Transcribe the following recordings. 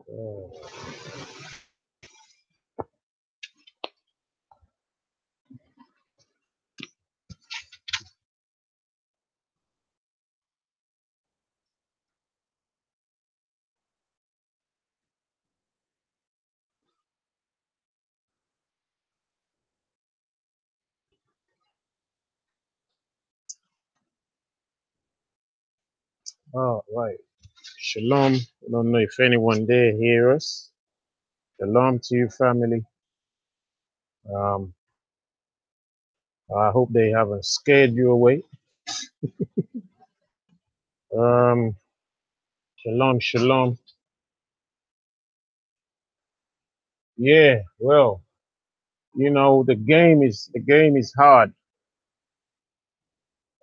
Oh, right. Shalom. I don't know if anyone there hear us. Shalom to you, family. Um, I hope they haven't scared you away. Um, shalom, shalom. Yeah, well, the game is hard.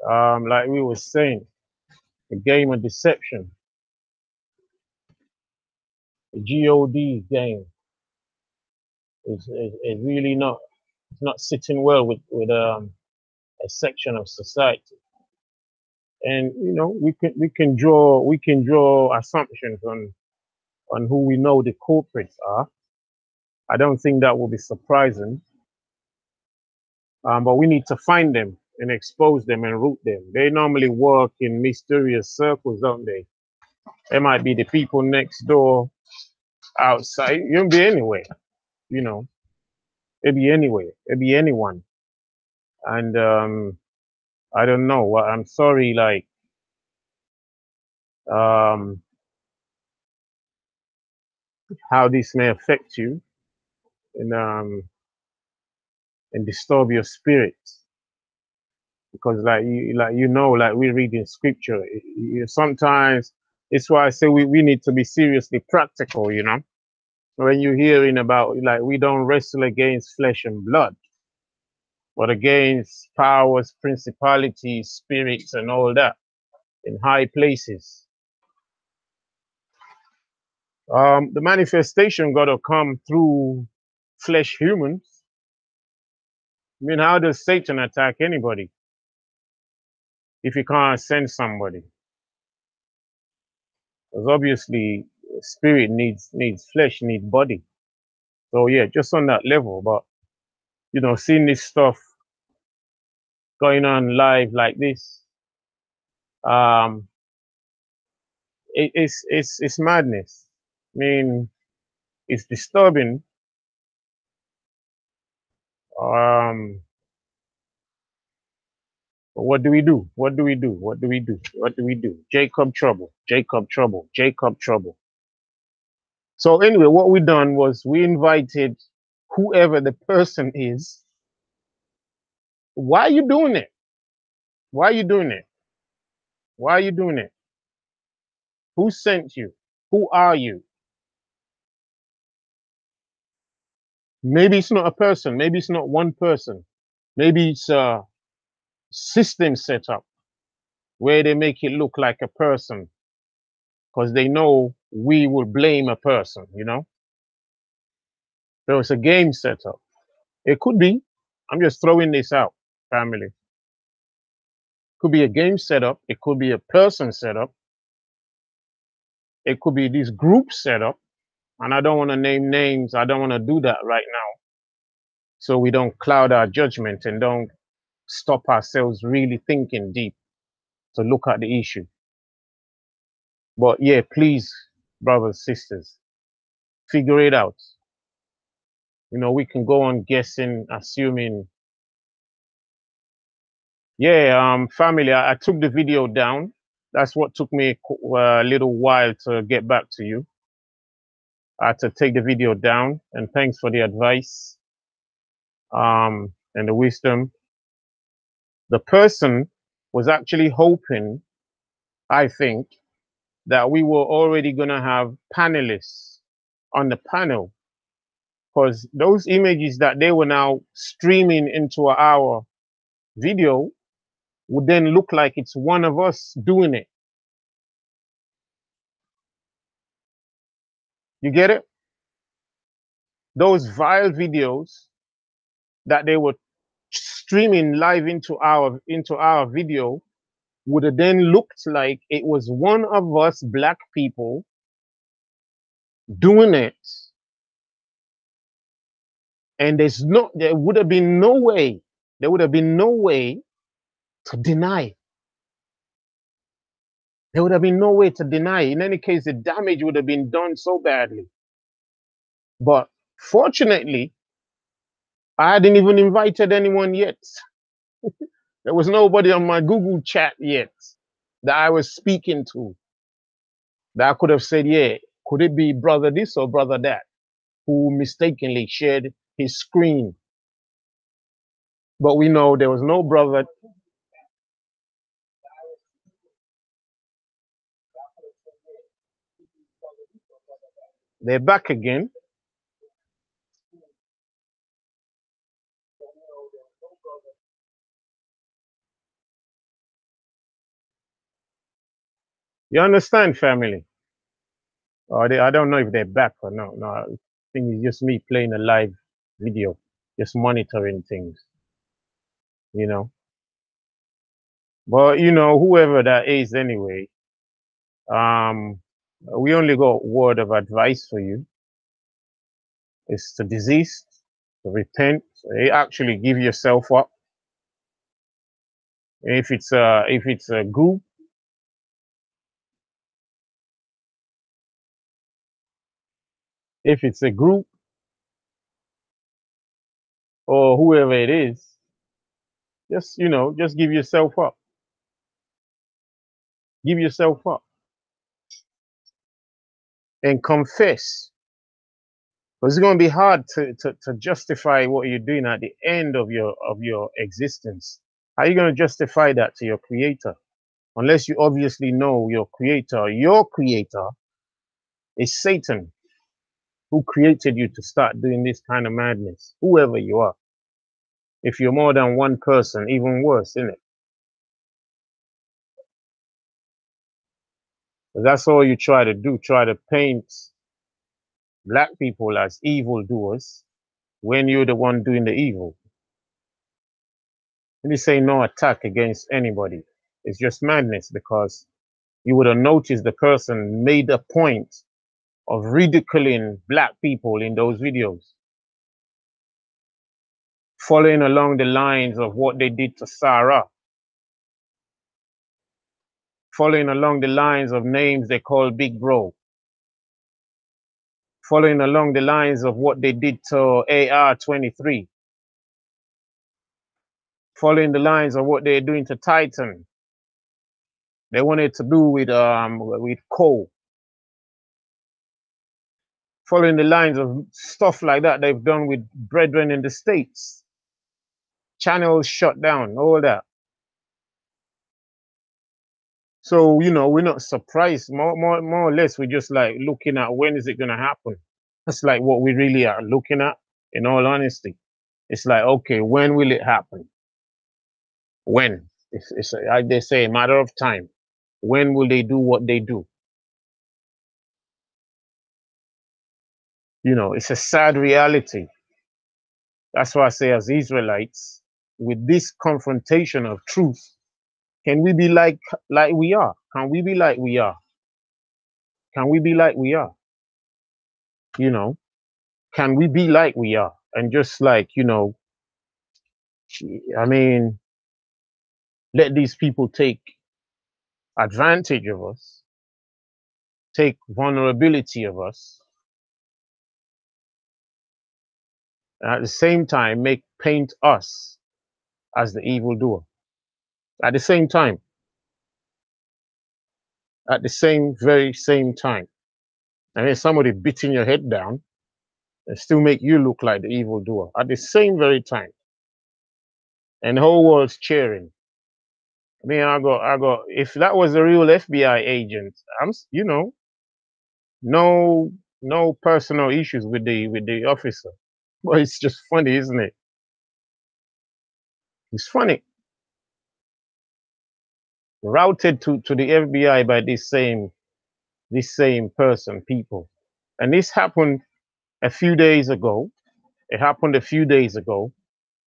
Like we were saying, the game of deception, the G.O.D game is really not, it's not sitting well with a section of society. And we can draw assumptions on who we know the culprits are. I don't think that will be surprising. But we need to find them and expose them and root them. They normally work in mysterious circles, don't they? They might be the people next door, outside. You can be anywhere, you know. It be anywhere. It be anyone. And I don't know. I'm sorry, like um, how this may affect you and disturb your spirit. Because like we read in scripture, sometimes it's why I say we need to be seriously practical, when you're hearing about, like, we don't wrestle against flesh and blood, but against powers, principalities, spirits, and all that in high places. The manifestation got to come through flesh humans. I mean, how does Satan attack anybody if he can't send somebody? Because obviously, spirit needs flesh, needs body. So yeah, just on that level. But seeing this stuff going on live like this, um, it's madness. I mean, it's disturbing. Um, but what do we do? What do we do? What do we do? What do we do? Jacob trouble. Jacob trouble. Jacob trouble. So anyway, what we done was we invited whoever the person is. Why are you doing it? Why are you doing it? Why are you doing it? Who sent you? Who are you? Maybe it's not a person. Maybe it's not one person. Maybe it's a system set up where they make it look like a person because they know we will blame a person. So it's a game set up. It could be. I'm just throwing this out, family. Could be a game setup. It could be a person setup. It could be this group setup. And I don't want to name names. I don't want to do that right now. So we don't cloud our judgment and don't stop ourselves really thinking deep to look at the issue. But yeah, please, brothers, sisters, figure it out. We can go on guessing, assuming. Yeah, family, I took the video down. That's what took me a little while to get back to you. I had to take the video down, and thanks for the advice and the wisdom. The person was actually hoping, I think, that we were already going to have panelists on the panel, because those images that they were now streaming into our video would then look like it's one of us doing it. You get it? Those vile videos that they were streaming live into our video would have then looked like it was one of us black people doing it, and there would have been no way, to deny. There would have been no way to deny. In any case, the damage would have been done so badly. But fortunately, I hadn't even invited anyone yet. There was nobody on my Google chat yet that I was speaking to that I could have said, yeah, could it be brother this or brother that, who mistakenly shared his screen. But we know there was no brother. They're back again. You understand, family? Or I don't know if they're back or not. No, I think it's just me playing a live video, just monitoring things, you know. But whoever that is anyway, um, we only got word of advice for you. It's to desist, to repent, actually give yourself up. If it's a group, if it's a group or whoever it is, just give yourself up. Give yourself up and confess. Because it's going to be hard to justify what you're doing at the end of your existence. How are you going to justify that to your creator? Unless you obviously know your creator. Your creator is Satan, who created you to start doing this kind of madness, whoever you are. If you're more than one person, even worse, isn't it? That's all you try to do, try to paint black people as evildoers when you're the one doing the evil. Let me say no attack against anybody. It's just madness, because you would have noticed the person made a point of ridiculing black people in those videos, following along the lines of what they did to Sarah, following along the lines of names they call Big Bro, following along the lines of what they did to AR-23, following the lines of what they're doing to Titan. They wanted to do with Cole, following the lines of stuff like that they've done with brethren in the States. Channels shut down, all that. So, we're not surprised. More or less, we're just like looking at when is it going to happen. That's like what we really are looking at, in all honesty. It's like, okay, when will it happen? When? It's like they say, a matter of time. When will they do what they do? It's a sad reality. That's why I say, as Israelites, with this confrontation of truth, can we be like we are? Can we be like we are? Can we be like we are? Can we be like we are? And just like, I mean, let these people take advantage of us, take vulnerability of us, and at the same time paint us as the evildoer. At the same time. At the very same time. And then somebody beating your head down and still make you look like the evildoer at the same very time. And the whole world's cheering. I mean, if that was a real FBI agent, no personal issues with the officer. But it's just funny, isn't it? It's funny. Routed to the FBI by this same people. And this happened a few days ago. It happened a few days ago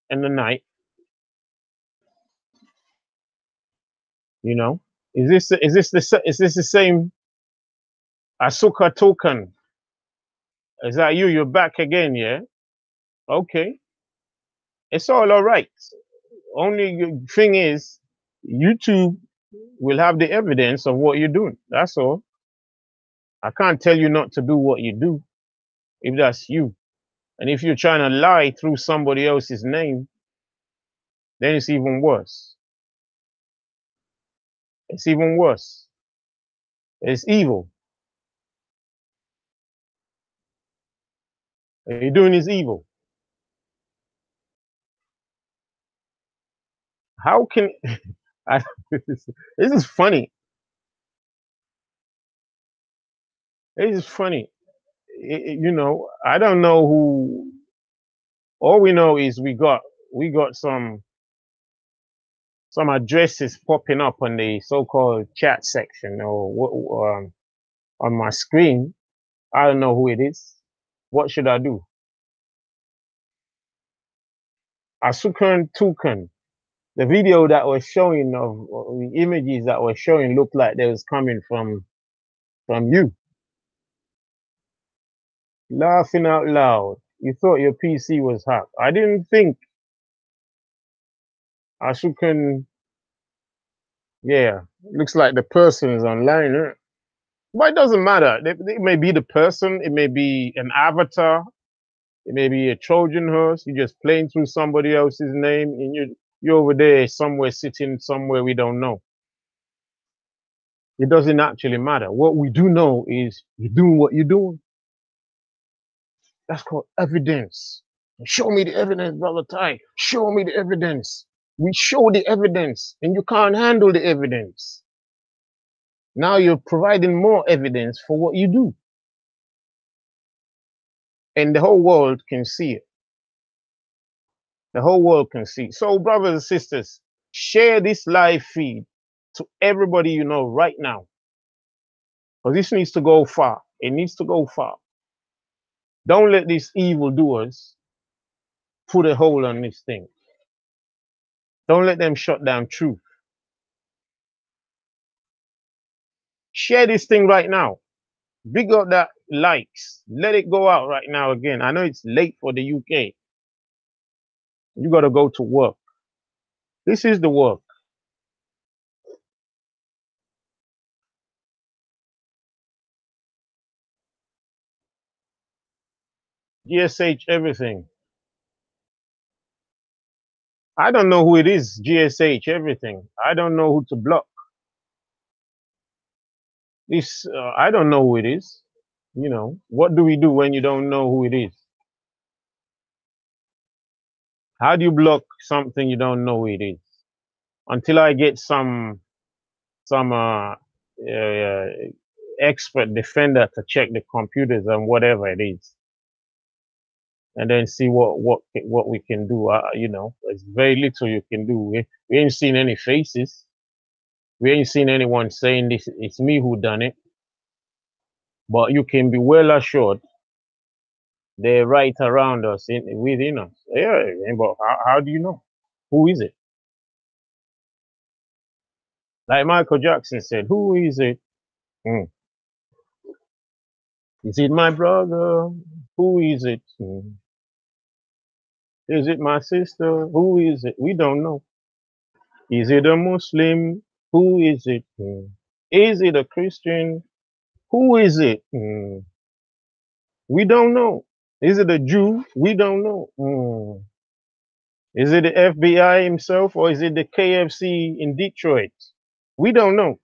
in the night. Is this the same Asuka token Is that you? You're back again, yeah? Okay. It's all right. Only thing is, YouTube will have the evidence of what you're doing. That's all. I can't tell you not to do what you do if that's you. And if you're trying to lie through somebody else's name, then it's even worse. It's even worse. It's evil. What you're doing is evil. How can I, this is funny. This is funny. You know, I don't know who. All we know is we got some addresses popping up on the so-called chat section or on my screen. I don't know who it is. What should I do? Asukan Tukan. The video that was showing of the images that were showing looked like they was coming from you. Laughing out loud. You thought your PC was hacked. I didn't think Asukan. Yeah, looks like the person is online. Huh? But it doesn't matter. It may be the person. It may be an avatar. It may be a Trojan horse. You're just playing through somebody else's name, and you're over there somewhere sitting somewhere we don't know. It doesn't actually matter. What we do know is you're doing what you're doing. That's called evidence. Show me the evidence, brother Ty. Show me the evidence. We show the evidence, and you can't handle the evidence. Now you're providing more evidence for what you do, and the whole world can see it. The whole world can see. So, brothers and sisters, share this live feed to everybody you know right now. Because this needs to go far. It needs to go far. Don't let these evildoers put a hold on this thing. Don't let them shut down truth. Share this thing right now. Big up that likes. Let it go out right now again. I know it's late for the UK. You got to go to work. This is the work. GSH everything. I don't know who it is. GSH everything. I don't know who to block. This I don't know who it is. You know, what do we do when you don't know who it is? How do you block something you don't know who it is? Until I get some expert defender to check the computers and whatever it is, and then see what we can do. You know, there's very little you can do. We ain't seen any faces. We ain't seen anyone saying this. It's me who done it. But you can be well assured they're right around us, within us. Yeah, but how do you know? Who is it? Like Michael Jackson said, who is it? Is it my brother? Who is it? Is it my sister? Who is it? We don't know. Is it a Muslim? Who is it? Is it a Christian? Who is it? We don't know. Is it a Jew? We don't know. Is it the FBI himself or is it the KFC in Detroit? We don't know.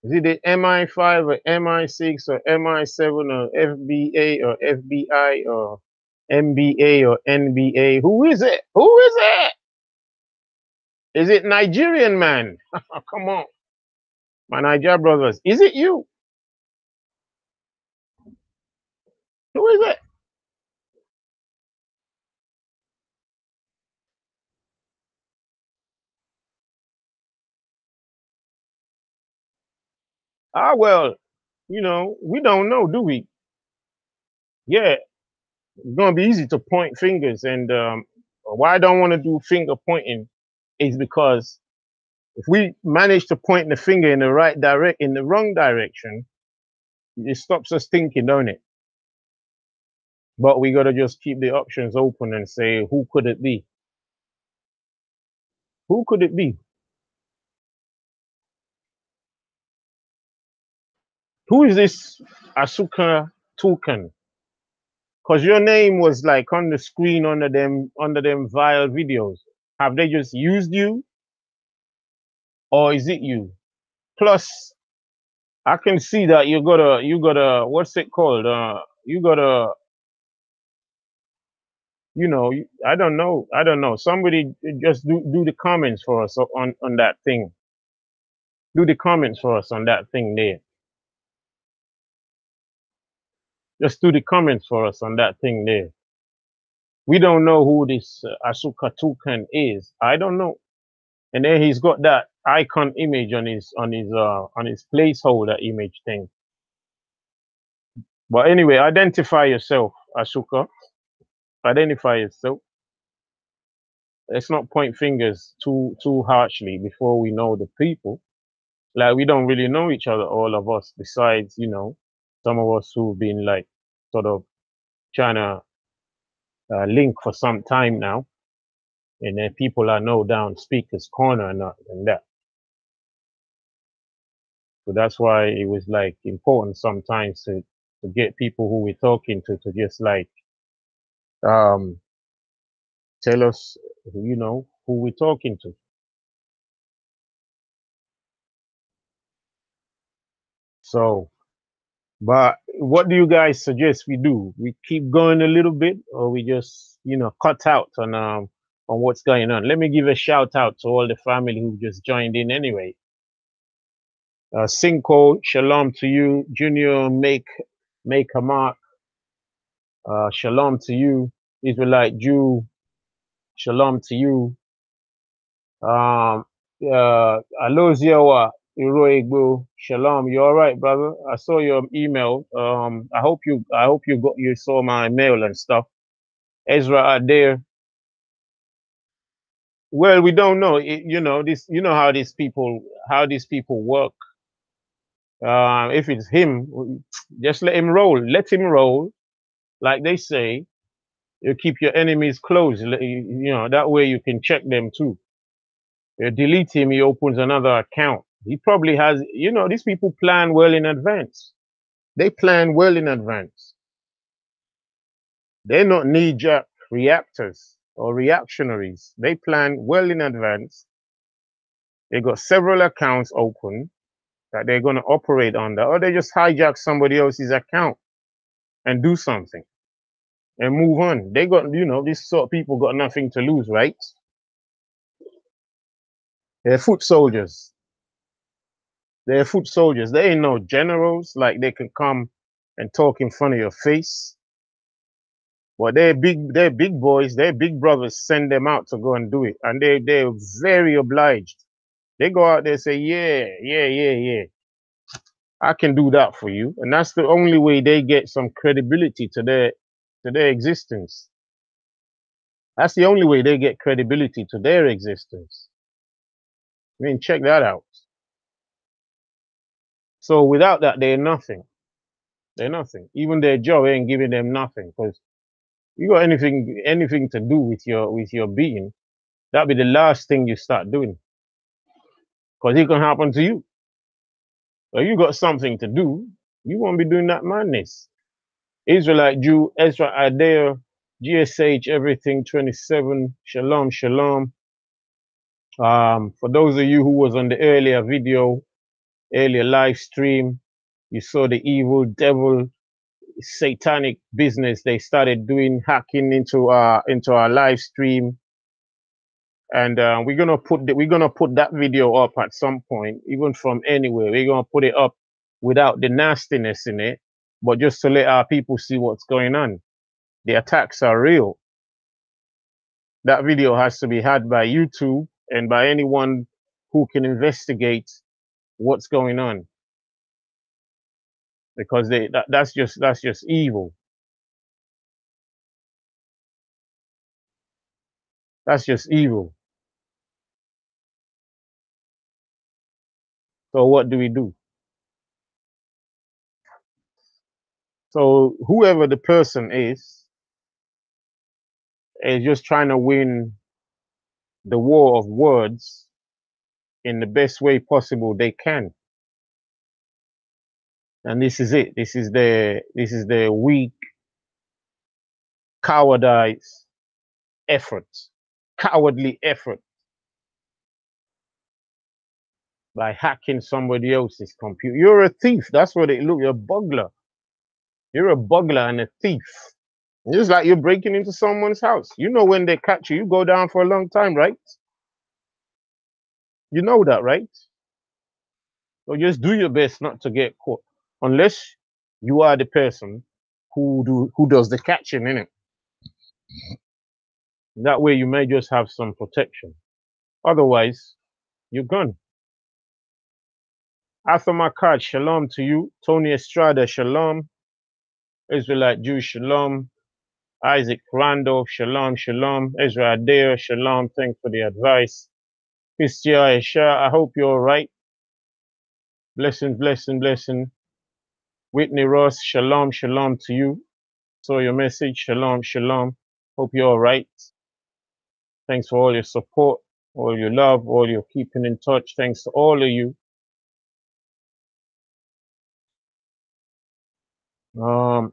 Is it the MI5 or MI6 or MI7 or FBA or FBI or MBA or NBA? Who is it? Who is it? Is it Nigerian man? Come on. My Niger brothers. Is it you? Who is it? Ah, well, you know, we don't know, do we? Yeah, it's going to be easy to point fingers. And why I don't want to do finger pointing is because if we manage to point the finger in the right in the wrong direction, it stops us thinking, don't it? But we gotta just keep the options open and say, who could it be? Who could it be? Who is this Asuka Tukan? Cause your name was like on the screen under them vile videos. Have they just used you, or is it you? Plus, I can see that you got a what's it called? You got a I don't know. Somebody just do the comments for us on that thing. Do the comments for us on that thing there. Just do the comments for us on that thing there. We don't know who this Asuka Tukan is. I don't know. And then he's got that icon image on his placeholder image thing. But anyway, identify yourself, Asuka. Identify yourself. Let's not point fingers too harshly before we know the people. Like we don't really know each other, all of us, besides, some of us who've been like sort of trying to link for some time now. And then people I know down speakers corner and that. So that's why it was like important sometimes to get people who we're talking to just like um tell us who we're talking to. So but what do you guys suggest we do? We keep going a little bit, or we just cut out on what's going on? Let me give a shout out to all the family who just joined in anyway. Cinco, shalom to you. Junior, make a mark. Shalom to you. Israelite Jew, shalom to you. Aloziawa Iroegbo, shalom. You all right, brother? I saw your email. I hope you saw my mail and stuff. Ezra Adair. Well, we don't know. How these people work. If it's him, just let him roll. Let him roll, like they say. You keep your enemies close. That way you can check them too. You delete him, he opens another account. He probably has. These people plan well in advance. They plan well in advance. They're not knee-jerk reactors or reactionaries. They plan well in advance. They got several accounts open that they're going to operate under, or they just hijack somebody else's account and do something and move on. They got, these sort of people got nothing to lose, right? They're foot soldiers. They're foot soldiers. They ain't no generals like they can come and talk in front of your face. Well, they're big boys. Their big brothers send them out to go and do it, and they're very obliged. They go out there and say, yeah, yeah, yeah, yeah, I can do that for you, and that's the only way they get some credibility to their existence. That's the only way they get credibility to their existence. I mean, check that out. So without that, they're nothing. They're nothing. Even their job ain't giving them nothing, because you got anything to do with your being, that'll be the last thing you start doing, because it can happen to you. But you got something to do, you won't be doing that madness. Israelite Jew, Ezra Adair, GSH, everything 27, shalom, shalom. For those of you who was on the earlier live stream, you saw the evil devil satanic business they started doing, hacking into our live stream. And we're gonna put that video up at some point, even from anywhere. We're gonna put it up without the nastiness in it, but just to let our people see what's going on. The attacks are real. That video has to be had by YouTube and by anyone who can investigate what's going on, because that's just evil. That's just evil. So what do we do? So whoever the person is just trying to win the war of words in the best way possible they can. And this is it. This is the weak, cowardice effort, cowardly effort by hacking somebody else's computer. You're a thief. That's what it look. You're a bugler. You're a bugler and a thief. Just like you're breaking into someone's house. You know when they catch you, you go down for a long time, right? You know that, right? So just do your best not to get caught, unless you are the person who does the catching, innit? That way you may just have some protection. Otherwise, you're gone. Arthur Makad, shalom to you. Tony Estrada, shalom. Israelite Jew, shalom. Isaac Randolph, shalom, shalom. Ezra Adair, shalom. Thanks for the advice. Christia Esha, I hope you're all right. Blessing, blessing, blessing. Whitney Ross, shalom, shalom to you. Saw your message, shalom, shalom. Hope you're all right. Thanks for all your support, all your love, all your keeping in touch. Thanks to all of you.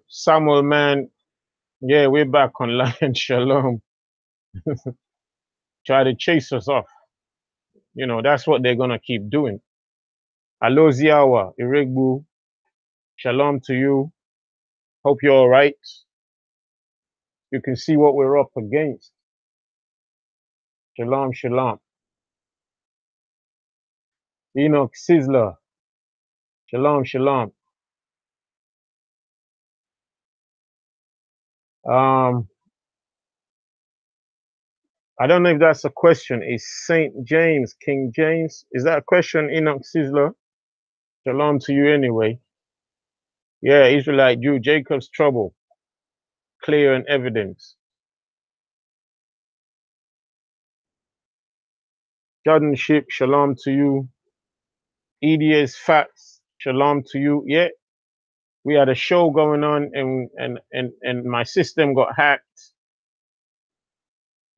Samuel, man, yeah, we're back online. Shalom. Try to chase us off. You know, that's what they're gonna keep doing. Alo Ziawa, Iregbu, shalom to you. Hope you're all right. You can see what we're up against. Shalom, shalom. Enoch Sizzler, shalom, shalom. I don't know if that's a question. Is Saint James, King James? Is that a question, Enoch Sizzler? Shalom to you anyway. Yeah, Israelite Jew, Jacob's trouble, clear and evidence. Jordan Ship, shalom to you. EDS Facts, shalom to you. Yeah, we had a show going on and my system got hacked.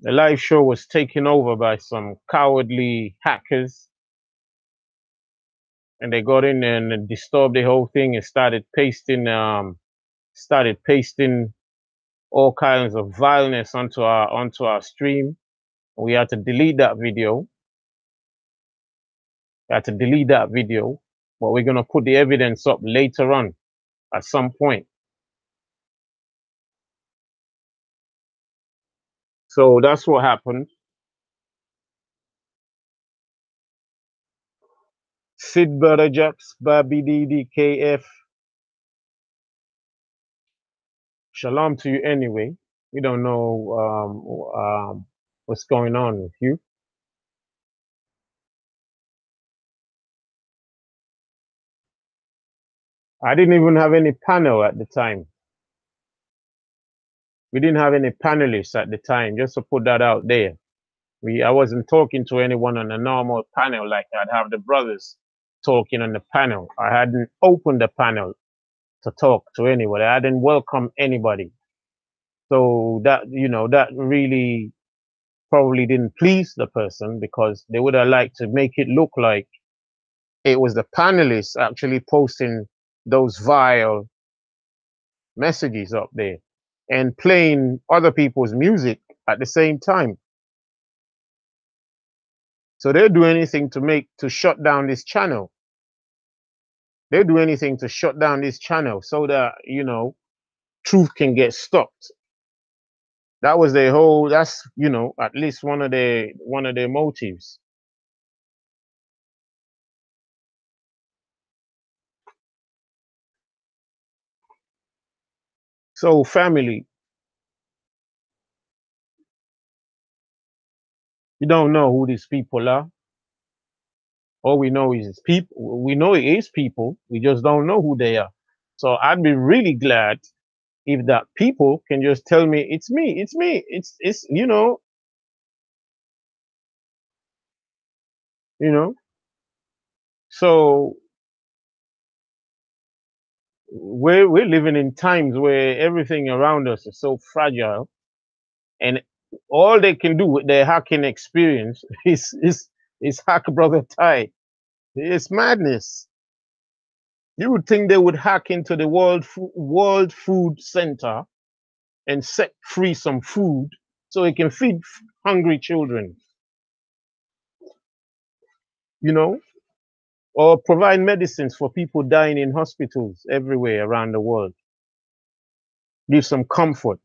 The live show was taken over by some cowardly hackers, and they got in there and disturbed the whole thing and started pasting all kinds of vileness onto our stream. We had to delete that video. But we're gonna put the evidence up later on at some point. So that's what happened. Sid Brother Jax, Babi DDKF, shalom to you anyway. We don't know what's going on with you. I didn't even have any panel at the time. We didn't have any panelists at the time, just to put that out there. I wasn't talking to anyone on a normal panel like I'd have the brothers talking on the panel. I hadn't opened the panel to talk to anybody. I didn't welcome anybody. So that really probably didn't please the person, because they would have liked to make it look like it was the panelists actually posting those vile messages up there and playing other people's music at the same time. So they'll do anything to shut down this channel. They'll do anything to shut down this channel so that, truth can get stopped. That was that's, at least one of their motives. So family, you don't know who these people are. All we know is people. We know it is people. We just don't know who they are. So I'd be really glad if that people can just tell me it's me, it's you know. So we're living in times where everything around us is so fragile, and all they can do with their hacking experience is hack Brother Ty. It's madness. You would think they would hack into the World Food Center and set free some food so it can feed hungry children, you know, or provide medicines for people dying in hospitals everywhere around the world. Give some comfort,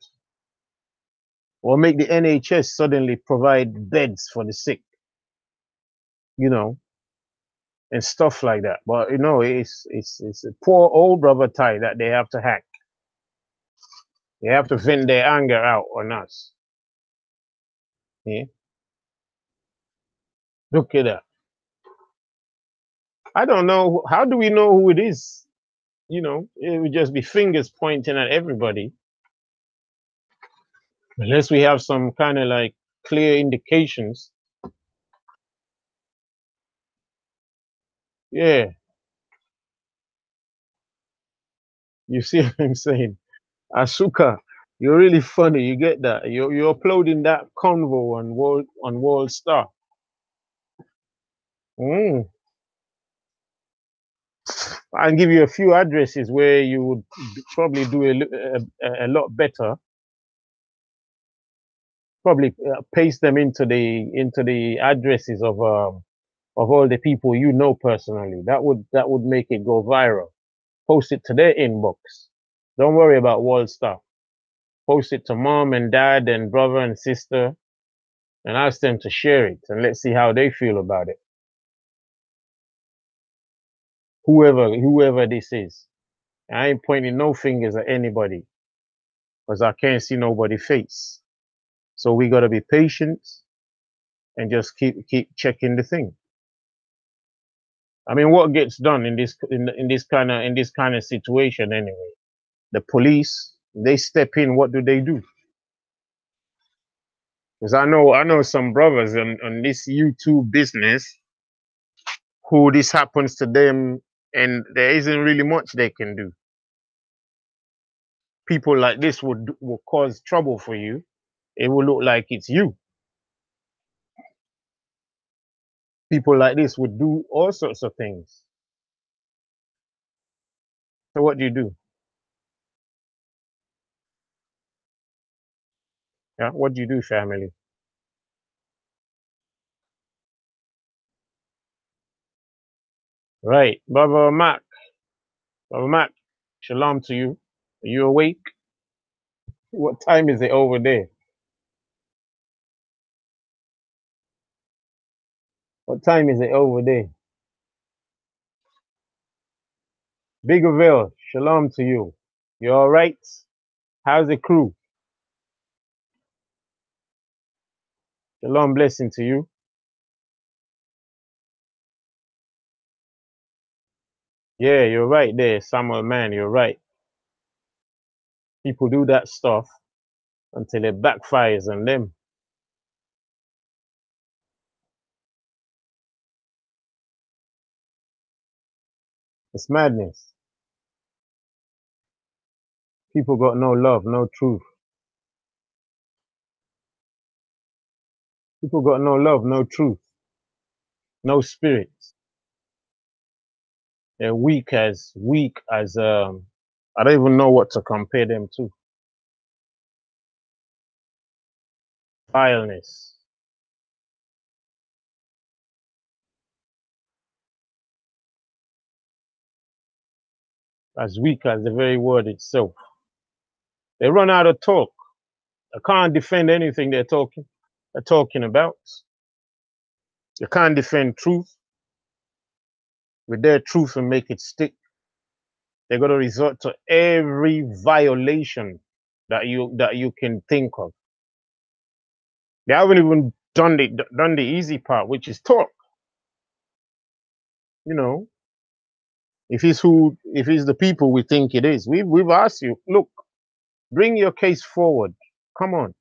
or make the NHS suddenly provide beds for the sick, you know, and stuff like that. But you know, it's a poor old Brother Ty that they have to hack. They have to vent their anger out on us. Yeah? Look at that. I don't know. How do we know who it is? You know, it would just be fingers pointing at everybody. Unless we have some kind of like clear indications. Yeah, you see what I'm saying? Asuka, you're really funny. You get that? You're uploading that convo on World Star. Mm. I'll give you a few addresses where you would probably do a lot better. Probably paste them into the addresses of all the people you know personally. That would make it go viral. Post it to their inbox. Don't worry about world stuff. Post it to mom and dad and brother and sister, and ask them to share it, and let's see how they feel about it. Whoever this is. I ain't pointing no fingers at anybody because I can't see nobody's face. So we gotta be patient and just keep checking the thing. I mean, what gets done in this kind of situation anyway? The police, they step in. What do they do? Because I know some brothers on this YouTube business who this happens to them, and there isn't really much they can do. People like this will cause trouble for you. It will look like it's you. People like this would do all sorts of things. So what do you do? Yeah, what do you do, family? Right, Brother Mac, shalom to you. Are you awake? What time is it over there? What time is it over there? Big Avil, shalom to you. You all right? How's the crew? Shalom blessing to you. Yeah, you're right there, Samuel man, you're right. People do that stuff until it backfires on them. It's madness. People got no love, no truth. People got no love, no truth, no spirit. They're weak as I don't even know what to compare them to. Vileness. As weak as the very word itself. They run out of talk. They can't defend anything they're talking about. They can't defend truth with their truth and make it stick. They're gonna resort to every violation that you can think of. They haven't even done the easy part, which is talk. You know, if it's the people we think it is, we've asked you, look, bring your case forward. Come on.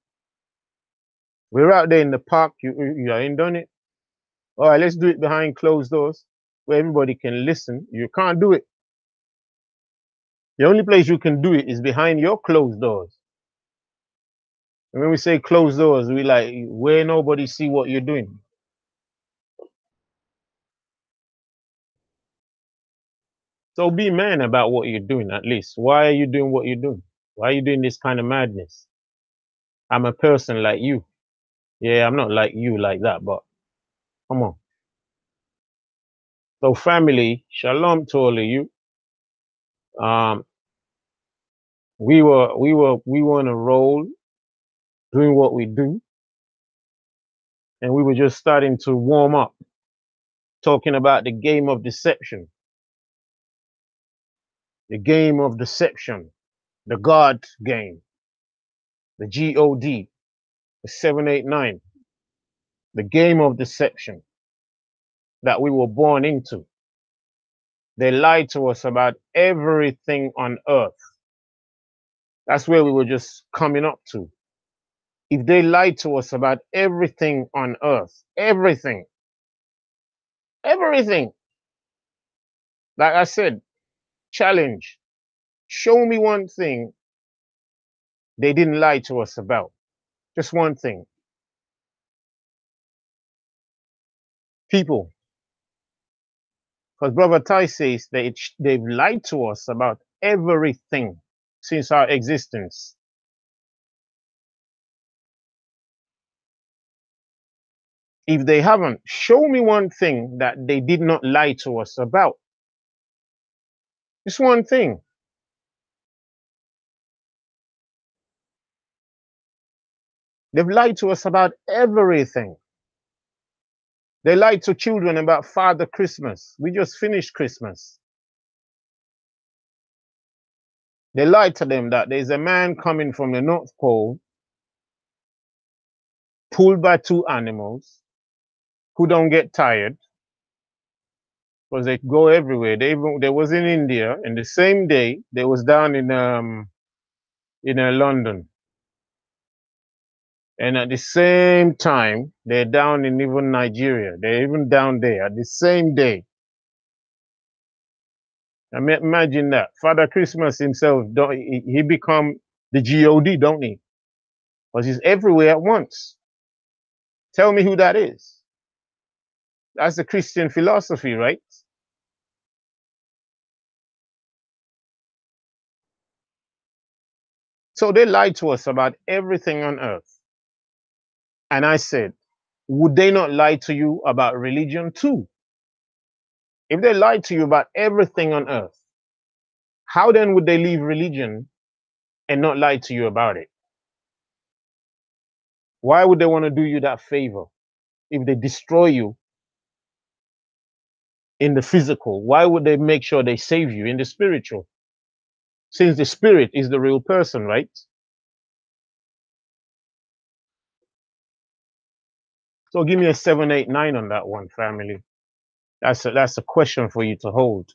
We're out there in the park. You ain't done it. All right, let's do it behind closed doors where everybody can listen. You can't do it. The only place you can do it is behind your closed doors. And when we say closed doors, we like where nobody see what you're doing. So be man about what you're doing at least. Why are you doing what you're doing? Why are you doing this kind of madness? I'm a person like you. Yeah, I'm not like you like that, but come on. So family, shalom to all of you. Um, we were on a roll doing what we do, and we were just starting to warm up, talking about the game of deception. The game of deception, the God game, the G.O.D, the 789, the game of deception that we were born into. They lied to us about everything on earth. That's where we were just coming up to. If they lied to us about everything on earth, everything, like I said, challenge, show me one thing they didn't lie to us about. Just one thing. People, because Brother Ty says that they've lied to us about everything since our existence. If they haven't, show me one thing that they did not lie to us about. Just one thing. They've lied to us about everything. They lied to children about Father Christmas. We just finished Christmas. They lied to them that there's a man coming from the North Pole, pulled by two animals, who don't get tired, because they go everywhere. They was in India, and the same day they was down in London, and at the same time they're down in even Nigeria. They're even down there at the same day. I mean, imagine that. Father Christmas himself, he become the G.O.D, don't he? Because he's everywhere at once. Tell me who that is. That's the Christian philosophy, right? So they lied to us about everything on earth. And I said, would they not lie to you about religion too? If they lied to you about everything on earth, how then would they leave religion and not lie to you about it? Why would they want to do you that favor? If they destroy you in the physical, why would they make sure they save you in the spiritual? Since the spirit is the real person, right? So give me a 789 on that one, family. That's a question for you to hold.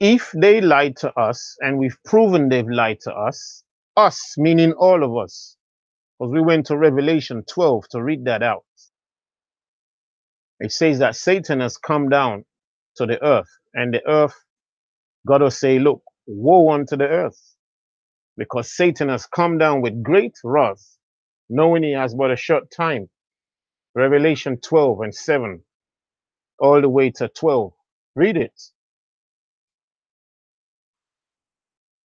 If they lied to us, and we've proven they've lied to us meaning all of us, because we went to Revelation 12 to read that out. It says that Satan has come down to the earth, and the earth, God will say, look, woe unto the earth, because Satan has come down with great wrath, knowing he has but a short time. Revelation 12 and 7, all the way to 12. Read it.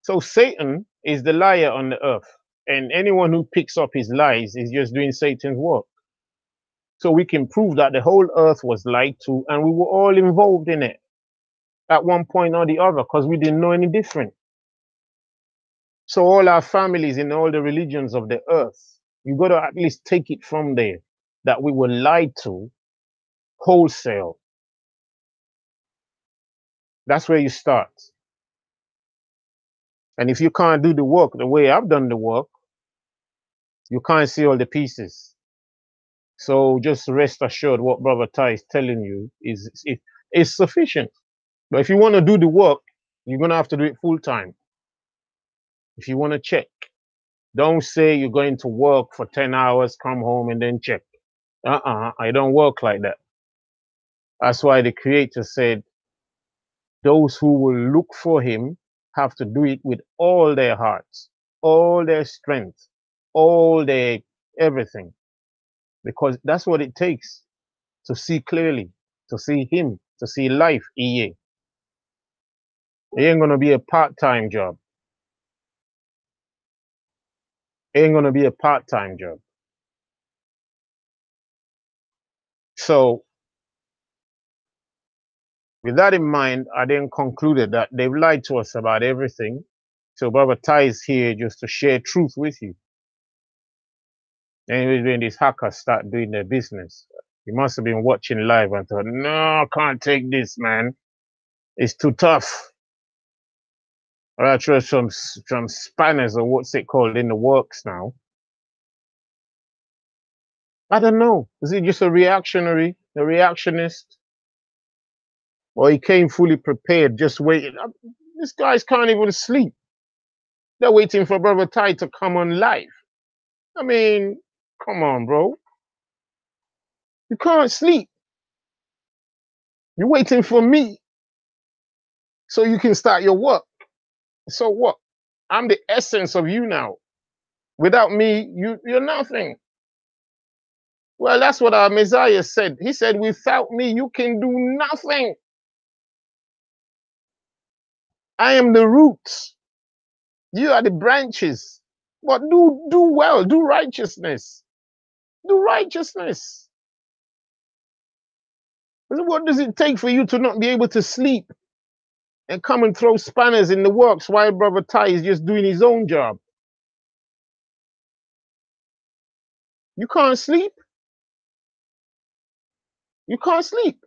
So Satan is the liar on the earth, and anyone who picks up his lies is just doing Satan's work. So we can prove that the whole earth was lied to, and we were all involved in it at one point or the other, because we didn't know any different. So all our families in all the religions of the earth, you got to at least take it from there that we were lied to wholesale. That's where you start. And if you can't do the work the way I've done the work, you can't see all the pieces. So just rest assured what Brother Ty is telling you is sufficient. But if you want to do the work, you're going to have to do it full time. If you want to check, don't say you're going to work for 10 hours, come home and then check. I don't work like that. That's why the Creator said, those who will look for him have to do it with all their hearts, all their strength, all their everything, because that's what it takes to see clearly, to see him, to see life. It ain't gonna be a part-time job. It ain't gonna be a part-time job. So with that in mind, I then concluded that they've lied to us about everything. So Brother Ty is here just to share truth with you. Anyway, when these hackers start doing their business, he must have been watching live and thought, no, I can't take this, man. It's too tough. Or I throw some spanners or what's it called in the works now. I don't know. Is he just a reactionist? Or he came fully prepared, just waiting? These guys can't even sleep. They're waiting for Brother Ty to come on live. I mean, come on, bro. You can't sleep. You're waiting for me so you can start your work. So what? I'm the essence of you now. Without me, you're nothing. Well, that's what our Messiah said. He said, without me, you can do nothing. I am the roots. You are the branches. But do well, do righteousness. Do righteousness. What does it take for you to not be able to sleep and come and throw spanners in the works while Brother Ty is just doing his own job? You can't sleep. You can't sleep.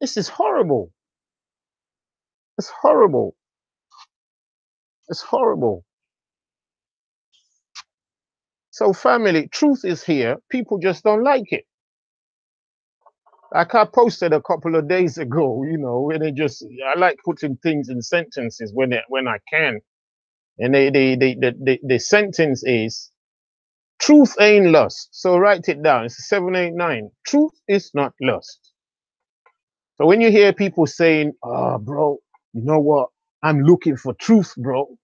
This is horrible. It's horrible. It's horrible. So family, truth is here. People just don't like it. Like I posted a couple of days ago, you know, when I like putting things in sentences when I can. And the sentence is, truth ain't lust. So write it down. It's 789. Truth is not lust. So when you hear people saying, oh, bro, you know what? I'm looking for truth, bro.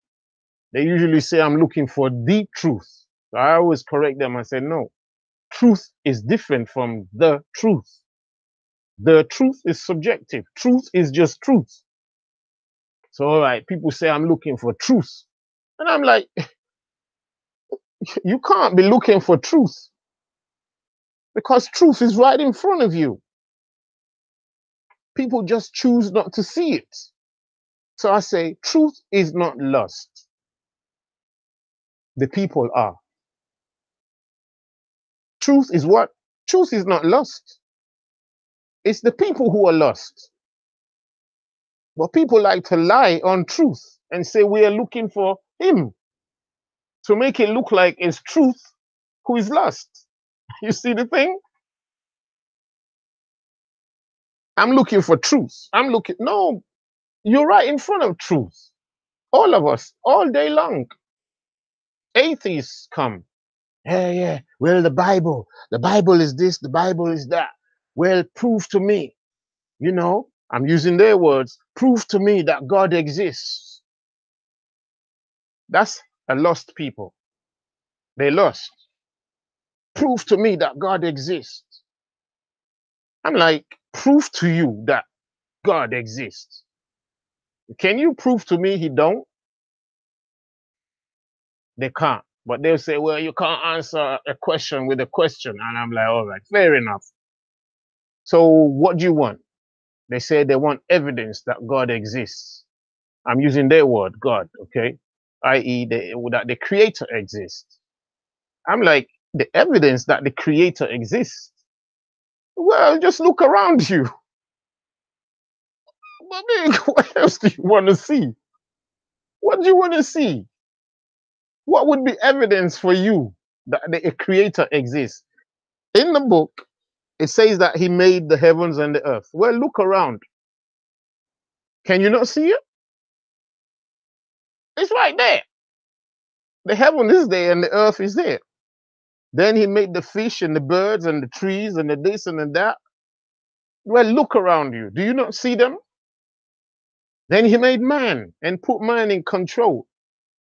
They usually say, I'm looking for the truth. So I always correct them. I say, no, truth is different from the truth. The truth is subjective. Truth is just truth. So, all right, people say, I'm looking for truth. And I'm like, you can't be looking for truth because truth is right in front of you. People just choose not to see it. So I say, truth is not lust. The people are. Truth is what? Truth is not lust. It's the people who are lost. But people like to lie on truth and say we are looking for him to make it look like it's truth who is lost. You see the thing? I'm looking for truth. No, you're right in front of truth. All of us, all day long. Atheists come. Yeah. Well, the Bible is this, the Bible is that. Well, prove to me, you know, I'm using their words, prove to me that God exists. That's a lost people. They lost. Prove to me that God exists. I'm like, prove to you that God exists. Can you prove to me he don't? They can't. But they'll say, well, you can't answer a question with a question. And I'm like, all right, fair enough. So what do you want? They say they want evidence that God exists. I'm using their word, God, okay? I.e., that the creator exists. I'm like, the evidence that the creator exists? Well, just look around you. What else do you want to see? What do you want to see? What would be evidence for you that the creator exists? In the book, it says that he made the heavens and the earth. Well, look around. Can you not see it? It's right there. The heaven is there and the earth is there. Then he made the fish and the birds and the trees and the this and the that. Well, look around you. Do you not see them? Then he made man and put man in control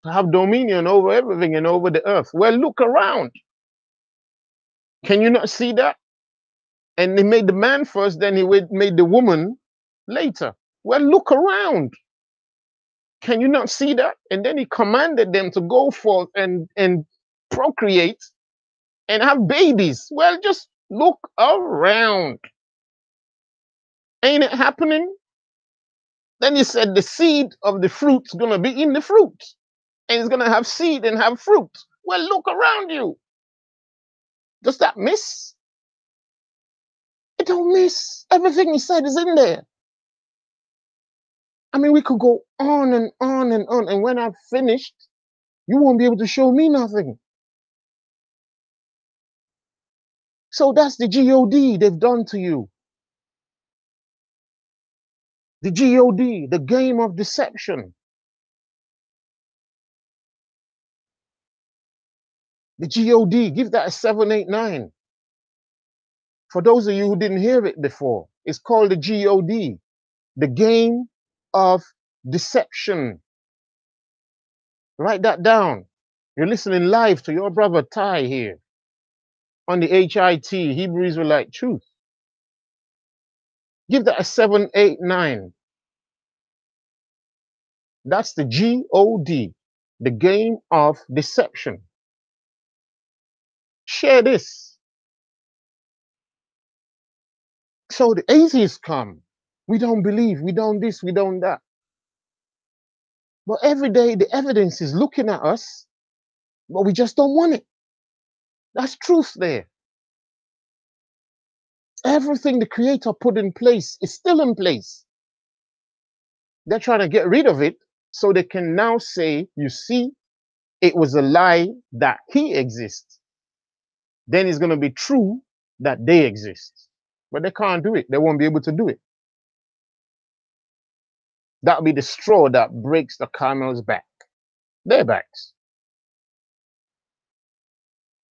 to have dominion over everything and over the earth. Well, look around. Can you not see that? And he made the man first, then he made the woman later. Well, look around. Can you not see that? And then he commanded them to go forth and procreate and have babies. Well, just look around. Ain't it happening? Then he said the seed of the fruit's going to be in the fruit. And it's going to have seed and have fruit. Well, look around you. Does that miss? It don't miss. Everything he said is in there. I mean, we could go on and on and on. And when I've finished, you won't be able to show me nothing. So that's the G.O.D. they've done to you. The G.O.D., the game of deception. The G.O.D., give that a 789. For those of you who didn't hear it before, it's called the G.O.D., the game of deception. Write that down. You're listening live to your brother Ty here on the HIT, Hebrew Israelite Truth. Give that a 789. That's the G.O.D., the game of deception. Share this. So the atheists come. We don't believe, we don't this, we don't that. But every day the evidence is looking at us, but we just don't want it. That's truth there. Everything the Creator put in place is still in place. They're trying to get rid of it so they can now say, you see, it was a lie that He exists. Then it's going to be true that they exist. But they can't do it. They won't be able to do it. That'll be the straw that breaks the camel's back. Their backs.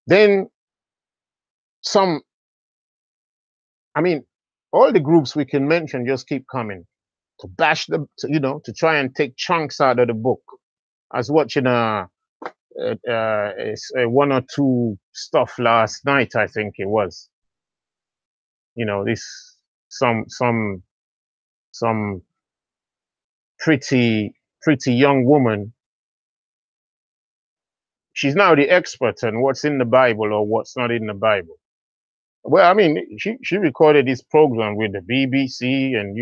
Then some, I mean, all the groups we can mention just keep coming to bash them, to try and take chunks out of the book. I was watching one or two stuff last night, I think it was. This some pretty young woman. She's now the expert on what's in the Bible or what's not in the Bible. Well, I mean, she recorded this program with the BBC, and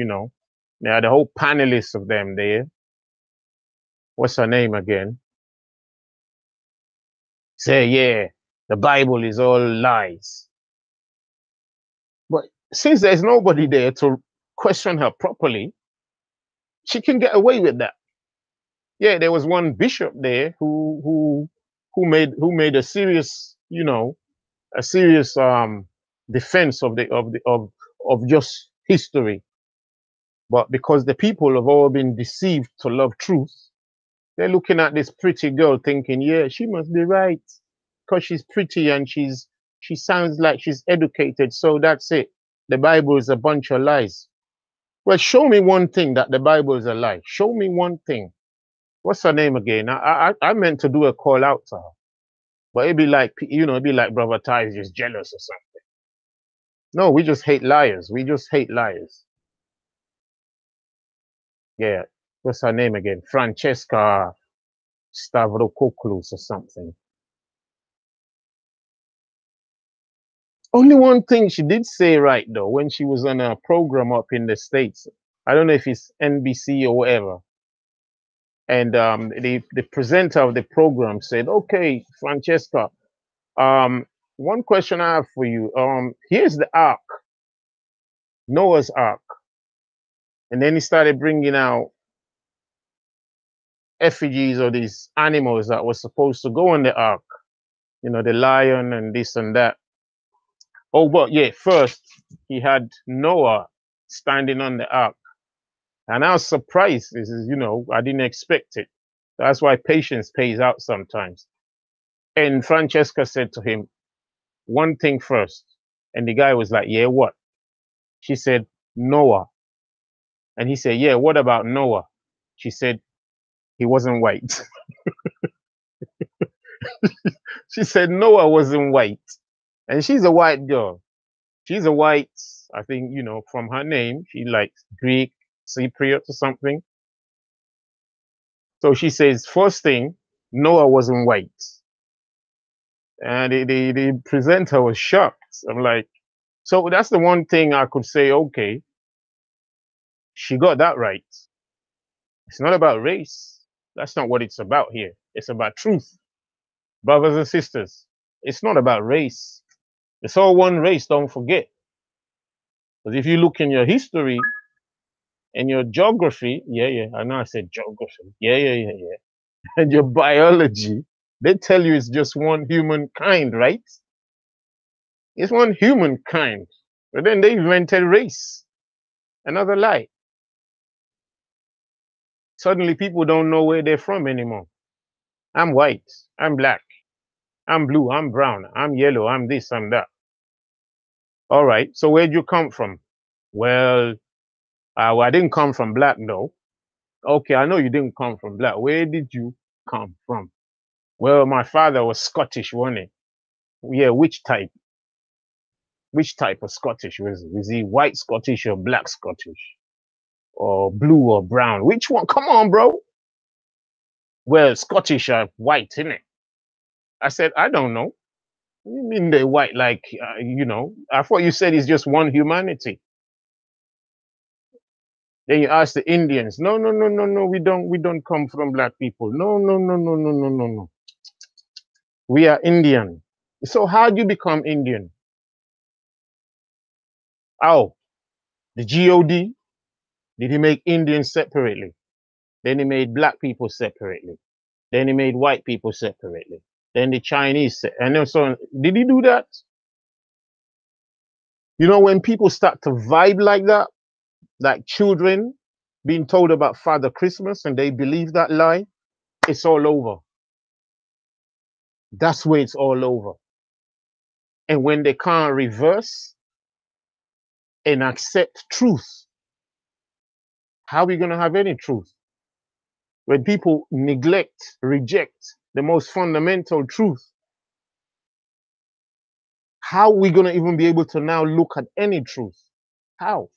they had a whole panelist of them there. What's her name again? Say, yeah, the Bible is all lies. But since there's nobody there to question her properly, she can get away with that. Yeah, there was one bishop there who made a serious, defense of just history. But because the people have all been deceived to love truth, they're looking at this pretty girl thinking, yeah, she must be right because she's pretty and she sounds like she's educated. So that's it. The Bible is a bunch of lies. Well, show me one thing that the Bible is a lie. Show me one thing. What's her name again? I meant to do a call out to her, but it'd be like Brother Ty is just jealous or something. No, we just hate liars. We just hate liars. Yeah. What's her name again? Francesca Stavrokoklous or something. Only one thing she did say right though, when she was on a program up in the States. I don't know if it's NBC or whatever. And the presenter of the program said, okay, Francesca, one question I have for you. Here's the ark, Noah's ark. And then he started bringing out effigies of these animals that were supposed to go in the ark. The lion and this and that. Oh, but yeah, first he had Noah standing on the ark. And I was surprised. This is, I didn't expect it. That's why patience pays out sometimes. And Francesca said to him, one thing first. And the guy was like, yeah, what? She said, Noah. And he said, yeah, what about Noah? She said he wasn't white. She said Noah wasn't white. And she's a white girl. She's a white, I think, you know, from her name, she likes Greek, Cypriot or something. So she says, first thing, Noah wasn't white. And the presenter was shocked. I'm like, so that's the one thing I could say, okay, she got that right. It's not about race. That's not what it's about here. It's about truth. Brothers and sisters, it's not about race. It's all one race, don't forget. Because if you look in your history and your geography, yeah, I know I said geography, yeah, and your biology, they tell you it's just one humankind, right? It's one humankind. But then they invented race, another lie. Suddenly people don't know where they're from anymore. I'm white, I'm black, I'm blue, I'm brown, I'm yellow, I'm this, I'm that. All right, so where'd you come from? Well, I didn't come from black, no. Okay, I know you didn't come from black. Where did you come from? Well, my father was Scottish, wasn't he? Yeah, which type? Which type of Scottish was he? Was he white Scottish or black Scottish? Or blue or brown? Which one? Come on, bro. Well, Scottish are white, innit? I said, I don't know. What do you mean they're white? Like, you know, I thought you said it's just one humanity. Then you ask the Indians, no, we don't come from black people. No. We are Indian. So how do you become Indian? Oh, the G.O.D. Did he make Indians separately? Then he made black people separately. Then he made white people separately. Then the Chinese, and then so on. Did he do that? You know, when people start to vibe like that, like children being told about Father Christmas and they believe that lie, it's all over. That's where it's all over. And when they can't reverse and accept truth, how are we going to have any truth? When people neglect, reject the most fundamental truth, how are we going to even be able to now look at any truth? How?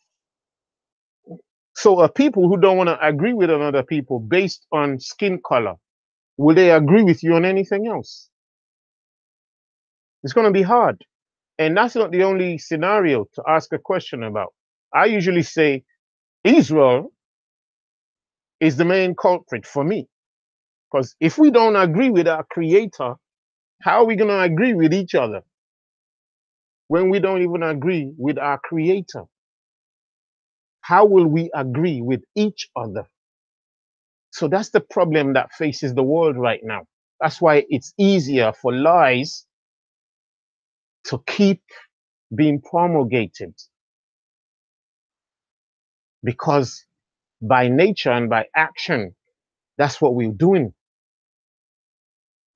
So people who don't want to agree with another people based on skin color, will they agree with you on anything else? It's going to be hard. And that's not the only scenario to ask a question about. I usually say Israel is the main culprit for me. Because if we don't agree with our creator, how are we going to agree with each other when we don't even agree with our creator? How will we agree with each other? So that's the problem that faces the world right now. That's why it's easier for lies to keep being promulgated. Because by nature and by action, that's what we're doing.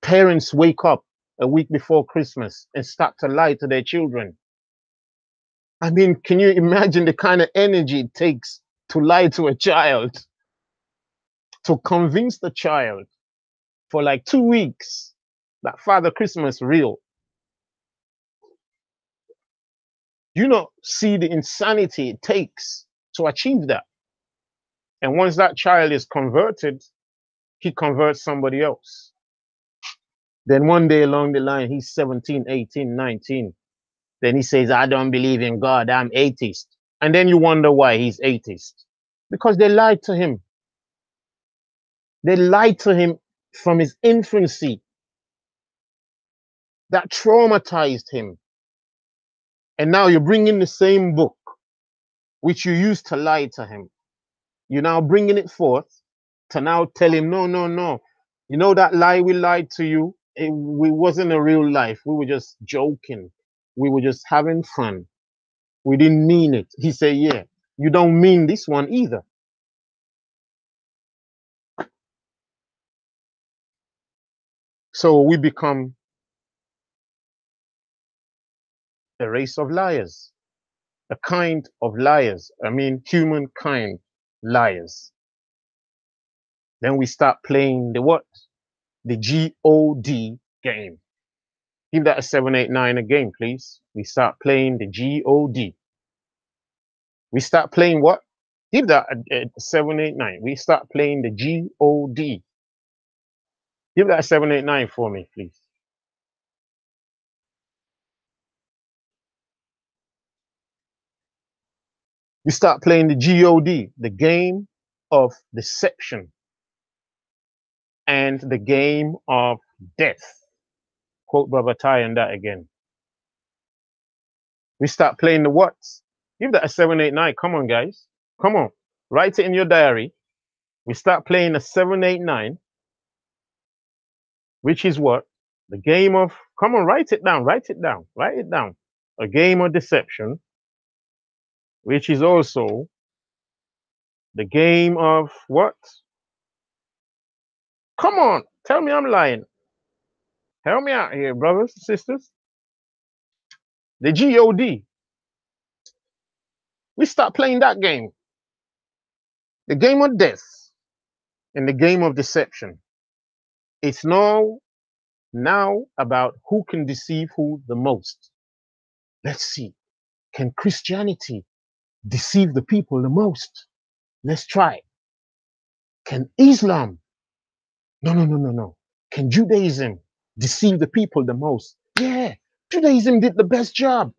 Parents wake up a week before Christmas and start to lie to their children. I mean, can you imagine the kind of energy it takes to lie to a child, to convince the child for like 2 weeks that Father Christmas real? You not see the insanity it takes to achieve that. And once that child is converted, he converts somebody else. Then one day along the line, he's 17, 18, 19. Then he says, I don't believe in God, I'm atheist. And then you wonder why he's atheist. Because they lied to him. They lied to him from his infancy. That traumatized him. And now you're bringing the same book, which you used to lie to him. You're now bringing it forth to now tell him, no. You know that lie we lied to you? It wasn't a real life. We were just joking. We were just having fun. We didn't mean it. He said, yeah, you don't mean this one either. So we become a race of liars, a kind of liars. I mean, humankind liars. Then we start playing the what? The G.O.D game. Give that a 789 again, please. We start playing the G.O.D. We start playing what? Give that a 789. We start playing the G.O.D. Give that a 789 for me, please. We start playing the G.O.D, the game of deception and the game of death. Quote Brother Ty on that again. We start playing the what? Give that a 789. Come on, guys. Come on. Write it in your diary. We start playing a 789, which is what? The game of, come on, write it down, write it down, write it down. A game of deception, which is also the game of what? Come on, tell me I'm lying. Help me out here, brothers and sisters. The G.O.D. We start playing that game. The game of death and the game of deception. It's now about who can deceive who the most. Let's see. Can Christianity deceive the people the most? Let's try. Can Islam? No. Can Judaism deceive the people the most? Yeah, Judaism did the best job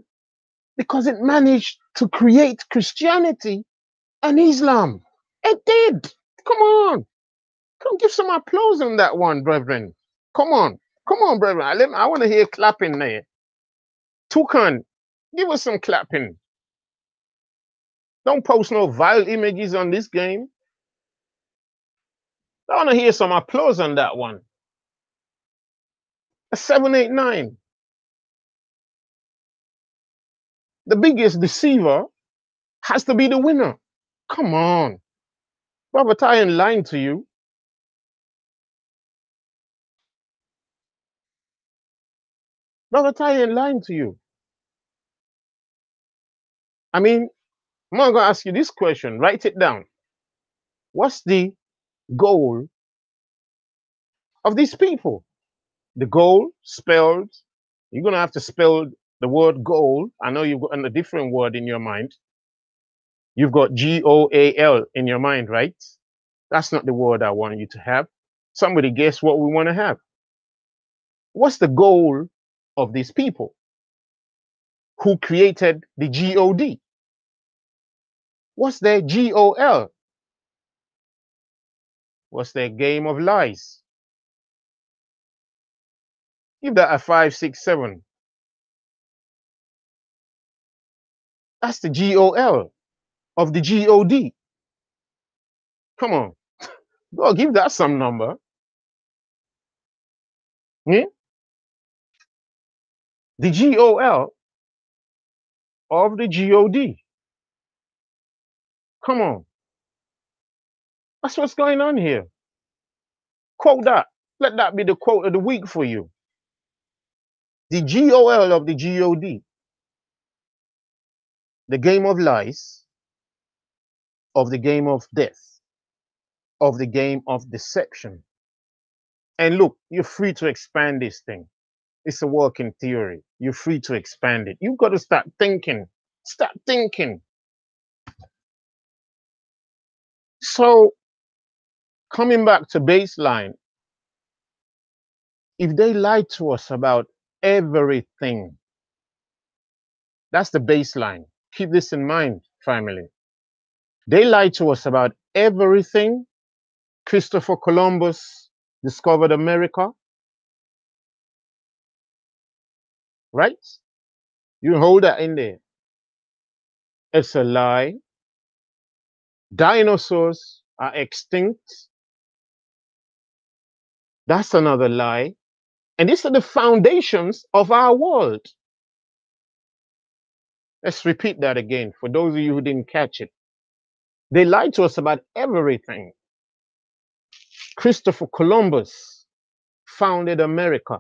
because it managed to create Christianity and Islam. It did. Come on. Come give some applause on that one, brethren. Come on. Come on, brethren. I want to hear clapping there. Tukan, give us some clapping. Don't post no vile images on this game. I want to hear some applause on that one. A 789. The biggest deceiver has to be the winner. Come on. Brother Tyan lying to you. Brother Tyan lying to you. I mean, I'm going to ask you this question. Write it down. What's the goal of these people? The goal spelled, you're going to have to spell the word goal. I know you've got a different word in your mind. You've got G-O-A-L in your mind, right? That's not the word I want you to have. Somebody guess what we want to have. What's the goal of these people who created the G-O-D? What's their G-O-L? What's their game of lies? Give that a 5, 6, 7. That's the G-O-L of the G-O-D. Come on. Go give that some number. Yeah? The G-O-L of the G-O-D. Come on. That's what's going on here. Quote that. Let that be the quote of the week for you. The G-O-L of the G-O-D. The game of lies, of the game of death, of the game of deception. And look, you're free to expand this thing. It's a working theory. You're free to expand it. You've got to start thinking. Start thinking. So, coming back to baseline, if they lie to us about everything, that's the baseline. Keep this in mind, family. They lied to us about everything. Christopher Columbus discovered America, right? You hold that in there. It's a lie. Dinosaurs are extinct. That's another lie. And these are the foundations of our world. Let's repeat that again for those of you who didn't catch it. They lied to us about everything. Christopher Columbus founded America.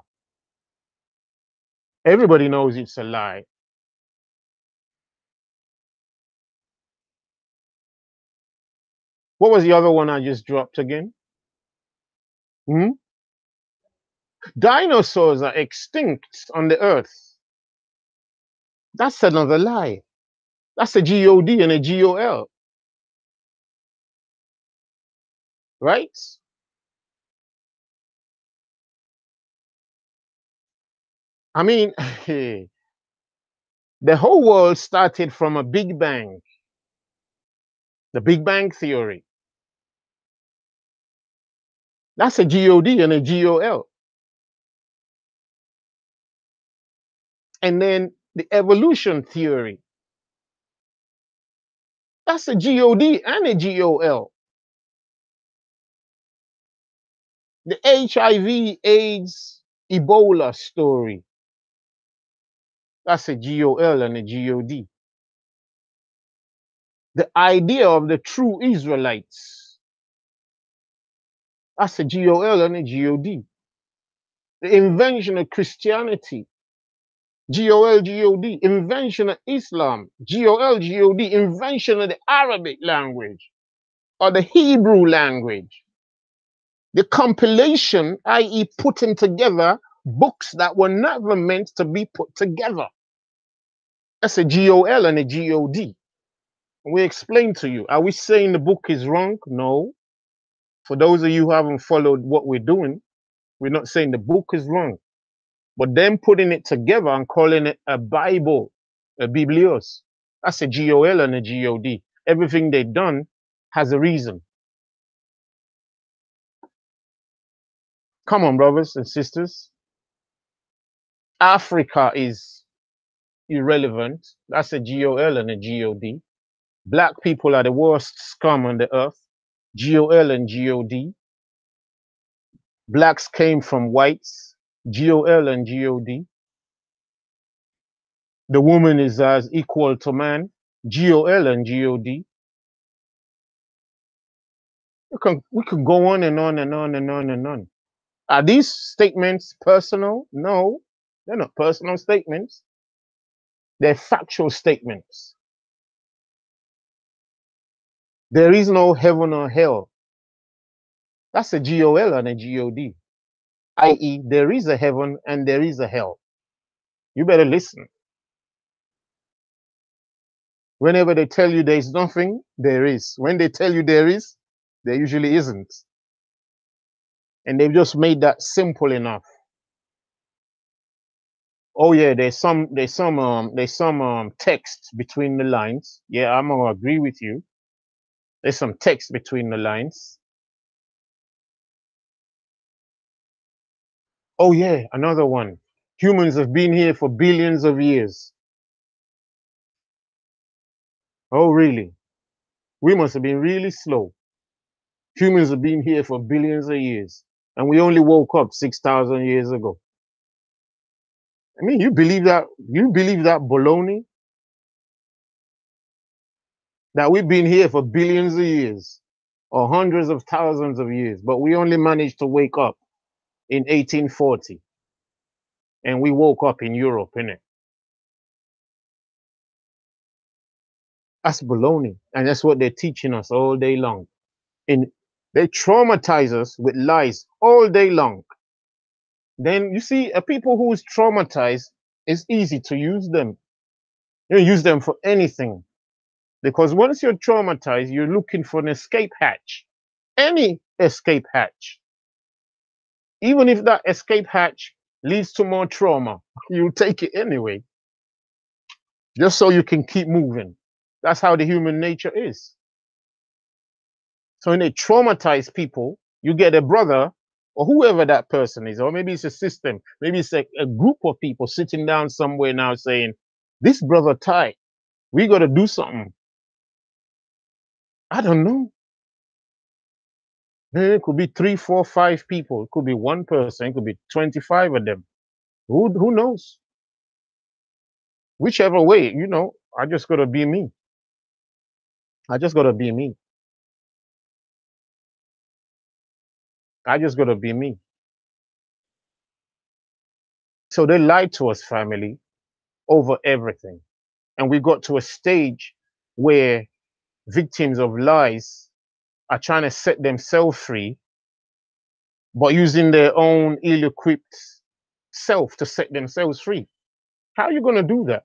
Everybody knows it's a lie. What was the other one I just dropped again? Hmm? Dinosaurs are extinct on the earth. That's another lie. That's a G-O-D and a G-O-L, right? I mean, the whole world started from a Big Bang, the Big Bang Theory. That's a G-O-D and a G-O-L. And then the evolution theory. That's a G-O-D and a G-O-L. The HIV, AIDS, Ebola story. That's a G-O-L and a G-O-D. The idea of the true Israelites. That's a G-O-L and a G-O-D. The invention of Christianity. G-O-L, G-O-D. Invention of Islam. G-O-L, G-O-D. Invention of the Arabic language or the Hebrew language. The compilation, i.e. putting together books that were never meant to be put together. That's a G-O-L and a G-O-D. We explained to you. Are we saying the book is wrong? No. For those of you who haven't followed what we're doing, we're not saying the book is wrong. But them putting it together and calling it a Bible, a Biblios, that's a G-O-L and a G-O-D. Everything they've done has a reason. Come on, brothers and sisters. Africa is irrelevant. That's a G-O-L and a G-O-D. Black people are the worst scum on the earth. G-O-L and G-O-D. Blacks came from whites. G-O-L and G-O-D. The woman is as equal to man. G-O-L and G-O-D. We can go on and on and on and on and on. Are these statements personal? No, they're not personal statements. They're factual statements. There is no heaven or hell. That's a G-O-L and a G-O-D. I.e., there is a heaven and there is a hell. You better listen. Whenever they tell you there's nothing, there is. When they tell you there is, there usually isn't. And they've just made that simple enough. Oh yeah, there's some text between the lines. Yeah, I'm gonna agree with you. There's some text between the lines. Oh yeah, another one. Humans have been here for billions of years. Oh really? We must have been really slow. Humans have been here for billions of years, and we only woke up 6,000 years ago. I mean, you believe that? You believe that baloney? That we've been here for billions of years or hundreds of thousands of years, but we only managed to wake up in 1840, and we woke up in Europe, innit? That's baloney, and that's what they're teaching us all day long. And they traumatize us with lies all day long. Then you see, a people who is traumatized, it's easy to use them. You don't use them for anything. Because once you're traumatized, you're looking for an escape hatch. Any escape hatch. Even if that escape hatch leads to more trauma, you'll take it anyway. Just so you can keep moving. That's how the human nature is. So when they traumatize people, you get a brother or whoever that person is, or maybe it's a system, maybe it's a group of people sitting down somewhere now saying, this brother Ty, we got to do something. I don't know. It could be 3, 4, 5 people. It could be one person. It could be 25 of them. Who knows? Whichever way, I just got to be me. I just got to be me. I just got to be me. So they lied to us, family, over everything. And we got to a stage where victims of lies are trying to set themselves free but using their own ill-equipped self to set themselves free. How are you going to do that?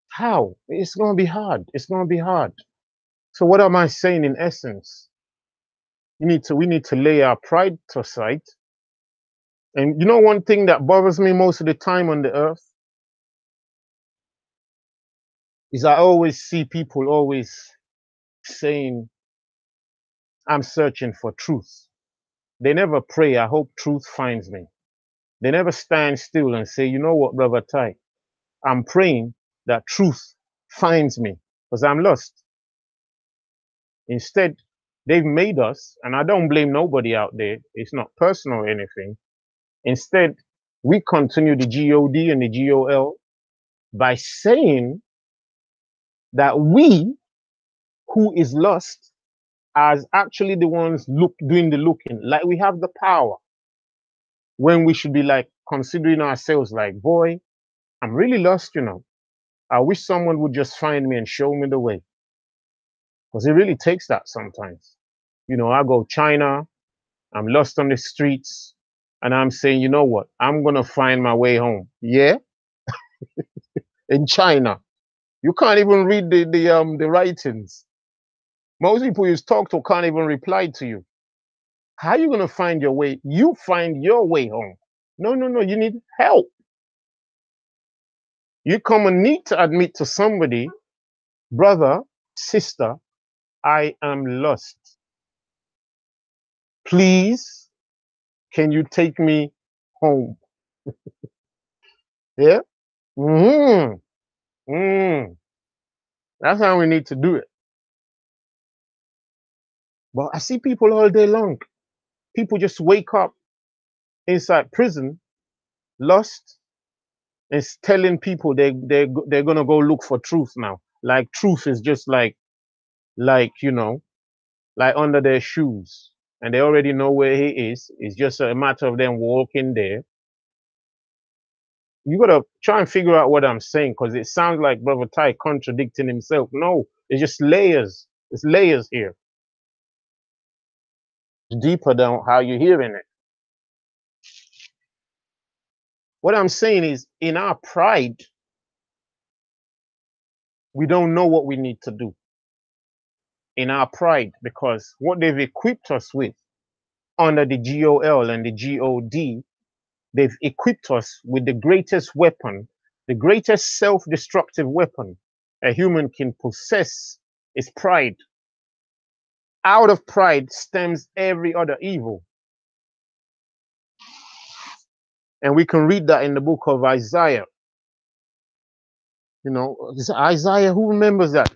How? It's going to be hard. It's going to be hard. So what am I saying in essence? We need to lay our pride to aside. And you know one thing that bothers me most of the time on the earth is I always see people always saying, I'm searching for truth. They never pray, I hope truth finds me. They never stand still and say, you know what, Brother Ty, I'm praying that truth finds me because I'm lost. Instead, they've made us, and I don't blame nobody out there, it's not personal or anything. Instead, we continue the G.O.D and the G.O.L by saying that we, who is lost, are actually the ones doing the looking, like we have the power, when we should be like considering ourselves like, boy, I'm really lost, you know. I wish someone would just find me and show me the way. Because it really takes that sometimes. You know, I go China, I'm lost on the streets, and I'm saying, you know what? I'm gonna find my way home. Yeah, in China, you can't even read the writings. Most people you talk to can't even reply to you. How are you gonna find your way? You find your way home. No, no, no. You need help. You come and need to admit to somebody, brother, sister, I am lost. Please, can you take me home? Yeah. Mm-hmm. Mm. That's how we need to do it. But I see people all day long. People just wake up inside prison, lost, and telling people they're gonna go look for truth now. Like truth is just like you know, like under their shoes, and they already know where he is. It's just a matter of them walking there. You gotta try and figure out what I'm saying because it sounds like Brother Ty contradicting himself. No, it's just layers. It's layers here. Deeper than how you're hearing it. What I'm saying is, in our pride, we don't know what we need to do. In our pride, because what they've equipped us with under the GOL and the GOD, they've equipped us with the greatest weapon, the greatest self-destructive weapon a human can possess is pride. Out of pride stems every other evil. And we can read that in the book of Isaiah. You know, is it Isaiah, who remembers that?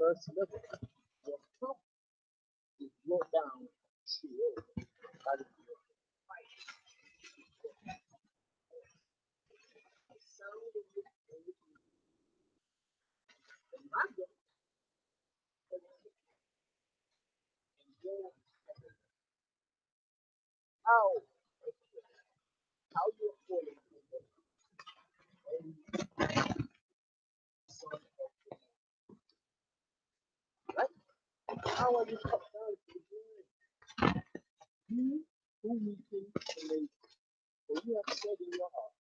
Verse 11. Your cup is brought down to you. That is your fight. The sound of it and my God and go how you are falling and son of right? How are you cut down to the ground? You who weaken the nation, for you have said in your heart,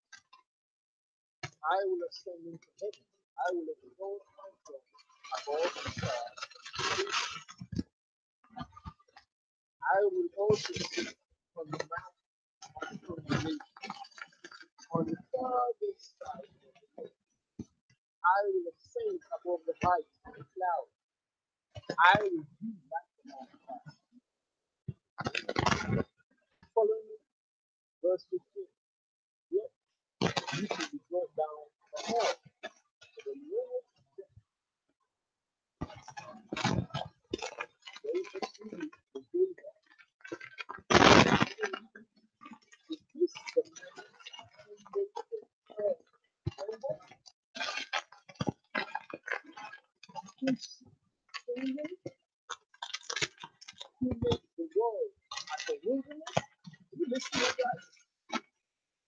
I will ascend into heaven. I will exalt my throne above the stars. I will also sit on the mount of the congregation. On the farthest side of the earth. I will ascend above the heights of the clouds. I will be like the Most High. Following verse 15. Yet you should be brought down to hell. For the Lord gave us to you the day that if this the man who makes the earth tremble, his finger who makes the world at the wilderness. You listen to that.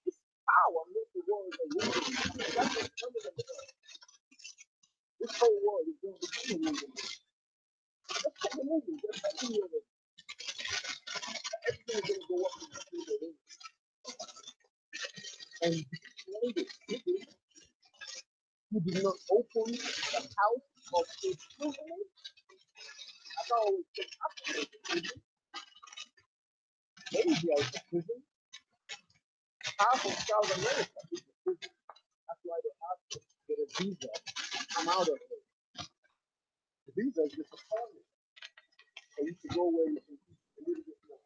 This power makes the world a wilderness. That's what's coming in the earth. This whole world is going to become a wilderness. Let's take a movie. Let's take a movie. Everything's going to go up in the street of England. And this who did not open the house of his pilgrimage. I've always said, after the prison, Asia is a prison. Half of South America is a prison. That's why they have to get a visa to come out of it. The visa is just a permit for you to go where you can teach a little bit more.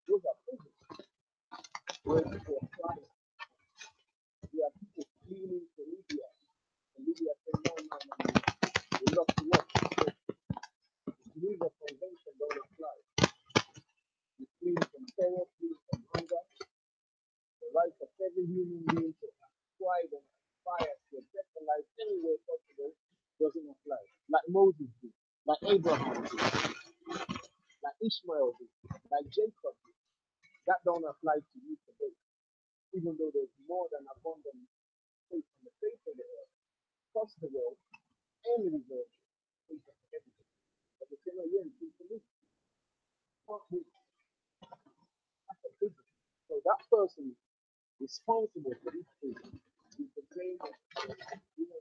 Those are prisons where people are flying. We have people fleeing to Libya. And Libya said, no. We love to work. The Geneva Convention don't apply. You flee from terror, flee from hunger. The right of every human being to strive and aspire to a better life anywhere possible doesn't apply. Like Moses did, like Abraham did, like Ishmael did, like Jacob did. That don't apply to you today. Even though there's more than abundant faith on the face of the earth, across the world, and in the world, faith of everything. But the same way, you can live. Can't live. That's a prison. So that person responsible for this prison is the same as you know,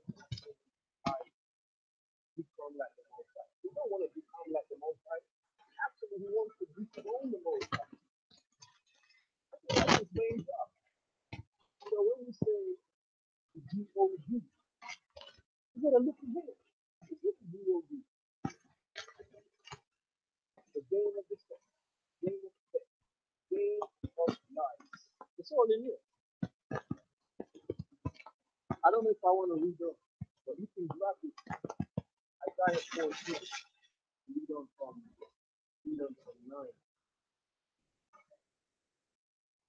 I become like the Most High. We don't want to become like the Most High. Actually, we want to dethrone the Most High. That's his main job. So when we say the G.O.D, you gotta look at it. This is G.O.D. The game of deception, game of death, game of lies. It's all in here. I don't know if I want to read on, but you can grab it. Isaiah 14. Read on from 9.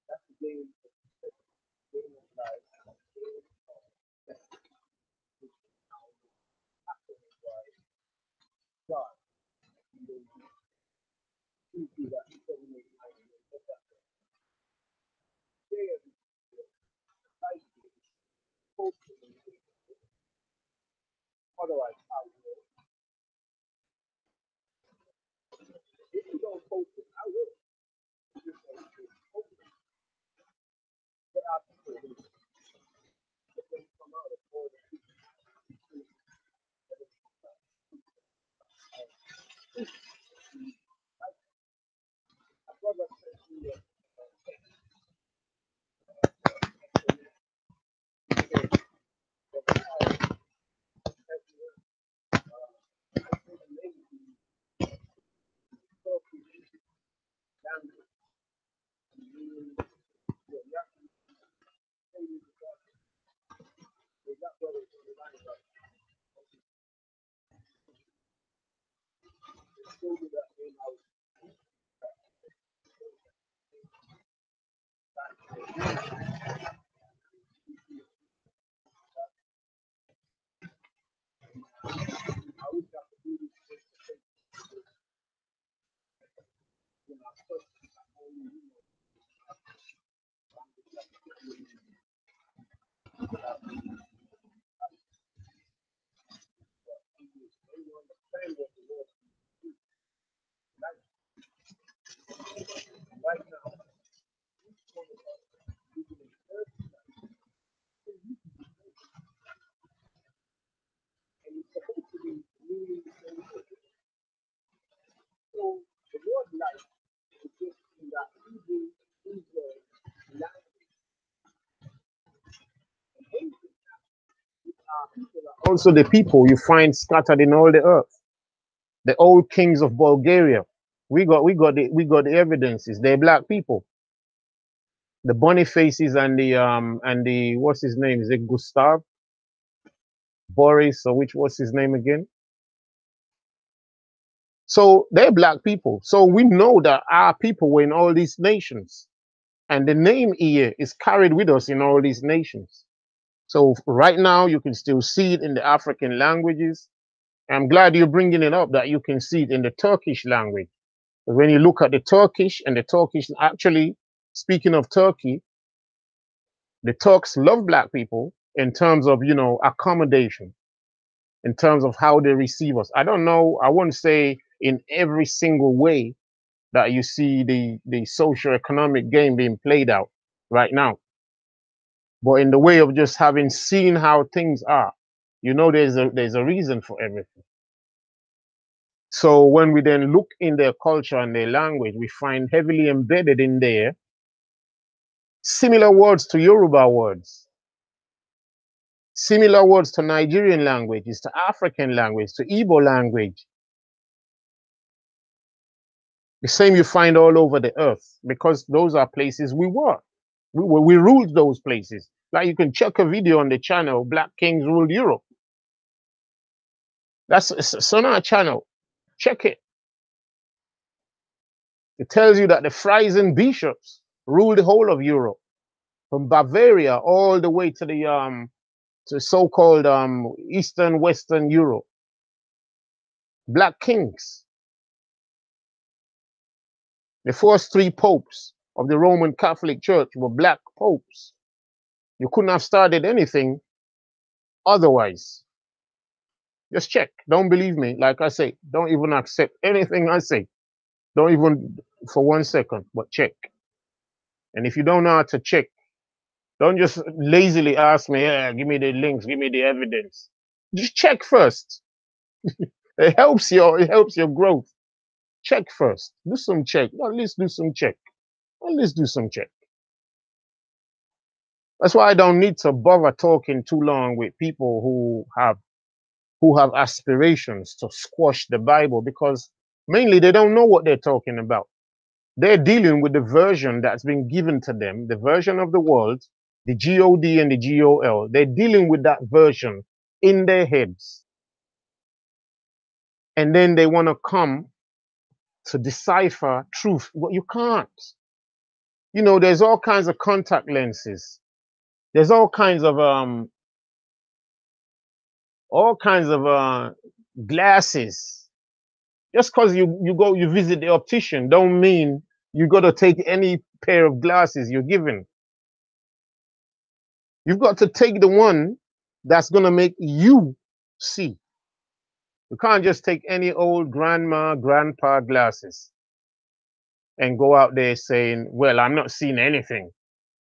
That's the game of deception, game of lies, game of death, which is now happening by God. Please do that. 789. Share this video. Like it. Post it. Otherwise, I will. If you don't post it, I will. You just don't post it. There are people who let them come out of all the people. My brother sent me a text. showed you that when I was I always got to do this face to face when I touch only you know they were understand what the Lord like right now. Each one of us we can encourage and it's supposed to be meaning the same thing. So the Lord life is just in that Hebrew Israel language. And Haitian people are also the people you find scattered in all the earth. The old kings of Bulgaria. We got the evidences. They're black people. The Bonifaces and the what's his name? Is it Gustav? Boris, or which what's his name again? So they're black people. So we know that our people were in all these nations. And the name here is carried with us in all these nations. So right now you can still see it in the African languages. I'm glad you're bringing it up that you can see it in the Turkish language. When you look at the Turkish and the Turkish, actually, speaking of Turkey, the Turks love black people in terms of, you know, accommodation, in terms of how they receive us. I don't know, I won't say in every single way that you see the socio-economic game being played out right now. But in the way of just having seen how things are, you know, there's a reason for everything. So when we then look in their culture and their language, we find heavily embedded in there similar words to Yoruba words, similar words to Nigerian languages, to African language, to Igbo language. The same you find all over the earth, because those are places we were. We ruled those places. Like you can check a video on the channel, Black Kings Ruled Europe. It's on our channel. Check it. It tells you that the Frisian bishops ruled the whole of Europe, from Bavaria all the way to the so-called Eastern Western Europe. Black kings. The first three popes of the Roman Catholic Church were black popes. You couldn't have started anything otherwise. Just check. Don't believe me. Like I say, don't even accept anything I say. Don't even for 1 second, but check. And if you don't know how to check, don't just lazily ask me, yeah, give me the links, give me the evidence. Just check first. It helps your growth. Check first. Do some check. At least do some check. At least do some check. That's why I don't need to bother talking too long with people who have aspirations to squash the Bible, because mainly they don't know what they're talking about. They're dealing with the version that's been given to them, the version of the world, the G.O.D. and the G.O.L. They're dealing with that version in their heads. And then they want to come to decipher truth. But you can't. You know, there's all kinds of contact lenses. There's all kinds of glasses. Just because you visit the optician don't mean you got to take any pair of glasses you're given. You've got to take the one that's going to make you see. You can't just take any old grandma, grandpa glasses and go out there saying, well, I'm not seeing anything,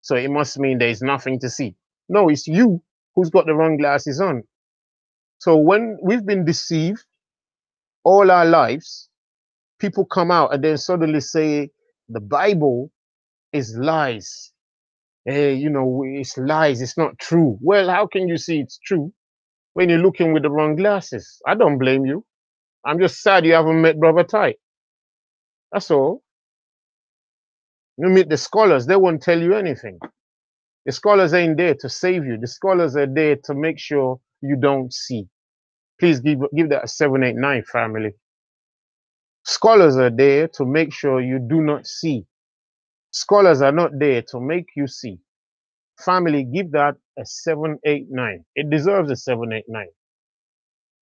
so it must mean there's nothing to see. No, it's you who's got the wrong glasses on. So when we've been deceived all our lives, people come out and then suddenly say the Bible is lies. Hey, you know, it's lies, it's not true. Well, how can you see it's true when you're looking with the wrong glasses? I don't blame you. I'm just sad you haven't met Brother Ty. That's all. You meet the scholars, they won't tell you anything. The scholars ain't there to save you. The scholars are there to make sure you don't see. Please give that a 789, family. Scholars are there to make sure you do not see. Scholars are not there to make you see. Family, give that a 789. It deserves a 789.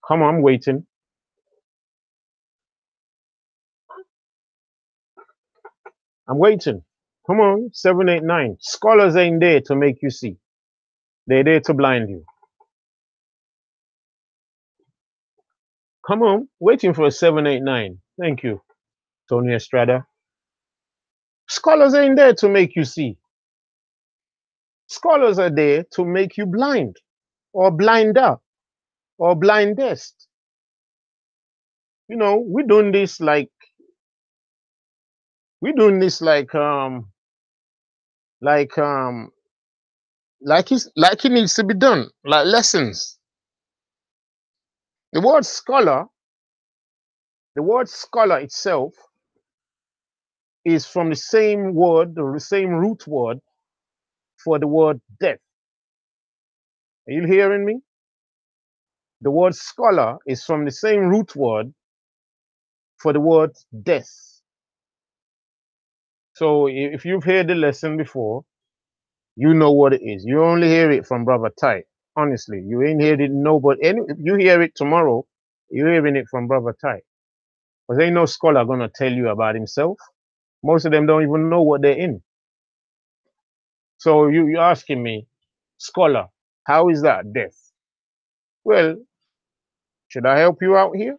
Come on, I'm waiting. I'm waiting. Come on, 789. Scholars ain't there to make you see. They're there to blind you. Come on, waiting for a 789. Thank you, Tony Estrada. Scholars ain't there to make you see. Scholars are there to make you blind or blinder or blindest. You know, we're doing this like it needs to be done, like lessons. The word scholar itself is from the same word, the same root word for the word death. Are you hearing me? The word scholar is from the same root word for the word death. So if you've heard the lesson before, you know what it is. You only hear it from Brother Ty. Honestly, you ain't heard it nobody. If you hear it tomorrow, you're hearing it from Brother Ty. Because ain't no scholar gonna tell you about himself. Most of them don't even know what they're in. So you're asking me, scholar, how is that death? Well, should I help you out here?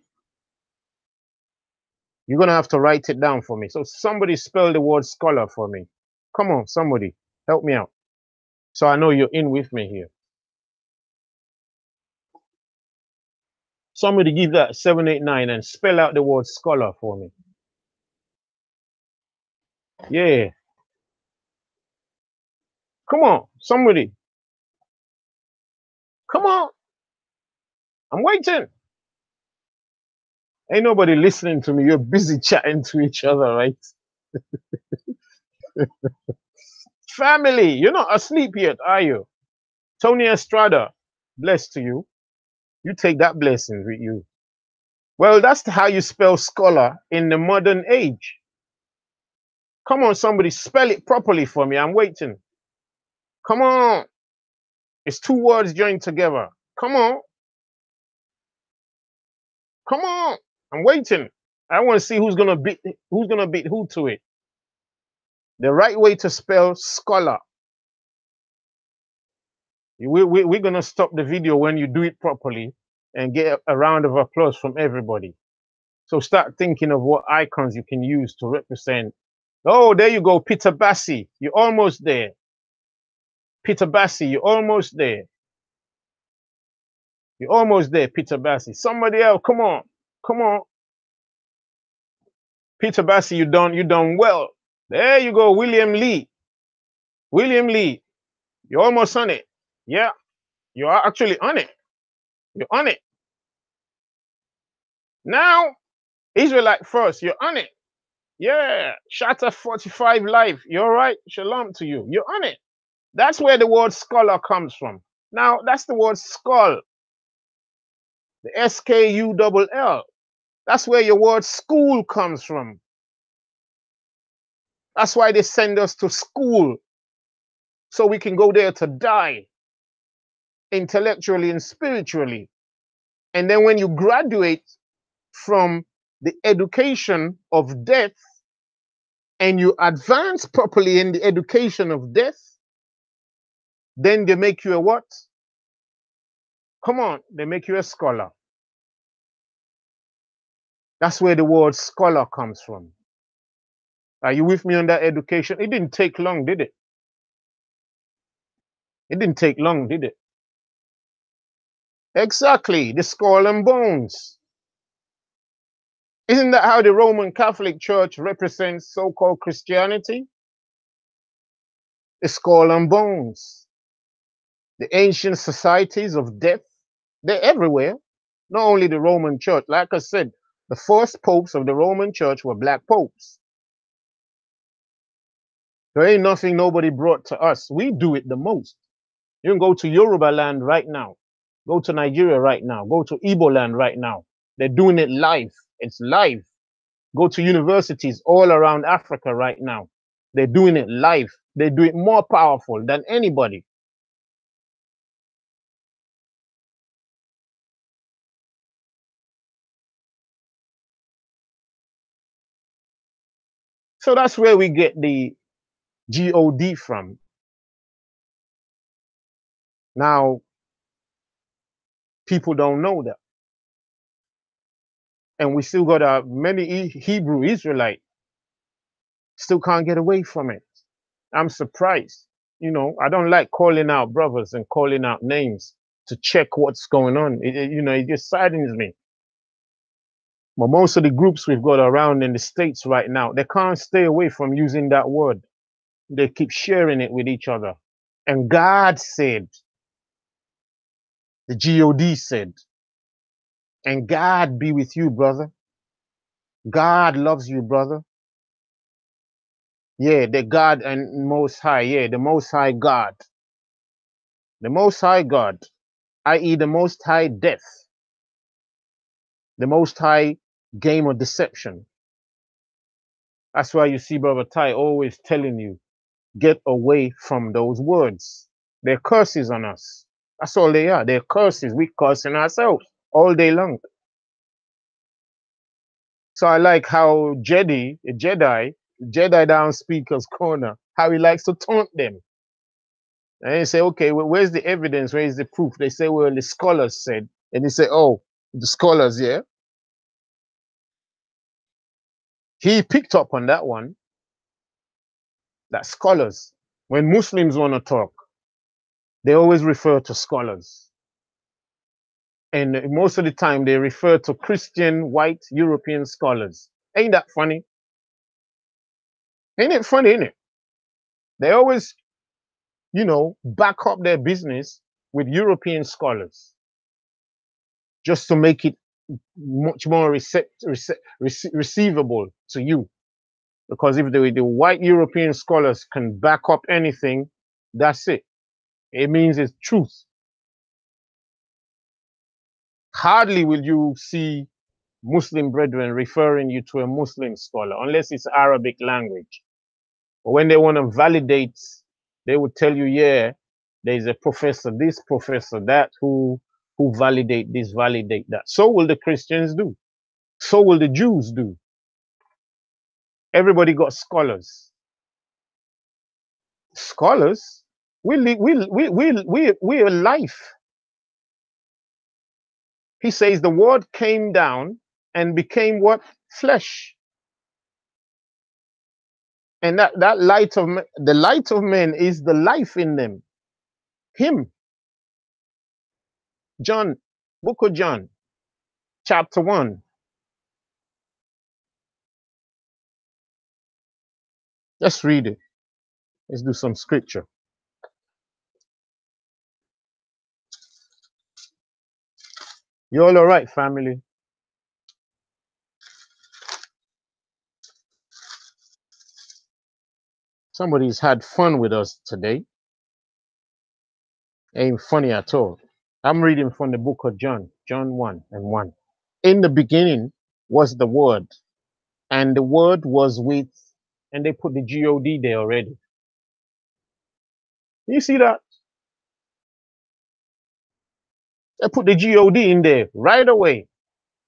You're gonna have to write it down for me. So somebody spell the word scholar for me. Come on, somebody, help me out. So I know you're in with me here. Somebody give that 789 and spell out the word scholar for me. Yeah. Come on, somebody. Come on. I'm waiting. Ain't nobody listening to me. You're busy chatting to each other, right? Family, you're not asleep yet, are you? Tony Estrada, blessed to you. You take that blessing with you. Well, that's how you spell scholar in the modern age. Come on, somebody, spell it properly for me. I'm waiting. Come on. It's two words joined together. Come on. Come on. I'm waiting. I want to see who's gonna beat who to it. The right way to spell scholar. We're gonna stop the video when you do it properly and get a round of applause from everybody. So start thinking of what icons you can use to represent. Oh, there you go, Peter Bassi. You're almost there. Peter Bassi, you're almost there. You're almost there, Peter Bassi. Somebody else, come on. Come on. Peter Bassi, you done well. There you go, William Lee. William Lee, you're almost on it. Yeah, you are actually on it. You're on it. Now, Israelite first, you're on it. Yeah, Shatter 45 Live. You're right. Shalom to you. You're on it. That's where the word scholar comes from. Now, that's the word skull. The SKULL. That's where your word school comes from. That's why they send us to school. So we can go there to die intellectually and spiritually. And then when you graduate from the education of death and you advance properly in the education of death, then they make you a what? Come on, they make you a scholar. That's where the word scholar comes from. Are you with me on that education? It didn't take long, did it? It didn't take long, did it? Exactly, the skull and bones. Isn't that how the Roman Catholic Church represents so-called Christianity? The skull and bones. The ancient societies of death, they're everywhere. Not only the Roman Church. Like I said, the first popes of the Roman Church were black popes. There ain't nothing nobody brought to us. We do it the most. You can go to Yoruba land right now. Go to Nigeria right now. Go to Igbo land right now. They're doing it live. It's live. Go to universities all around Africa right now. They're doing it live. They do it more powerful than anybody. So that's where we get the G.O.D. from. Now, people don't know that. And we still got many Hebrew Israelites still can't get away from it. I'm surprised. You know, I don't like calling out brothers and calling out names to check what's going on. It just saddens me. But most of the groups we've got around in the States right now, they can't stay away from using that word. They keep sharing it with each other. And God said, the G.O.D. said, and God be with you, brother. God loves you, brother. Yeah, the God and Most High. Yeah, the Most High God. The Most High God, i.e., the Most High death, the Most High game of deception. That's why you see Brother Ty always telling you, get away from those words. They're curses on us. That's all they are. They're curses. We cursing ourselves all day long. So I like how Jedi down Speaker's Corner, how he likes to taunt them. And they say, okay, well, where's the evidence? Where's the proof? They say, well, the scholars said. And he say, oh, the scholars, yeah. He picked up on that one, that scholars, when Muslims want to talk, they always refer to scholars. And most of the time they refer to Christian, white, European scholars. Ain't that funny? Ain't it funny, ain't it? They always, back up their business with European scholars just to make it much more receivable to you. Because if the white European scholars can back up anything, that's it. It means it's truth. Hardly will you see Muslim brethren referring you to a Muslim scholar unless it's Arabic language. But when they want to validate, they would tell you, yeah, there's a professor, this professor, that who validate this, validate that. So will the Christians do. So will the Jews do. Everybody got scholars. Scholars? We're life. He says the word came down and became what? Flesh. And that light of the light of men is the life in them. Him. John, book of John, chapter 1. Let's read it. Let's do some scripture. You all right, family? Somebody's had fun with us today. Ain't funny at all. I'm reading from the book of John, John 1 and 1. In the beginning was the Word, and the Word was with, and they put the G.O.D. there already. You see that? They put the G.O.D. in there right away.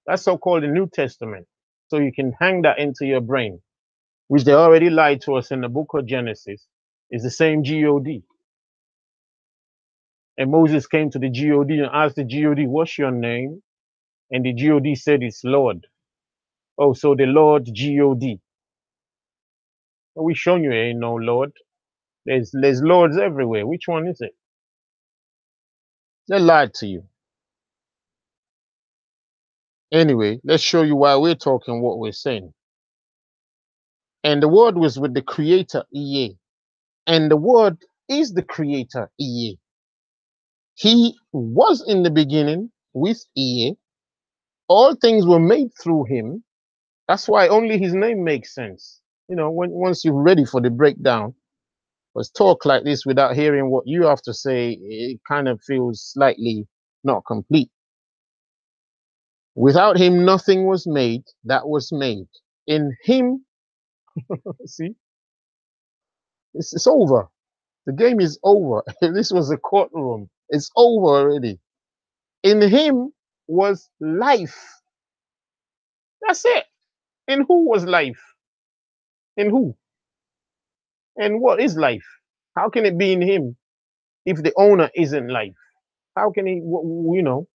That's so-called the New Testament. So you can hang that into your brain, which they already lied to us in the book of Genesis, is the same G.O.D. And Moses came to the G.O.D. and asked the G.O.D., what's your name? And the G.O.D. said it's Lord. Oh, so the Lord G.O.D. Well, we shown you ain't no Lord. There's lords everywhere. Which one is it? They lied to you. Anyway, let's show you why we're talking what we're saying. And the word was with the creator, Iye. And the word is the creator, Iye. He was in the beginning with Iye. All things were made through him. That's why only his name makes sense. Once you're ready for the breakdown, but talk like this without hearing what you have to say, it kind of feels slightly not complete. Without him, nothing was made that was made. In him, see, it's over. The game is over. This was a courtroom. It's over already. In him was life. That's it. In who was life? In who? And what is life? How can it be in him if the owner isn't life? How can he, you know?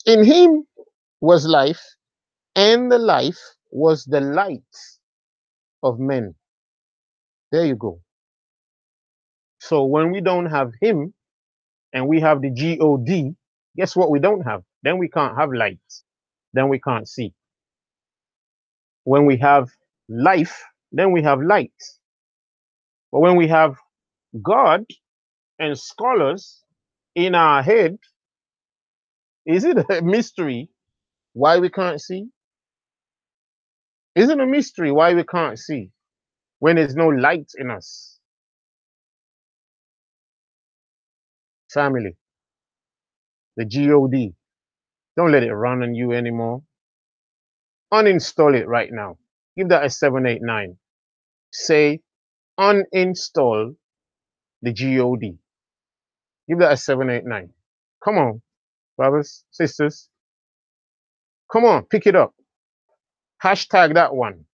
In him was life, and the life was the light of men. There you go. So when we don't have him and we have the G.O.D, guess what we don't have? Then we can't have light. Then we can't see. When we have life, then we have light. But when we have God and scholars in our head, is it a mystery why we can't see? Is it a mystery why we can't see when there's no light in us? Family, the G.O.D. Don't let it run on you anymore. Uninstall it right now. Give that a 789. Say, uninstall the G.O.D. Give that a 789. Come on, brothers, sisters. Come on, pick it up. Hashtag that one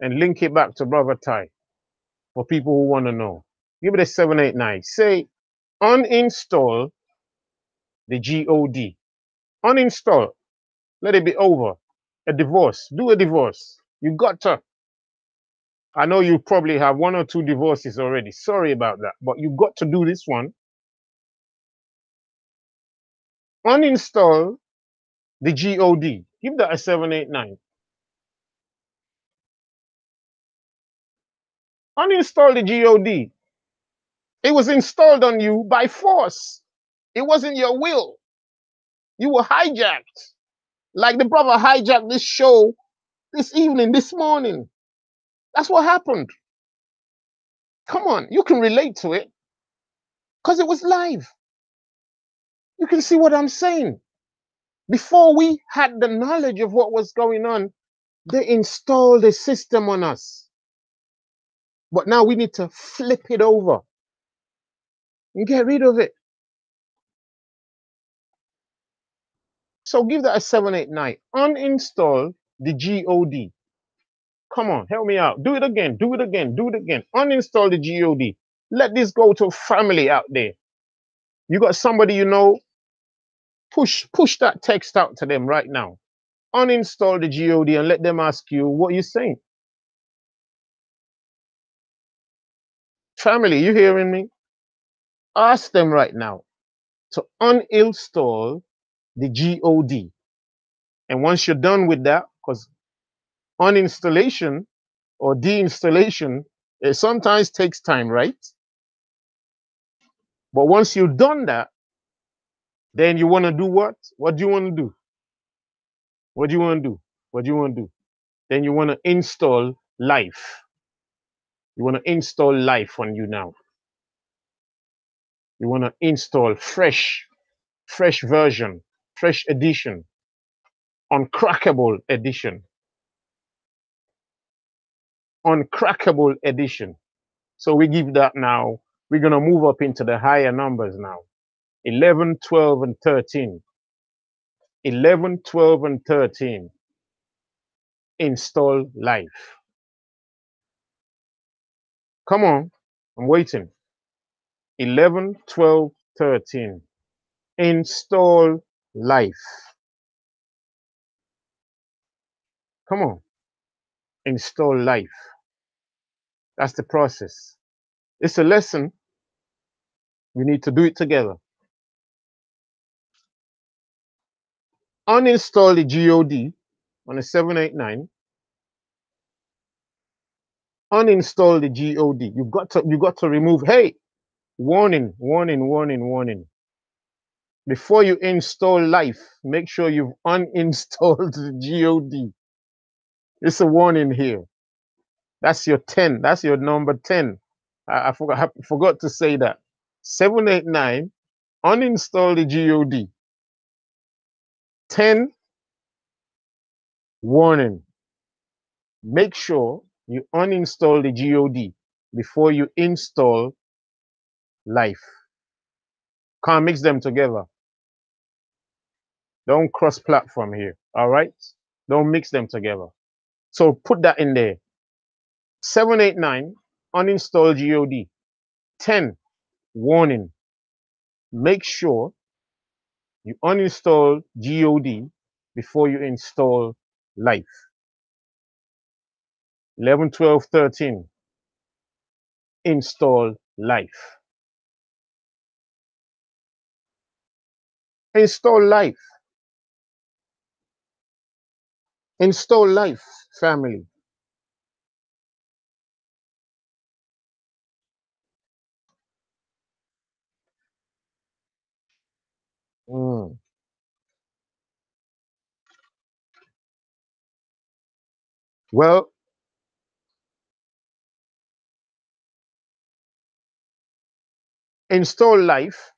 and link it back to Brother Ty for people who want to know. Give it a 789. Say, uninstall the G.O.D. Uninstall. Let it be over. A divorce. Do a divorce. You got to. I know you probably have 1 or 2 divorces already. Sorry about that. But you got to do this one. Uninstall the G.O.D. Give that a 789. Uninstall the G.O.D. It was installed on you by force. It wasn't your will. You were hijacked. Like the brother hijacked this show this evening, this morning. That's what happened. Come on, you can relate to it because it was live. You can see what I'm saying. Before we had the knowledge of what was going on, they installed a system on us. But now we need to flip it over and get rid of it. So give that a 789. Uninstall the G.O.D. Come on, help me out. Do it again. Do it again. Do it again. Uninstall the G.O.D. Let this go to family out there. You got somebody you know, push that text out to them right now. Uninstall the G.O.D. and let them ask you what you're saying. Family, you hearing me? Ask them right now to uninstall the G.O.D. And once you're done with that, because uninstallation or deinstallation, it sometimes takes time, right? But once you've done that, then you want to do what? What do you want to do? What do you want to do? What do you want to do? Then you want to install life. You want to install life on you now. You want to install fresh version, fresh edition, uncrackable edition, uncrackable edition. So we give that now. We're going to move up into the higher numbers now. 11, 12, and 13. 11, 12, and 13. Install life. Come on. I'm waiting. 11, 12, 13. Install life. Come on. Install life. That's the process. It's a lesson. We need to do it together. Uninstall the G.O.D. on a 789. Uninstall the G.O.D. You got to remove. Hey, warning, warning, warning, warning. Before you install life, make sure you've uninstalled the G.O.D. It's a warning here. That's your 10. That's your number 10. I forgot to say that. 789, uninstall the G.O.D. 10, warning. make sure you uninstall the G.O.D. before you install life. Can't mix them together. Don't cross-platform here, all right? Don't mix them together. So put that in there. 789, uninstall G.O.D. 10, warning. Make sure you uninstall G.O.D. before you install life. 11, 12, 13, install life. Install life. Install life, family. Mm. Well, install life,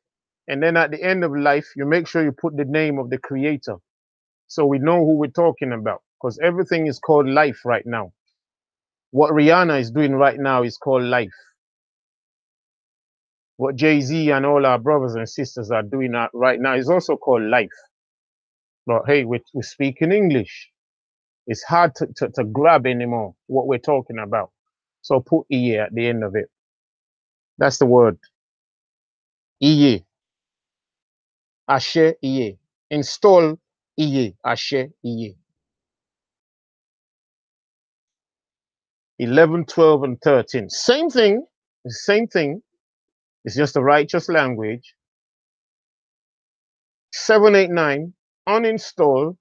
and then at the end of life, you make sure you put the name of the creator so we know who we're talking about, because everything is called life right now. What Rihanna is doing right now is called life. What Jay-Z and all our brothers and sisters are doing right now is also called life. But hey, we're speaking English. It's hard to grab anymore what we're talking about. So put Iye at the end of it. That's the word. Iye. Ashe Iye. Install Iye. Ashe Iye. 11, 12, and 13. Same thing. Same thing. It's just a righteous language. 7, 8, 9. Uninstall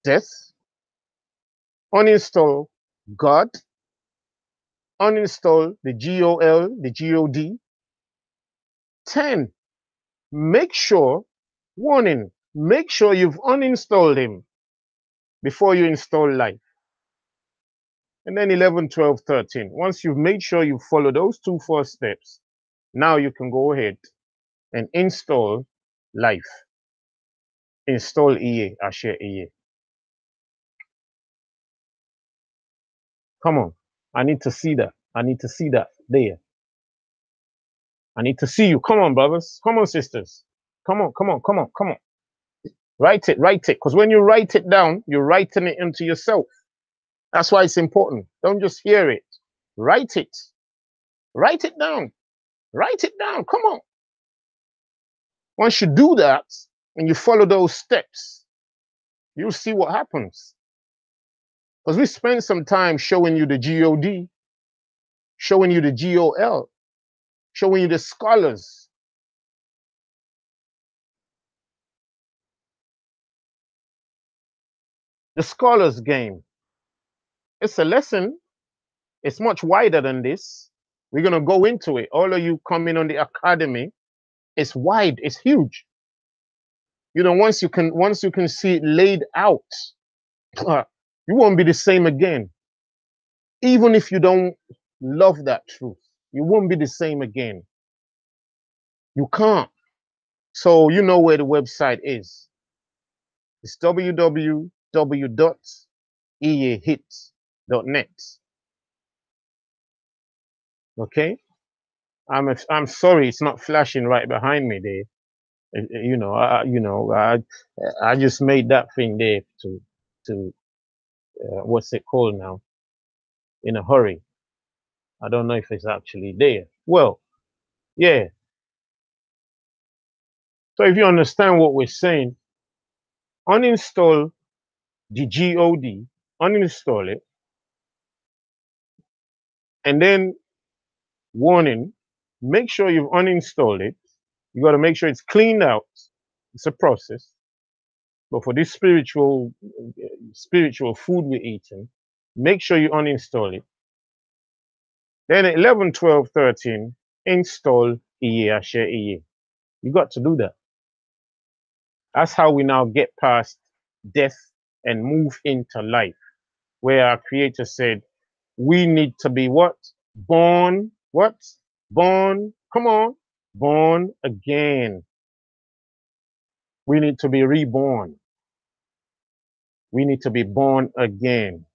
death. Uninstall God. Uninstall the G-O-L, the G-O-D. 10. Make sure, warning, make sure you've uninstalled him before you install life. And then 11, 12, 13. Once you've made sure you follow those 2 first steps, now you can go ahead and install life. Install Iye, Ashe Iye. Come on. I need to see that. I need to see that there. I need to see you. Come on, brothers. Come on, sisters. Come on, come on, come on, come on. Write it, write it. Because when you write it down, you're writing it into yourself. That's why it's important. Don't just hear it. Write it. Write it down. Write it down. Come on. Once you do that and you follow those steps, you'll see what happens. Because we spend some time showing you the G.O.D., showing you the G.O.L., showing you the scholars. The scholars game. It's a lesson. It's much wider than this. We're going to go into it. All of you coming on the academy, it's wide, it's huge. You know, once you can see it laid out, you won't be the same again. Even if you don't love that truth, you won't be the same again. You can't. So you know where the website is. It's www.iyehit.net. Okay? I'm sorry it's not flashing right behind me there. You know, I just made that thing there to what's it called now? In a hurry. I don't know if it's actually there. Well, yeah. So if you understand what we're saying, uninstall the G.O.D., uninstall it, and then warning, make sure you've uninstalled it. You got to make sure it's cleaned out. It's a process. But for this spiritual food we're eating, make sure you uninstall it. Then 11, 12, 13, install Iye Ashe Iye. You got to do that. That's how we now get past death and move into life, where our Creator said, we need to be what? Born, what? Born, come on, born again. We need to be reborn. We need to be born again.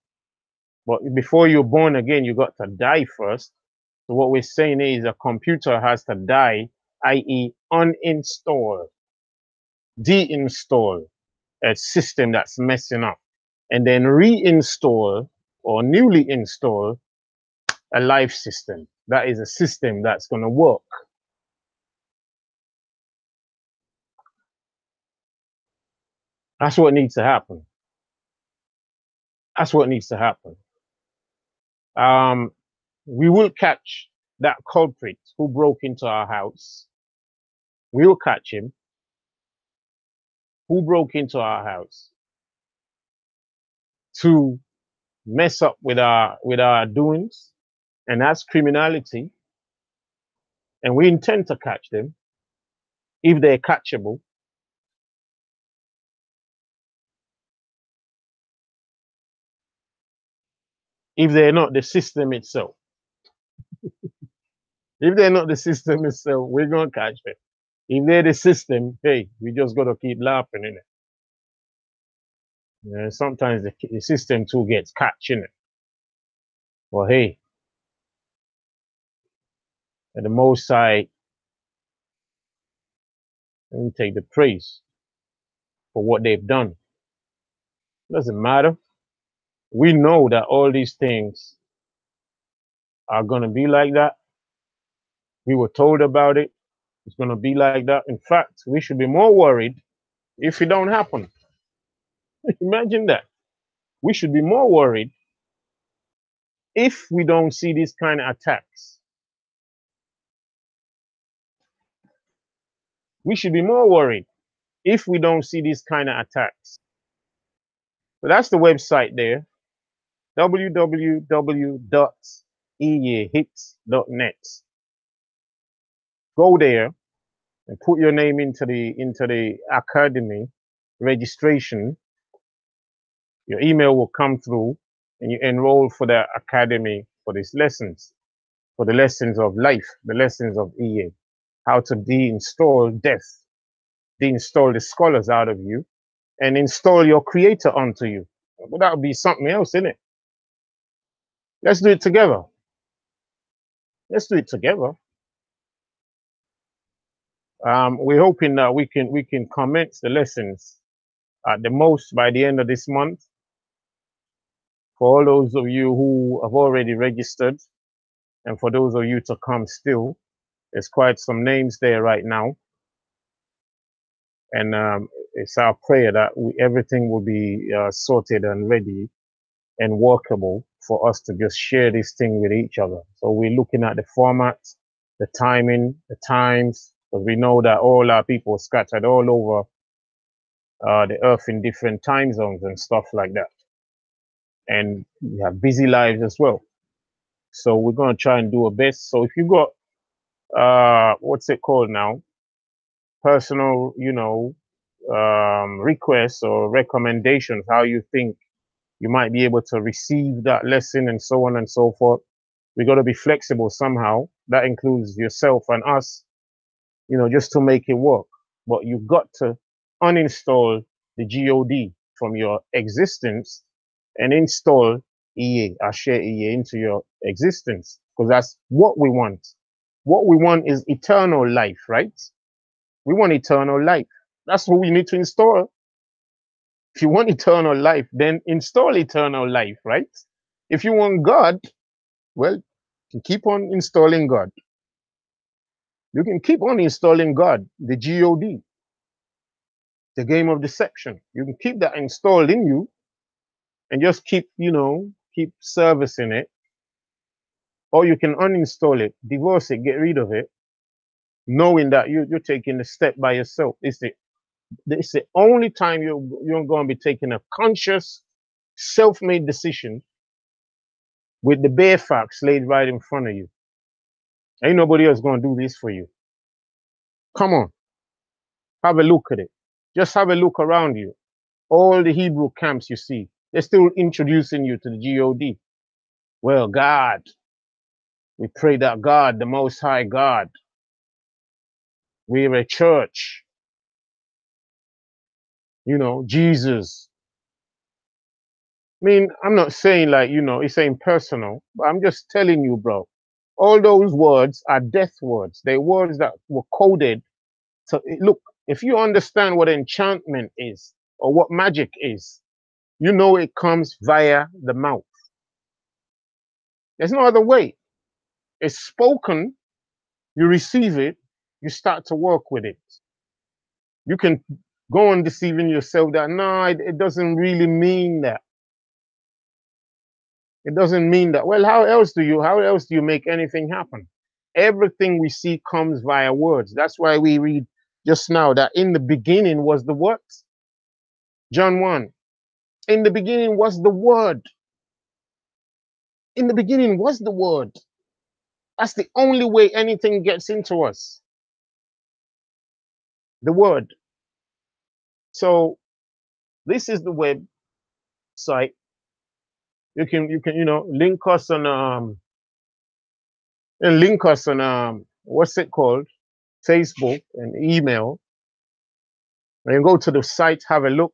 But before you're born again, you got to die first. So what we're saying is a computer has to die, i.e. uninstall, deinstall a system that's messing up, and then reinstall or newly install a life system. That is a system that's going to work. That's what needs to happen. That's what needs to happen. We will catch that culprit who broke into our house. We will catch him. Who broke into our house to mess up with our doings, and that's criminality. And we intend to catch them if they're catchable. If they're not the system itself. If they're not the system itself, we're gonna catch them. If they're the system, hey, we just gotta keep laughing in it. Sometimes the system too gets catching it. Well, hey, at the most side, let me take the praise for what they've done. Doesn't matter. We know that all these things are gonna be like that. We were told about it. It's gonna be like that. In fact, we should be more worried if it don't happen. Imagine that. We should be more worried if we don't see these kind of attacks. We should be more worried if we don't see these kind of attacks. So that's the website there, www.eyehits.net. Go there and put your name into the academy registration. Your email will come through and you enroll for the academy for these lessons, for the lessons of life, the lessons of EA, how to deinstall death, deinstall the scholars out of you, and install your creator onto you. Well, that would be something else, isn't it? Let's do it together. Let's do it together. We're hoping that we can commence the lessons at the most by the end of this month. For all those of you who have already registered, and for those of you to come still, there's quite some names there right now. And it's our prayer that everything will be sorted and ready and workable for us to just share this thing with each other. So we're looking at the format, the timing, the times, because we know that all our people are scattered all over the earth in different time zones and stuff like that. And we have busy lives as well. So we're going to try and do our best. So if you got, what's it called now? Personal, requests or recommendations, how you think you might be able to receive that lesson and so on and so forth. We got to be flexible somehow. That includes yourself and us, just to make it work. But you got to uninstall the G.O.D. from your existence and install EA, share EA into your existence, because that's what we want. What we want is eternal life, right? We want eternal life. That's what we need to install. If you want eternal life, then install eternal life, right? If you want God, well, you keep on installing God. You can keep on installing God, the G.O.D., the game of deception. You can keep that installed in you and just keep servicing it. Or you can uninstall it, divorce it, get rid of it, knowing that you're taking the step by yourself. It's the only time you're going to be taking a conscious, self-made decision with the bare facts laid right in front of you. Ain't nobody else going to do this for you. Come on, have a look at it. Just have a look around you. All the Hebrew camps you see, they're still introducing you to the G.O.D. Well, God, we pray that God, the Most High God, we're a church. Jesus, mean, I'm not saying like, you know, it's saying personal, but I'm just telling you, bro. All those words are death words. They're words that were coded. So look, if you understand what enchantment is or what magic is, you know it comes via the mouth. There's no other way. It's spoken, you receive it, you start to work with it. You can go on deceiving yourself that no, it doesn't really mean that. It doesn't mean that. Well, how else do you make anything happen? Everything we see comes via words. That's why we read just now that in the beginning was the what? John 1. In the beginning was the word. In the beginning was the word. That's the only way anything gets into us. The word. So this is the website. You can link us on what's it called? Facebook and email. And go to the site, have a look,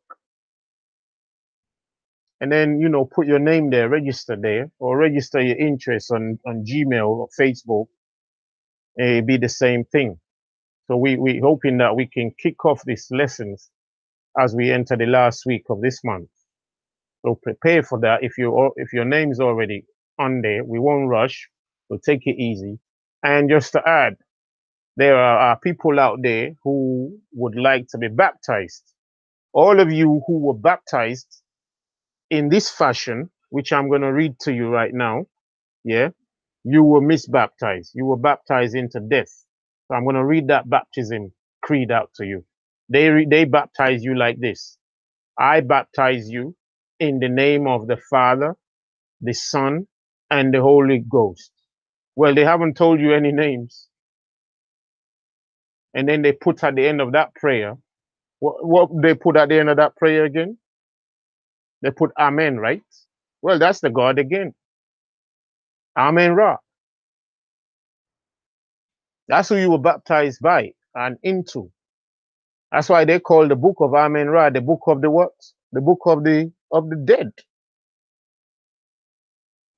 and then put your name there, register there, or register your interest on Gmail or Facebook. It'd be the same thing. So we hoping that we can kick off these lessons as we enter the last week of this month. So prepare for that. If your name's already on there, we won't rush. We'll take it easy. And just to add, there are people out there who would like to be baptized. All of you who were baptized in this fashion, which I'm going to read to you right now, yeah, you were misbaptized. You were baptized into death. So I'm going to read that baptism creed out to you. They baptize you like this. I baptize you in the name of the Father, the Son, and the Holy Ghost. Well, they haven't told you any names. And then they put at the end of that prayer, what they put at the end of that prayer again? They put Amen, right? Well, that's the God again. Amen Ra. That's who you were baptized by and into. That's why they call the book of Amen Ra the book of the what? The book of the dead.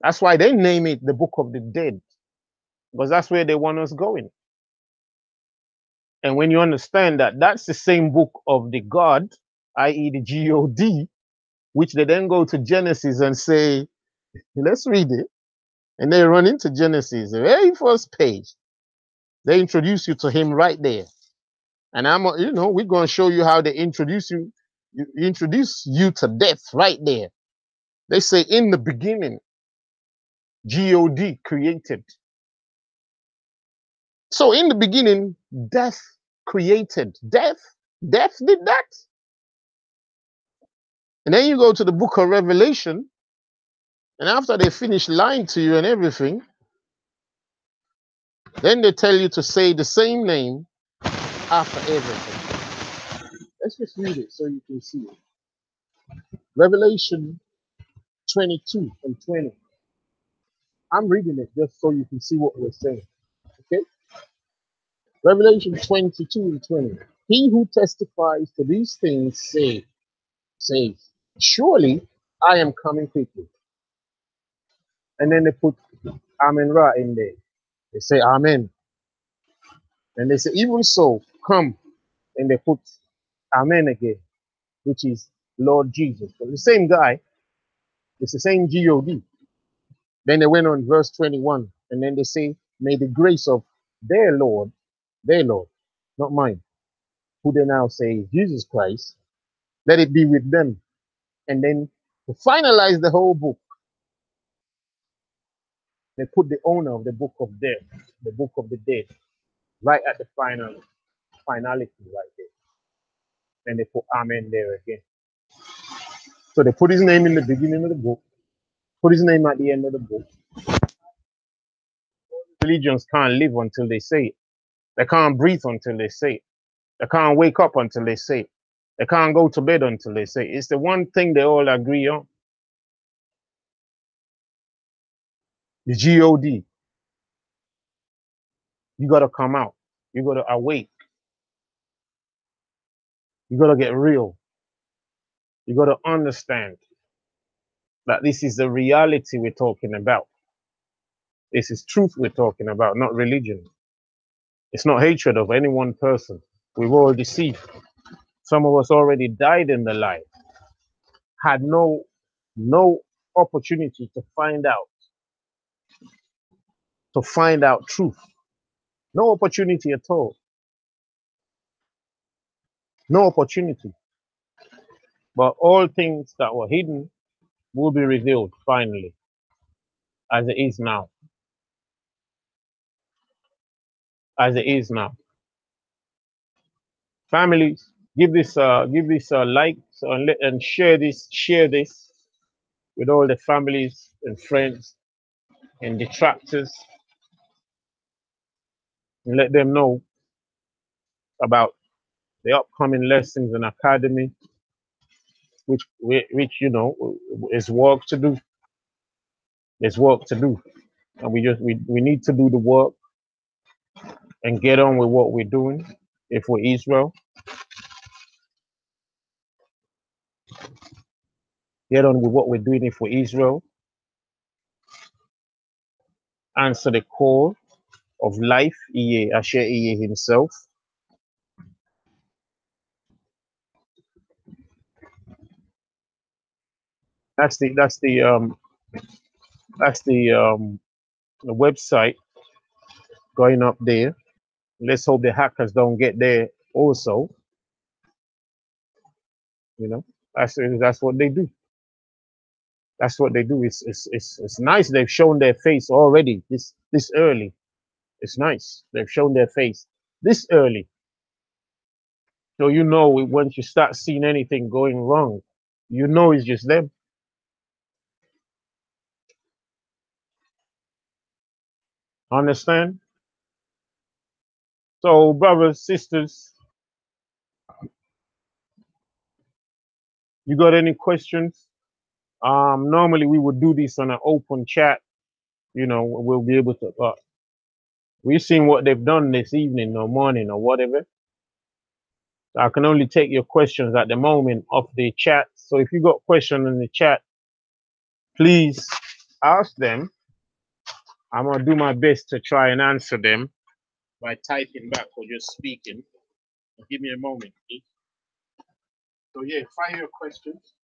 That's why they name it the book of the dead, because that's where they want us going. And when you understand that that's the same book of the God, i.e. the G.O.D., which they then go to Genesis and say, let's read it. And they run into Genesis, the very first page. They introduce you to him right there. And we're going to show you how they introduce you to death right there. They say in the beginning, G.O.D. created. So in the beginning, death created. Death did that. And then you go to the book of Revelation, and after they finish lying to you and everything, then they tell you to say the same name after everything. Let's just read it so you can see it. Revelation 22 and 20. I'm reading it just so you can see what we're saying. Okay? Revelation 22 and 20. He who testifies to these things says, surely I am coming quickly. And then they put Amen Ra in there. They say Amen. And they say, even so, come. And they put Amen again, which is Lord Jesus. But the same guy, it's the same G.O.D. Then they went on verse 21. And then they say, may the grace of their Lord, not mine, who they now say is Jesus Christ, let it be with them. And then to finalize the whole book, they put the owner of the book of death, the book of the dead, right at the finality right there. And they put Amen there again. So they put his name in the beginning of the book, put his name at the end of the book. Religions can't live until they say it. They can't breathe until they say it. They can't wake up until they say it. They can't go to bed until they say it. It's the one thing they all agree on. The G.O.D. You got to come out. You got to awake. You got to get real. You got to understand. that this is the reality we're talking about. This is truth we're talking about, not religion. It's not hatred of any one person. We've all deceived. Some of us already died in the lie, had no opportunity to find out truth. No opportunity at all. No opportunity. But all things that were hidden will be revealed finally, as it is now. As it is now. Families, give this a like and share this with all the families and friends and detractors, and let them know about the upcoming lessons in academy, which you know is work to do. There's work to do, and we need to do the work and get on with what we're doing. If we're Israel, get on with what we're doing. If we're Israel, answer the call of life, Asher himself. That's the website going up there. Let's hope the hackers don't get there also. You know, that's what they do. That's what they do. It's nice they've shown their face already this early. It's nice they've shown their face this early. So you know once you start seeing anything going wrong, you know it's just them. Understand? So brothers, sisters, you got any questions? Normally we would do this on an open chat. You know, we'll be able to. We've seen what they've done this evening or morning or whatever. So I can only take your questions at the moment off the chat. So if you got questions in the chat, please ask them. I'm gonna do my best to try and answer them by typing back or just speaking. Give me a moment, please. So yeah, fire your questions.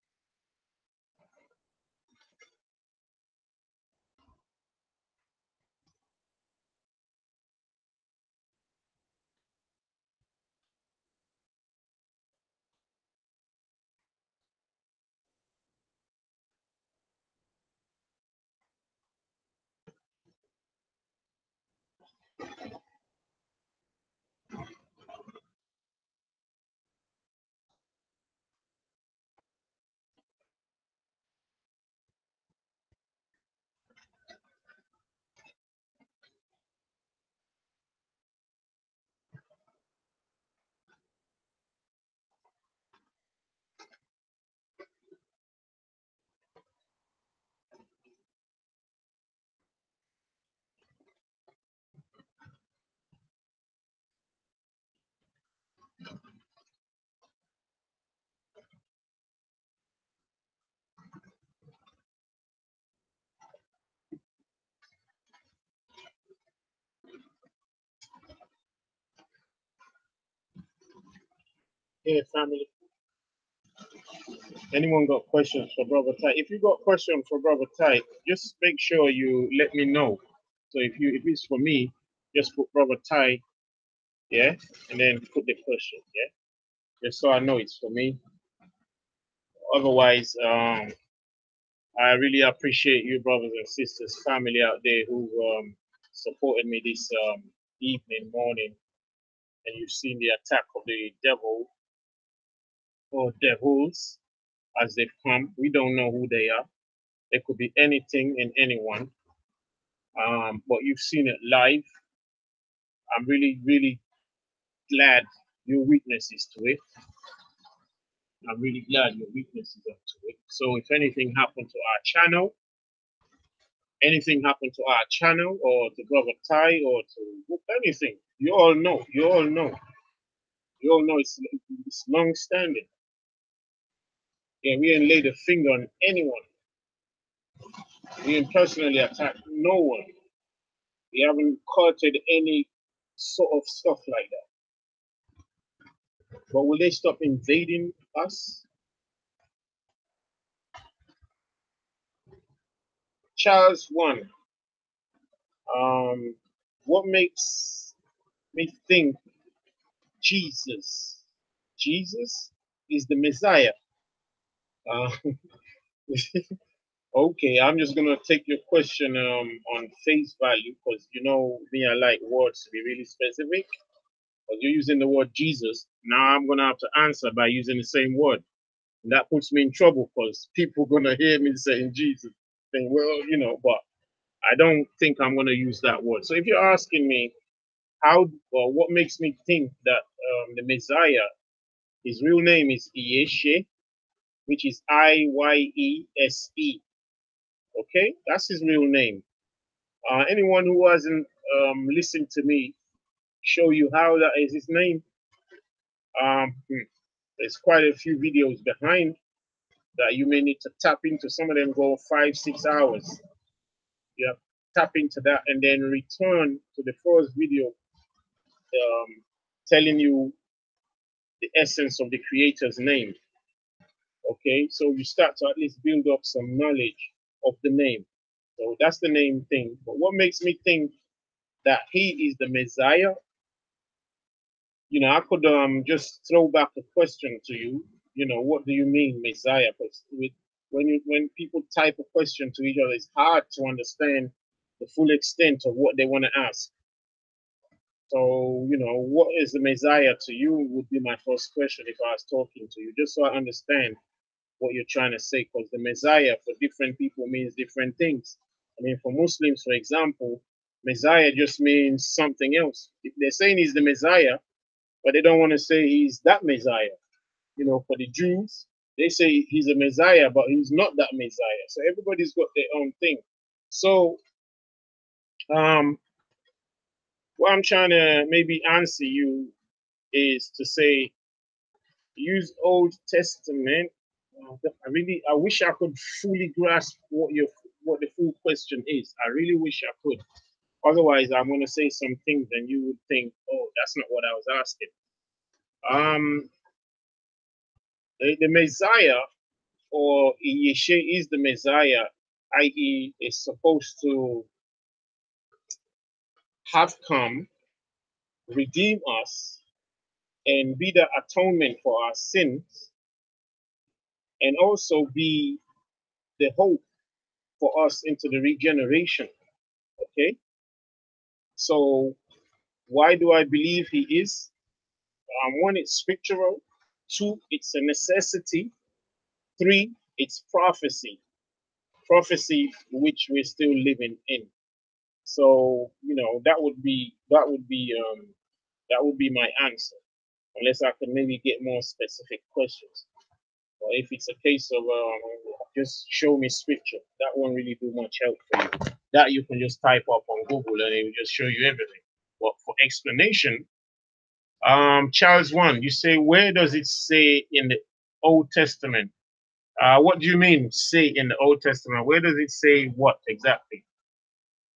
Yeah, family. Anyone got questions for Brother Ty? If you got questions for Brother Ty, just make sure you let me know. So if it's for me, just put Brother Ty, yeah, and then put the question, yeah, just so I know it's for me. Otherwise, I really appreciate you, brothers and sisters, family out there who supported me this evening, morning, and you've seen the attack of the devil or devils as they've come. We don't know who they are. It could be anything and anyone. But you've seen it live. I'm really, really glad your witnesses to it. I'm really glad your witnesses are to it. So if anything happened to our channel, anything happened to our channel or to Brother Ty or to anything, you all know. You all know. You all know it's long standing. Yeah, we ain't laid a finger on anyone. We didn't personally attack no one. We haven't courted any sort of stuff like that. But will they stop invading us? Charles 1. What makes me think Jesus is the Messiah? Uh, okay, I'm just gonna take your question on face value because you know me, I like words to be really specific. But you're using the word Jesus. Now I'm gonna have to answer by using the same word. And that puts me in trouble because people gonna hear me saying Jesus. Saying, well, you know, but I don't think I'm gonna use that word. So if you're asking me how or what makes me think that the Messiah, his real name is Iyeshe, which is Iyese. Okay, that's his real name. Anyone who hasn't listened to me show you how that is his name, there's quite a few videos behind that you may need to tap into. Some of them go 5-6 hours. Yeah, tap into that and then return to the first video telling you the essence of the creator's name. Okay, so you start to at least build up some knowledge of the name. So that's the name thing. But what makes me think that he is the Messiah? You know, I could just throw back a question to you. You know, what do you mean Messiah? Because when people type a question to each other, it's hard to understand the full extent of what they want to ask. So, you know, what is the Messiah to you would be my first question if I was talking to you, just so I understand what you're trying to say. Because the Messiah for different people means different things. I mean, for Muslims, for example, Messiah just means something else. If they're saying he's the Messiah, but they don't want to say he's that Messiah. You know, for the Jews, they say he's a Messiah, but he's not that Messiah. So everybody's got their own thing. So, what I'm trying to maybe answer you is to say, use Old Testament. I wish I could fully grasp what the full question is. I really wish I could. Otherwise, I'm going to say some things and you would think, oh, that's not what I was asking. The Messiah or Yeshe is the Messiah, i.e., is supposed to have come, redeem us, and be the atonement for our sins, and also be the hope for us into the regeneration. Okay? So, why do I believe he is? One, it's scriptural. Two, it's a necessity. Three, it's prophecy. Prophecy which we're still living in. So, you know, that would be my answer, unless I could maybe get more specific questions. Or if it's a case of just show me scripture, that won't really do much help for you. That you can just type up on Google and it will just show you everything. But for explanation, Charles 1, you say, where does it say in the Old Testament? What do you mean, say in the Old Testament? Where does it say what exactly?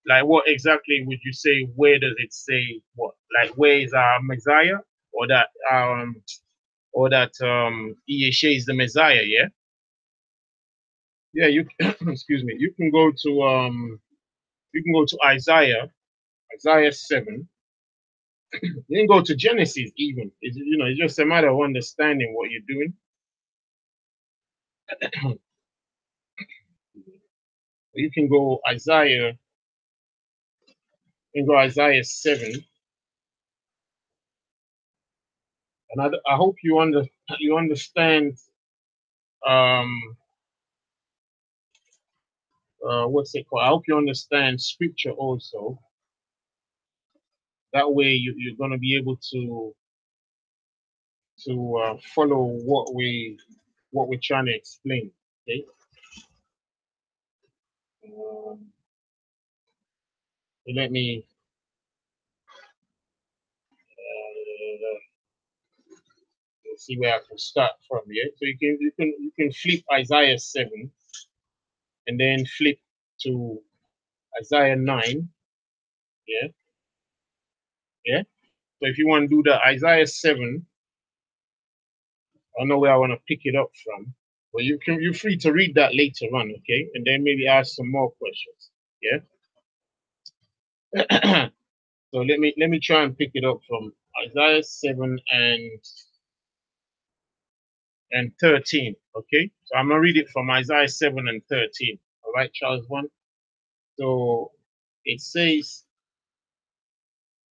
Like, what exactly would you say? Where does it say what? Like, where is our Messiah, or that Yeshua is the Messiah? Yeah, yeah. You excuse me. You can go to Isaiah 7. You can go to Genesis even. It's just a matter of understanding what you're doing. You can go Isaiah. You can go Isaiah 7, and I hope you understand what's it called? I hope you understand scripture also. That way you're going to be able to follow what we're trying to explain. Okay. Let me see where I can start from here. So you can flip Isaiah 7 and then flip to Isaiah 9. Yeah, yeah. So if you want to do the Isaiah 7, I don't know where I want to pick it up from. But you're free to read that later on, okay? And then maybe ask some more questions. Yeah. So let me try and pick it up from Isaiah 7 and 13. Okay. So I'm gonna read it from Isaiah 7 and 13. All right, Charles 1. So it says,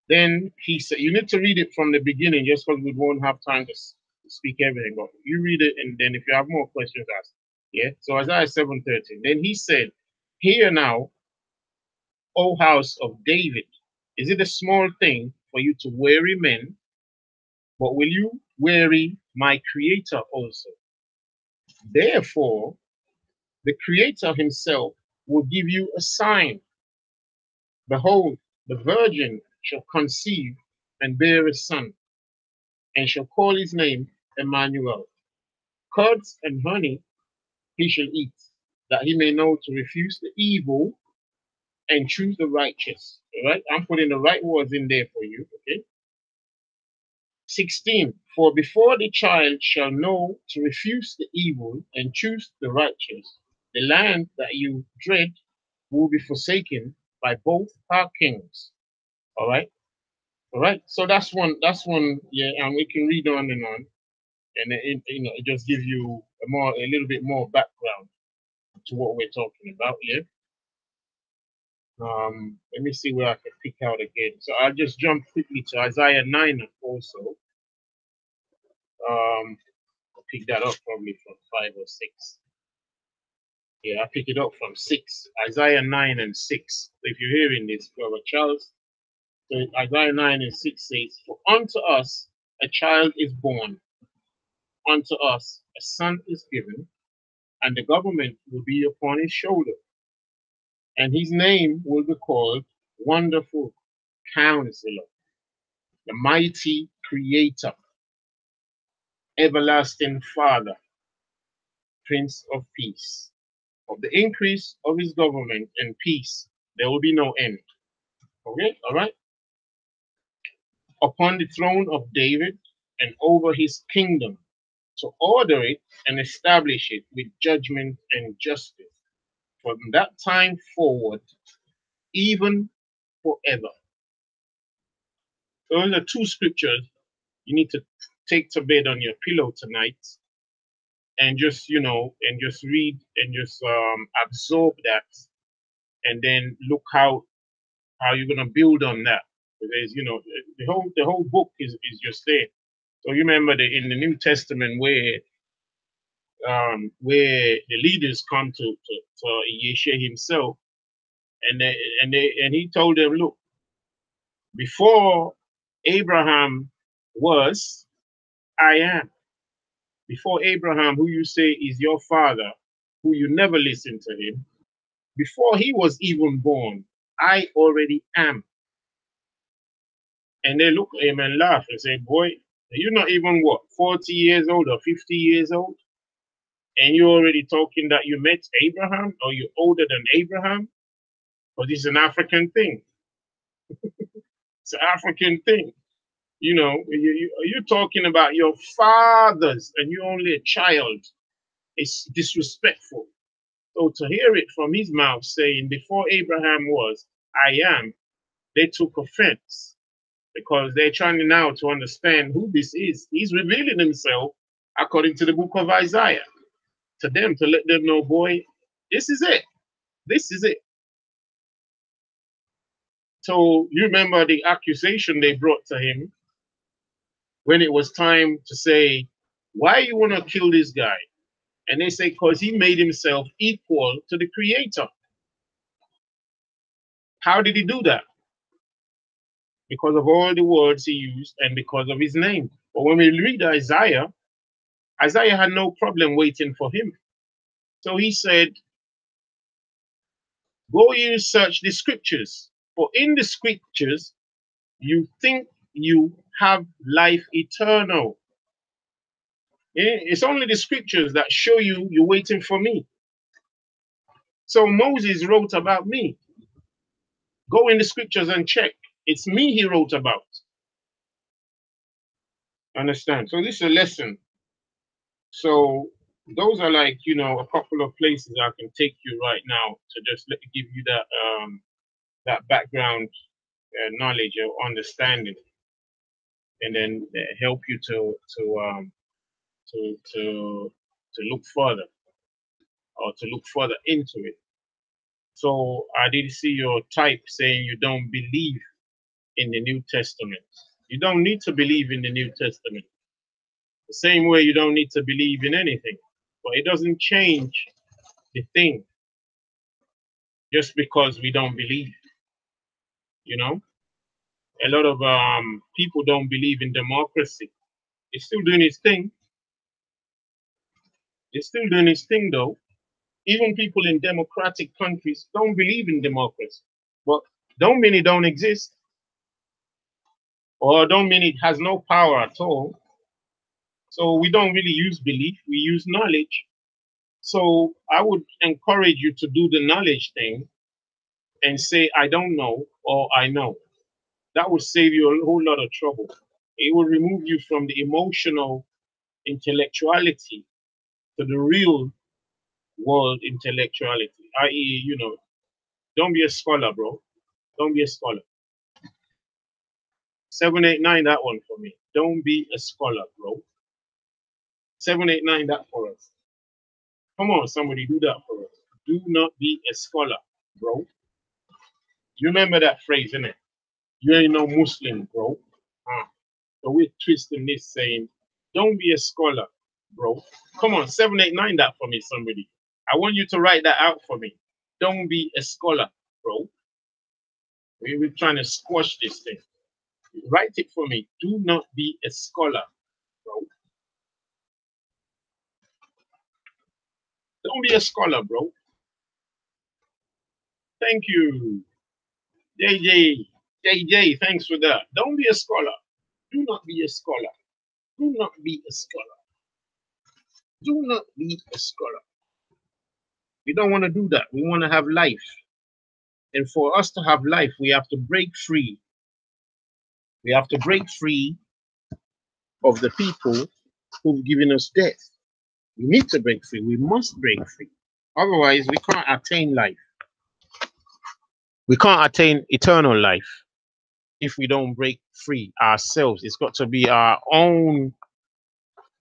then he said, you need to read it from the beginning just because we won't have time to speak everything. But you read it, and then if you have more questions, ask. Yeah. So Isaiah 7:13. Then he said, hear now, O house of David, is it a small thing for you to weary men? But will you weary my creator also? Therefore, the creator himself will give you a sign. Behold, the virgin shall conceive and bear a son, and shall call his name Emmanuel. Curds and honey he shall eat, that he may know to refuse the evil and choose the righteous. All right, I'm putting the right words in there for you. Okay. 16. For before the child shall know to refuse the evil and choose the righteous, the land that you dread will be forsaken by both our kings. All right. All right. So that's one. That's one. Yeah. And we can read on and on. And it just gives you a little bit more background to what we're talking about. Yeah. Let me see where I can pick out again. So I'll just jump quickly to Isaiah 9 also. Pick that up probably from 5 or 6. Yeah, I pick it up from 6. Isaiah 9 and 6. So if you're hearing this, Brother Charles, so Isaiah 9 and 6 says, for unto us a child is born, unto us a son is given, and the government will be upon his shoulder, and his name will be called Wonderful Counselor, the Mighty Creator, Everlasting Father, Prince of Peace. Of the increase of his government and peace, there will be no end. Okay, all right. Upon the throne of David and over his kingdom, to order it and establish it with judgment and justice from that time forward, even forever. Those are two scriptures you need to take to bed on your pillow tonight and just, and just read and just absorb that, and then look how you're gonna build on that. Because the whole book is just there. So you remember in the New Testament where the leaders come to Yeshua himself, and he told them, look, before Abraham was, I am. Before Abraham, who you say is your father, who you never listened to him, before he was even born, I already am. And they look at him and laugh and say, boy, you're not even 40 years old or 50 years old? And you're already talking that you met Abraham or you're older than Abraham? But it's an African thing. It's an African thing. You're talking about your fathers and you're only a child. It's disrespectful. So to hear it from his mouth saying, before Abraham was, I am, they took offense because they're trying now to understand who this is. He's revealing himself according to the book of Isaiah to them, to let them know, boy, this is it. This is it. So you remember the accusation they brought to him when it was time to say, why you want to kill this guy? And they say, because he made himself equal to the Creator. How did he do that? Because of all the words he used and because of his name. But when we read Isaiah, Isaiah had no problem waiting for him. So he said, go you search the scriptures, for in the scriptures you think you have life eternal. It's only the scriptures that show you you're waiting for me. So Moses wrote about me. Go in the scriptures and check. It's me he wrote about. Understand? So this is a lesson. So those are like, you know, a couple of places I can take you right now to just give you that that background knowledge or understanding, and then help you to look further or to look further into it. So I did see your type saying you don't believe in the New Testament. You don't need to believe in the New Testament. The same way you don't need to believe in anything. But it doesn't change the thing just because we don't believe. You know? A lot of people don't believe in democracy. It's still doing its thing. It's still doing its thing though. Even people in democratic countries don't believe in democracy. But don't mean it don't exist. Or don't mean it has no power at all. So we don't really use belief, we use knowledge. So I would encourage you to do the knowledge thing and say, I don't know or I know. That would save you a whole lot of trouble. It will remove you from the emotional intellectuality to the real world intellectuality, i.e., you know, don't be a scholar, bro. Don't be a scholar. 789, that one for me. Don't be a scholar, bro. 789, that for us. Come on, somebody do that for us. Do not be a scholar, bro. You remember that phrase, innit? You ain't no Muslim, bro. So we're twisting this saying, don't be a scholar, bro. Come on, 789 that for me, somebody. I want you to write that out for me. Don't be a scholar, bro. We're trying to squash this thing. Write it for me. Do not be a scholar, bro. Don't be a scholar, bro. Thank you. JJ, thanks for that. Don't be a scholar. Do not be a scholar. Do not be a scholar. Do not be a scholar. We don't want to do that. We want to have life. And for us to have life, we have to break free. We have to break free of the people who've given us death. We need to break free. We must break free. Otherwise, we can't attain life. We can't attain eternal life if we don't break free ourselves. It's got to be our own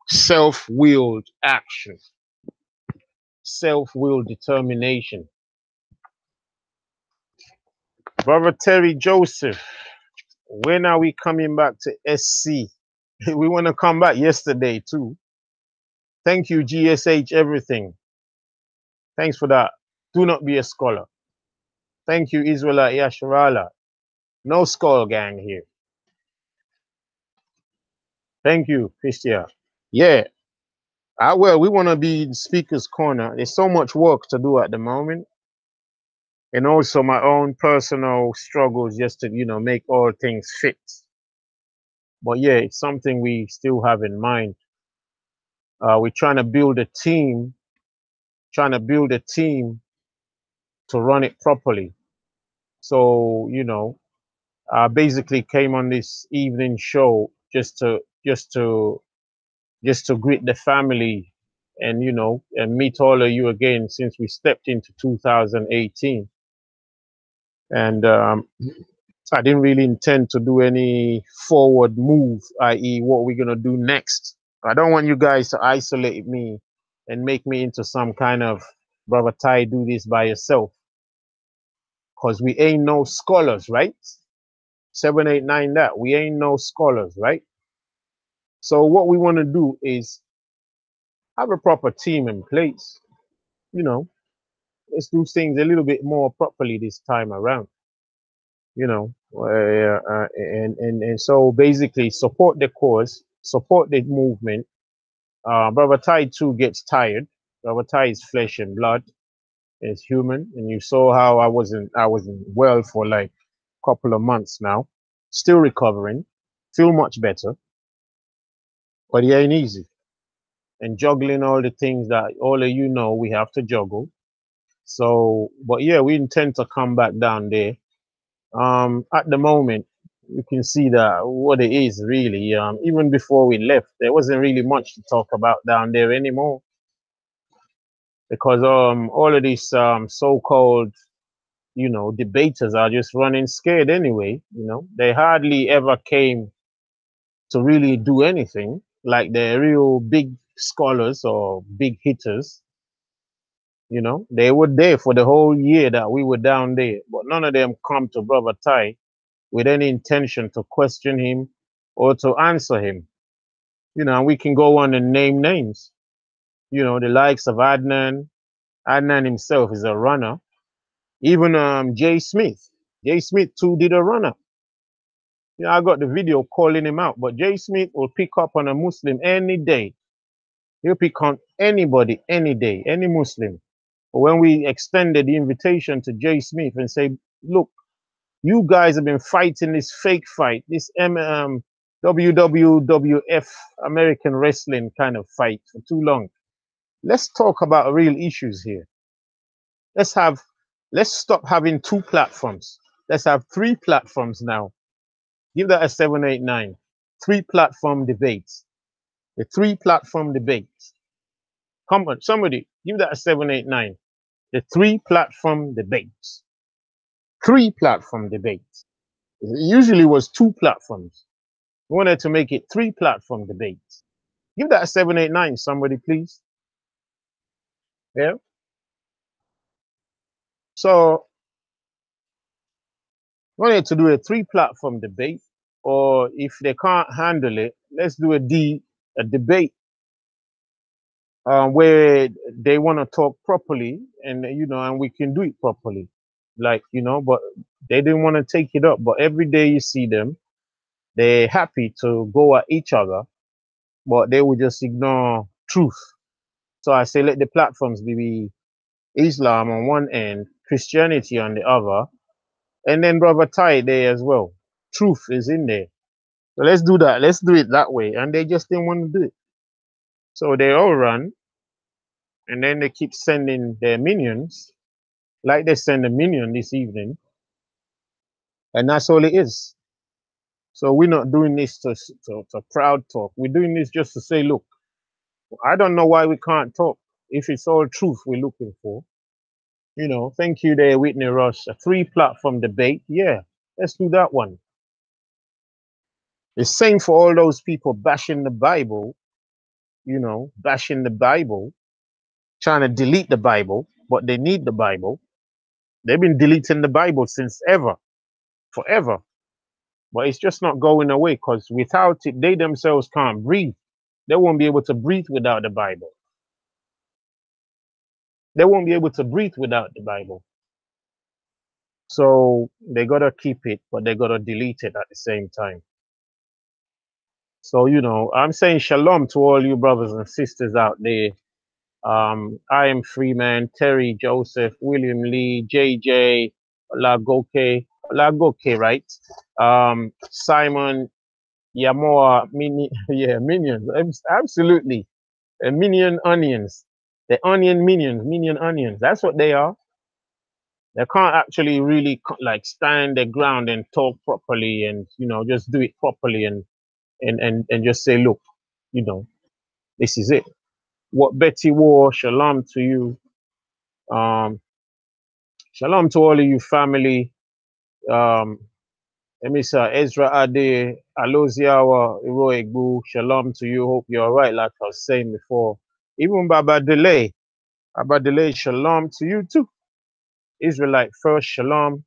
self-willed action, self-willed determination. Brother Terry Joseph, when are we coming back to SC? We want to come back yesterday too. Thank you, GSH everything. Thanks for that. Do not be a scholar. Thank you, Israelite Yasharala. No skull gang here. Thank you, Christia. Yeah. Well, we want to be in speaker's corner. There's so much work to do at the moment. And also my own personal struggles just to, you know, make all things fit. But yeah, it's something we still have in mind. We're trying to build a team, to run it properly. So, you know, I basically came on this evening show just to greet the family and, you know, and meet all of you again since we stepped into 2018. And I didn't really intend to do any forward move, i.e. what we're going to do next. I don't want you guys to isolate me and make me into some kind of, brother Ty, do this by yourself. Because we ain't no scholars, right? 789 that. We ain't no scholars, right? So what we want to do is have a proper team in place. You know, let's do things a little bit more properly this time around. You know, and so basically support the cause, support the movement. Brother Tai too gets tired. Brother Tai is flesh and blood, is human, and you saw how I wasn't well for like a couple of months now, still recovering, feel much better, but it ain't easy. And juggling all the things that all of you know we have to juggle. So, but yeah, we intend to come back down there. At the moment, you can see that what it is really. Even before we left, there wasn't really much to talk about down there anymore, because all of these so-called, you know, debaters are just running scared anyway. You know, they hardly ever came to really do anything like the real big scholars or big hitters. You know, they were there for the whole year that we were down there, but none of them come to Brother Tai with any intention to question him or to answer him. You know, and we can go on and name names. You know, the likes of Adnan. Adnan himself is a runner. Even Jay Smith. Jay Smith too did a runner. You know, I got the video calling him out, but Jay Smith will pick up on a Muslim any day. He'll pick on anybody any day, any Muslim. But when we extended the invitation to Jay Smith and say, look, you guys have been fighting this fake fight, this WWF American wrestling kind of fight for too long. Let's talk about real issues here. Let's stop having two platforms. Let's have three platforms now. Give that a 789. Three platform debates. The three platform debates. Come on, somebody, give that a 789. The three platform debates. Three platform debates. It usually was two platforms. We wanted to make it three platform debates. Give that a 789, somebody, please. Yeah. So we wanted to do a three platform debate, or if they can't handle it, let's do a debate where they want to talk properly, and you know, and we can do it properly, like, you know. But they didn't want to take it up. But every day you see them, they're happy to go at each other, but they will just ignore truth. So I say, let the platforms be Islam on one end, Christianity on the other, and then Brother Tai there as well. Truth is in there. So let's do that. Let's do it that way. And they just didn't want to do it. So they all run, and then they keep sending their minions, like they send a minion this evening, and that's all it is. So we're not doing this to proud talk. We're doing this just to say, look, I don't know why we can't talk if it's all truth we're looking for. You know, thank you there, Whitney Rush. A three platform debate. Yeah, let's do that one. The same for all those people bashing the Bible, you know, bashing the Bible, trying to delete the Bible, but they need the Bible. They've been deleting the Bible since ever, forever. But it's just not going away, because without it, they themselves can't breathe. They won't be able to breathe without the Bible. They won't be able to breathe without the Bible. So they gotta keep it, but they gotta delete it at the same time. So, you know, I'm saying shalom to all you brothers and sisters out there. I am Freeman, Terry, Joseph, William Lee, JJ, Lagoke, right? Simon, Yamoa, yeah, minions, absolutely. Minion onions, the onion minions, minion onions. That's what they are. They can't actually really like stand their ground and talk properly, and you know, just do it properly, and just say, look, you know, this is it. What Betty wore, shalom to you. Shalom to all of you family. Um, Emisa Ezra Ade, Aloziawa, Heroic Boo, shalom to you. Hope you're all right, like I was saying before. Even Baba Delay, shalom to you too. Israelite first, shalom.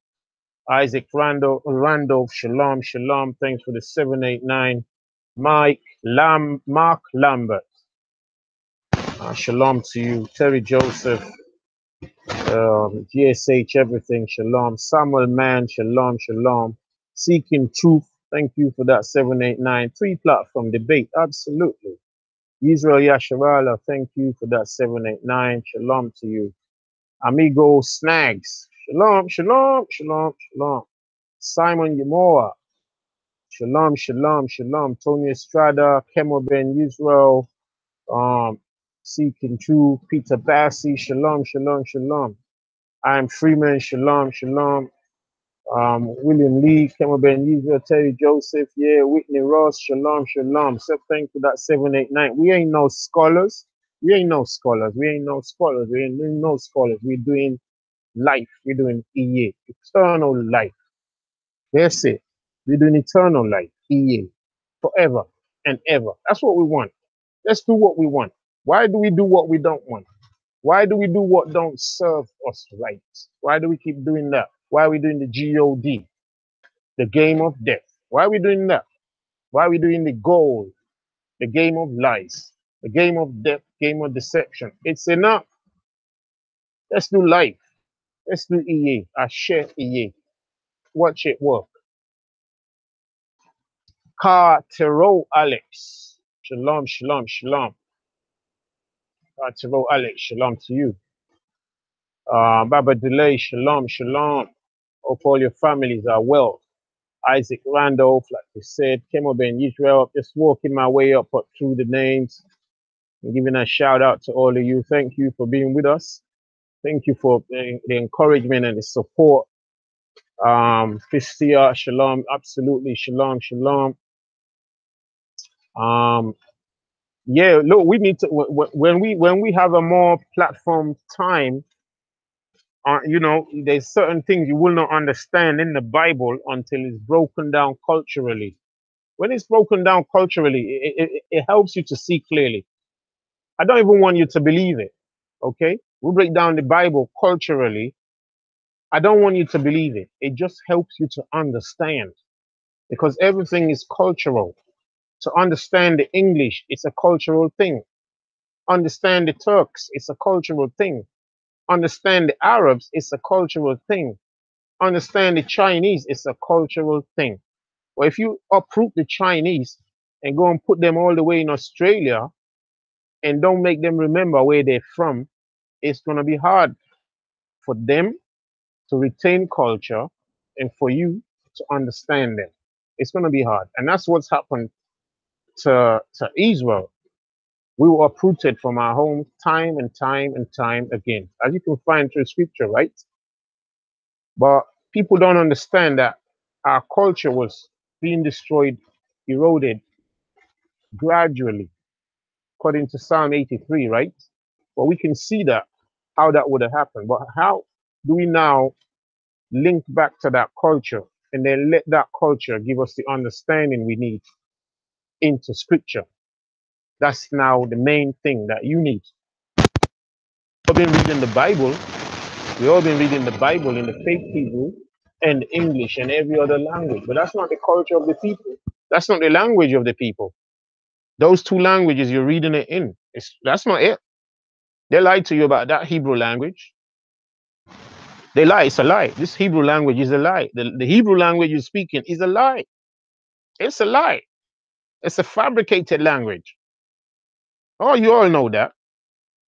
Isaac Randolph, shalom, shalom. Thanks for the 789. Mark Lambert, shalom to you. Terry Joseph, GSH, everything, shalom. Samuel Mann, shalom, shalom. Seeking Truth, thank you for that 789. Three platform debate, absolutely. Israel Yasharala, thank you for that 789. Shalom to you. Amigo Snags, shalom, shalom, shalom, shalom. Simon Yamoa, shalom, shalom, shalom. Tony Estrada, Kemo Ben Israel, Seeking Truth, Peter Bassi, shalom, shalom, shalom. I'm Freeman, Shalom, Shalom. William Lee, Kemba Ben Yisrael, Terry Joseph, yeah, Whitney Ross, Shalom, Shalom. So thank you for that 789. We ain't no scholars. We ain't no scholars. We ain't no scholars. We ain't no scholars. We're doing life. We're doing EA, eternal life. That's it. We're doing eternal life, EA, forever and ever. That's what we want. Let's do what we want. Why do we do what we don't want? Why do we do what don't serve us right? Why do we keep doing that? Why are we doing the G.O.D, the game of death? Why are we doing that? Why are we doing the goal, the game of lies, the game of death, game of deception? It's enough. Let's do life. Let's do EA. I share EA. Watch it work. Tero Alex. Shalom, shalom, shalom. Tero Alex, shalom to you. Baba Delay, shalom, shalom. Hope all your families are well. Isaac Randolph, like we said, Kemo Ben Israel, just walking my way up through the names and giving a shout out to all of you. Thank you for being with us. Thank you for the encouragement and the support. Fistia, shalom, absolutely, shalom, shalom. Yeah, look, we need to when we have a more platform time. You know, there's certain things you will not understand in the Bible until it's broken down culturally. When it's broken down culturally, it helps you to see clearly. I don't even want you to believe it. Okay, we break down the Bible culturally. I don't want you to believe it. It just helps you to understand because everything is cultural. To understand the English, it's a cultural thing. Understand the Turks, it's a cultural thing. Understand the Arabs, it's a cultural thing. Understand the Chinese, it's a cultural thing. Well, if you uproot the Chinese and go and put them all the way in Australia and don't make them remember where they're from, it's going to be hard for them to retain culture and for you to understand them. It's going to be hard. And that's what's happened to Israel. We were uprooted from our home time and time and time again, as you can find through scripture, right? But people don't understand that our culture was being destroyed, eroded gradually, according to Psalm 83, right? But we can see that, how that would have happened. But how do we now link back to that culture and then let that culture give us the understanding we need into scripture? That's now the main thing that you need. We've been reading the Bible. We've all been reading the Bible in the fake Hebrew and English and every other language. But that's not the culture of the people. That's not the language of the people. Those two languages you're reading it in. That's not it. They lied to you about that Hebrew language. They lie. It's a lie. This Hebrew language is a lie. The Hebrew language you're speaking is a lie. It's a lie. It's a fabricated language. Oh, you all know that.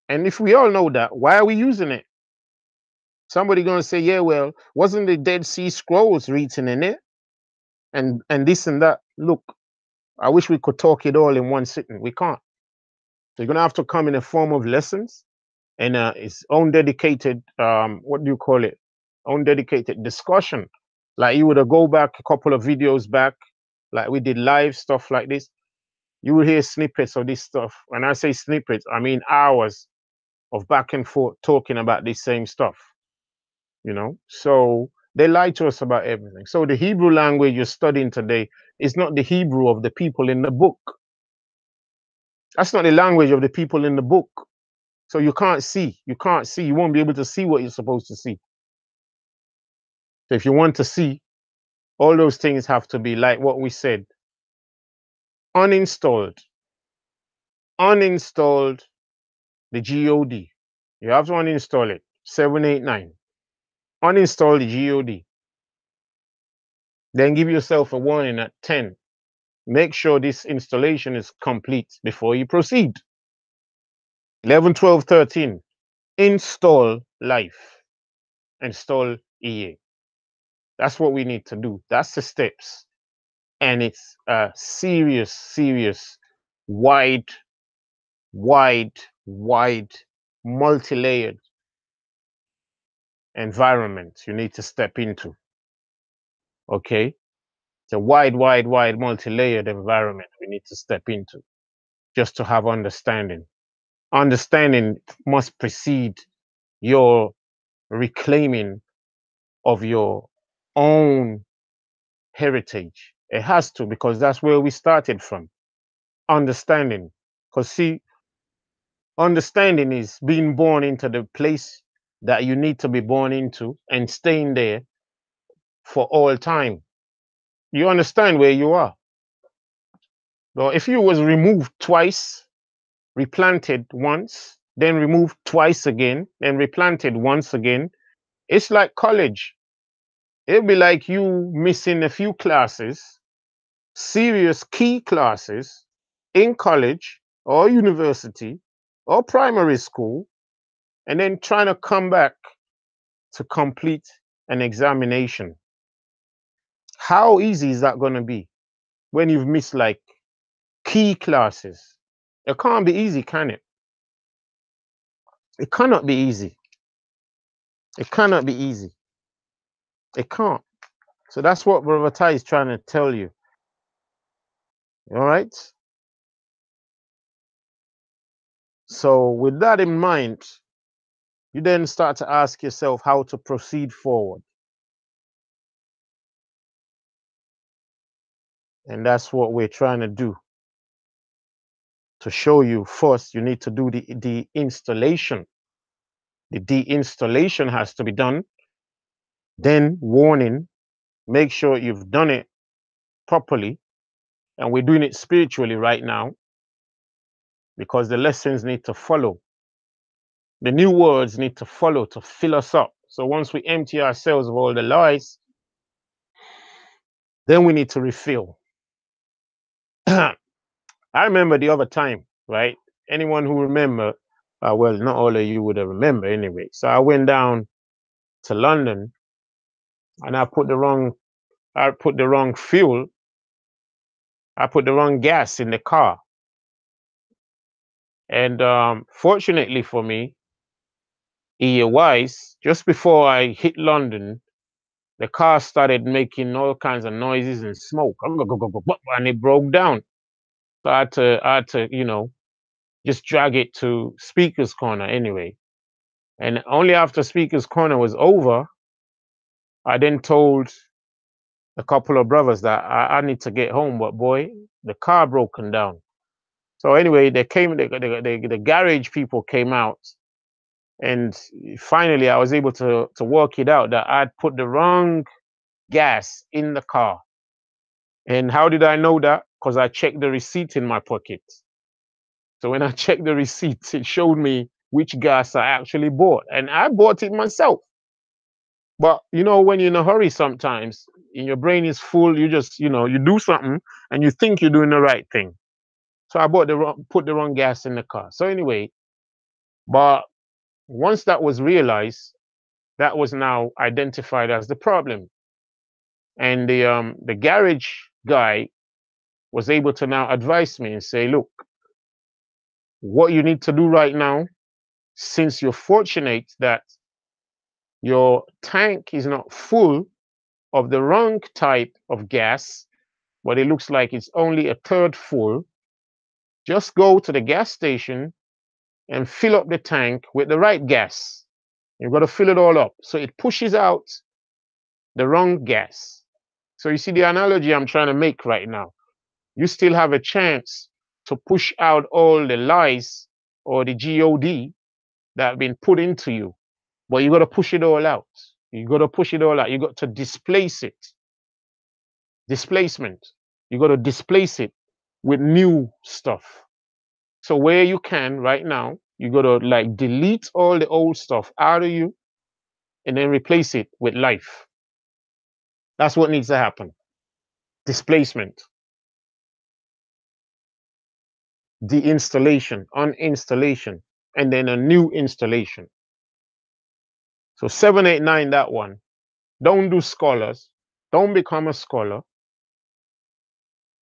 And if we all know that, why are we using it? Somebody gonna say, yeah, well, wasn't the Dead Sea Scrolls written in it? And this and that. Look, I wish we could talk it all in one sitting. We can't. So you're gonna have to come in a form of lessons and its own dedicated what do you call it? Own dedicated discussion. Like you would have go back a couple of videos back, like we did live stuff like this. You will hear snippets of this stuff. When I say snippets, I mean hours of back and forth talking about this same stuff. You know, so they lie to us about everything. So the Hebrew language you're studying today is not the Hebrew of the people in the book. That's not the language of the people in the book. So you can't see. You can't see. You won't be able to see what you're supposed to see. So if you want to see, all those things have to be like what we said. Uninstalled. Uninstalled the G.O.D. You have to uninstall it. 789. Uninstall the G.O.D. Then give yourself a warning at 10. Make sure this installation is complete before you proceed. 11, 12, 13. Install life. Install EA. That's what we need to do. That's the steps. And it's a serious, serious, wide, multi-layered environment you need to step into. Okay? It's a wide, wide, wide, multi-layered environment we need to step into just to have understanding. Understanding must precede your reclaiming of your own heritage. It has to, because that's where we started from. Understanding. Because see, understanding is being born into the place that you need to be born into and staying there for all time. You understand where you are. Well, if you was removed twice, replanted once, then removed twice again, then replanted once again, it's like college. It'll be like you missing a few classes, serious key classes in college or university or primary school, and then trying to come back to complete an examination. How easy is that going to be when you've missed like key classes? It can't be easy, can it? It cannot be easy. It cannot be easy. It can't. So that's what Brother Tai is trying to tell you. All right? So with that in mind, you then start to ask yourself how to proceed forward. And that's what we're trying to do. To show you, first, you need to do the installation. The deinstallation has to be done. Then, warning, make sure you've done it properly. And we're doing it spiritually right now because the lessons need to follow. The new words need to follow to fill us up. So once we empty ourselves of all the lies, then we need to refill. I remember the other time, right? Anyone who remember, well, not all of you would have remember anyway. So I went down to London and I put the wrong fuel. I put the wrong gas in the car. And fortunately for me, wise, just before I hit London, the car started making all kinds of noises and smoke, and it broke down. So I had to, just drag it to Speaker's Corner anyway. And only after Speaker's Corner was over, I then told a couple of brothers that I need to get home, but boy, the car broken down. So anyway, the garage people came out, and finally I was able to work it out that I'd put the wrong gas in the car. And how did I know that? Because I checked the receipt in my pocket. So when I checked the receipt, it showed me which gas I actually bought, and I bought it myself. But when you're in a hurry, sometimes and your brain is full, you just you do something and you think you're doing the right thing. So I put the wrong gas in the car. So anyway, but once that was realized, that was now identified as the problem. And the garage guy was able to now advise me and say, look, what you need to do right now, since you're fortunate that your tank is not full of the wrong type of gas, but it looks like it's only a third full, just go to the gas station and fill up the tank with the right gas. You've got to fill it all up so it pushes out the wrong gas. So you see the analogy I'm trying to make right now. You still have a chance to push out all the lies or the G.O.D that have been put into you, but you got to push it all out. You got to push it all out. You got to displace it. Displacement. You got to displace it with new stuff. So where you can right now, you got to like delete all the old stuff out of you and then replace it with life. That's what needs to happen. Displacement. Deinstallation, uninstallation, and then a new installation. So 789, that one. Don't do scholars. Don't become a scholar.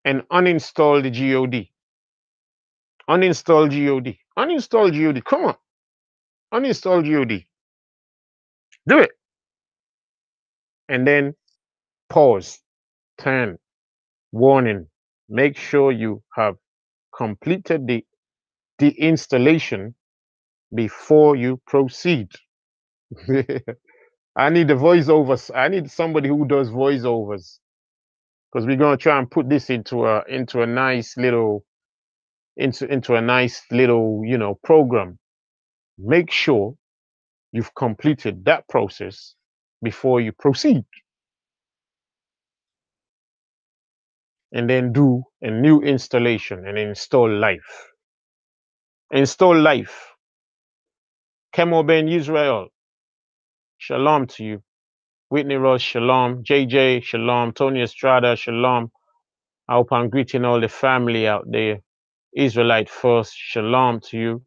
And uninstall the G.O.D. Uninstall G.O.D. Uninstall G.O.D. Come on. Uninstall G.O.D. Do it. and then pause, turn, warning. Make sure you have completed the installation before you proceed. I need the voiceovers. I need somebody who does voiceovers because we're gonna try and put this into a nice little into a nice little program. Make sure you've completed that process before you proceed, and then do a new installation and install life. Install life. Kemo Ben Israel, shalom to you. Whitney Ross, shalom. JJ, shalom. Tony Estrada, shalom. I hope I'm greeting all the family out there. Israelite first, shalom to you.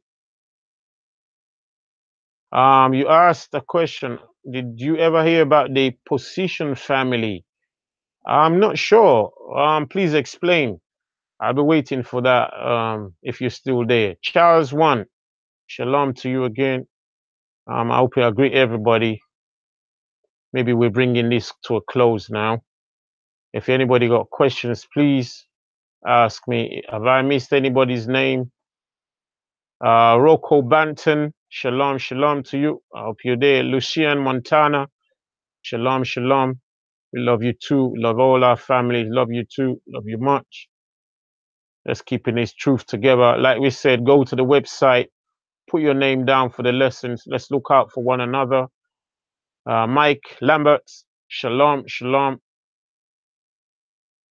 You asked a question. Did you ever hear about the position family? I'm not sure. Please explain. I'll be waiting for that. If you're still there. Charles One, shalom to you again. I hope you agree, everybody. Maybe we're bringing this to a close now. If anybody got questions, please ask me. Have I missed anybody's name? Rocco Banton, shalom, shalom to you. I hope you're there. Lucian Montana, shalom, shalom. We love you too. Love all our families. Love you too. Love you much. Let's keeping this truth together. Like we said, go to the website, put your name down for the lessons. Let's look out for one another. Mike Lambert, shalom, shalom.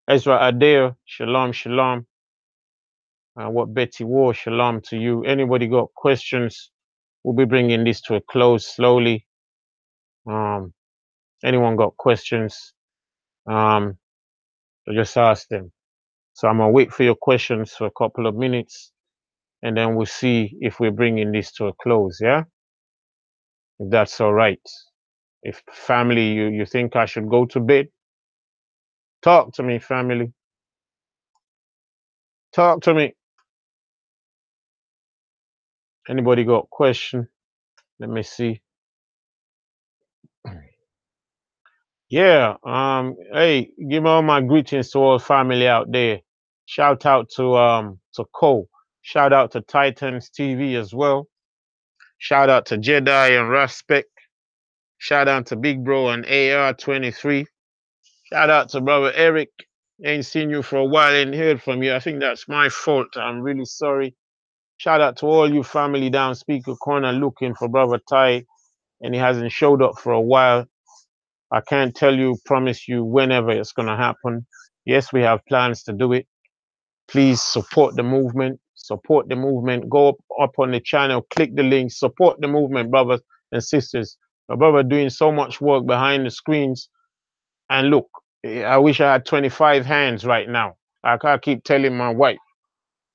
Ezra Adair, shalom, shalom. What Betty War, shalom to you. Anybody got questions? We'll be bringing this to a close slowly. Anyone got questions? So just ask them. So I'm gonna wait for your questions for a couple of minutes, and then we'll see if we're bringing this to a close. Yeah, if that's all right. If family, you think I should go to bed, talk to me, family. Talk to me. Anybody got question? Let me see. Yeah. Hey, give all my greetings to all family out there. Shout out to Cole. Shout out to Titans TV as well. Shout out to Jedi and Respect. Shout out to Big Bro and AR23. Shout out to brother Eric. Ain't seen you for a while, ain't heard from you. I think that's my fault. I'm really sorry. Shout out to all you family down Speaker Corner looking for brother Ty, and he hasn't showed up for a while. I can't tell you, promise you whenever it's gonna happen. Yes, we have plans to do it. Please support the movement. Support the movement. Go up on the channel, click the link, support the movement, brothers and sisters. My brother doing so much work behind the screens. And look, I wish I had 25 hands right now. I can't keep telling my wife,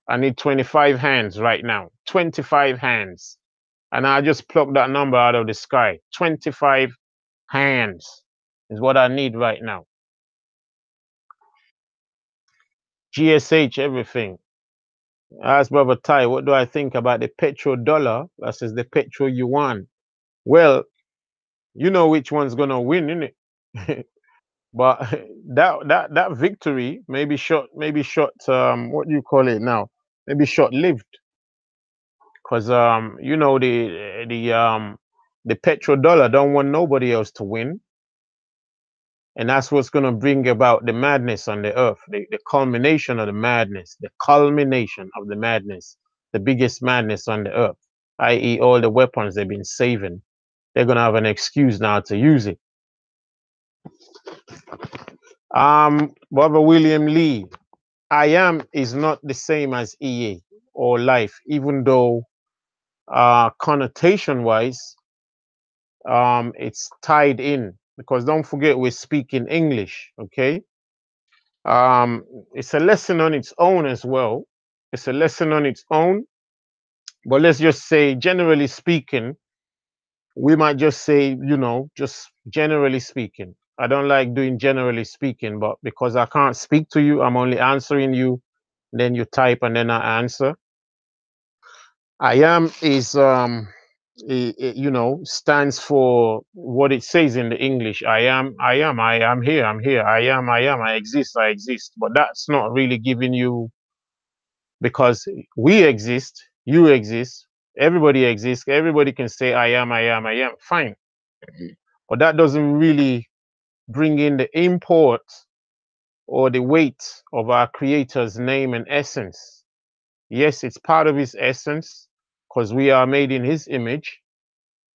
I need 25 hands right now. 25 hands. And I just plucked that number out of the sky. 25 hands is what I need right now. GSH, everything. I asked Brother Ty, what do I think about the petrodollar versus the petro yuan? Well, you know which one's gonna win, innit? But that victory maybe short what do you call it now? Maybe short lived. Because you know the petrodollar don't want nobody else to win. And that's what's gonna bring about the madness on the earth, the culmination of the madness, the culmination of the madness, the biggest madness on the earth, i.e., all the weapons they've been saving. They're gonna have an excuse now to use it. Brother William Lee, I am is not the same as EA or life, even though connotation wise, it's tied in, because don't forget we're speaking English, okay? It's a lesson on its own as well. It's a lesson on its own, but let's just say, generally speaking, we might just say, just generally speaking. I don't like doing generally speaking, but because I can't speak to you, I'm only answering you. Then you type and then I answer. I am is you know, stands for what it says in the English. I am here, I'm here. I am, I exist, I exist. But that's not really giving you, because we exist, you exist, everybody exists. Everybody can say I am, I am. Fine. But that doesn't really bring in the import or the weight of our Creator's name and essence. Yes, it's part of his essence because we are made in his image,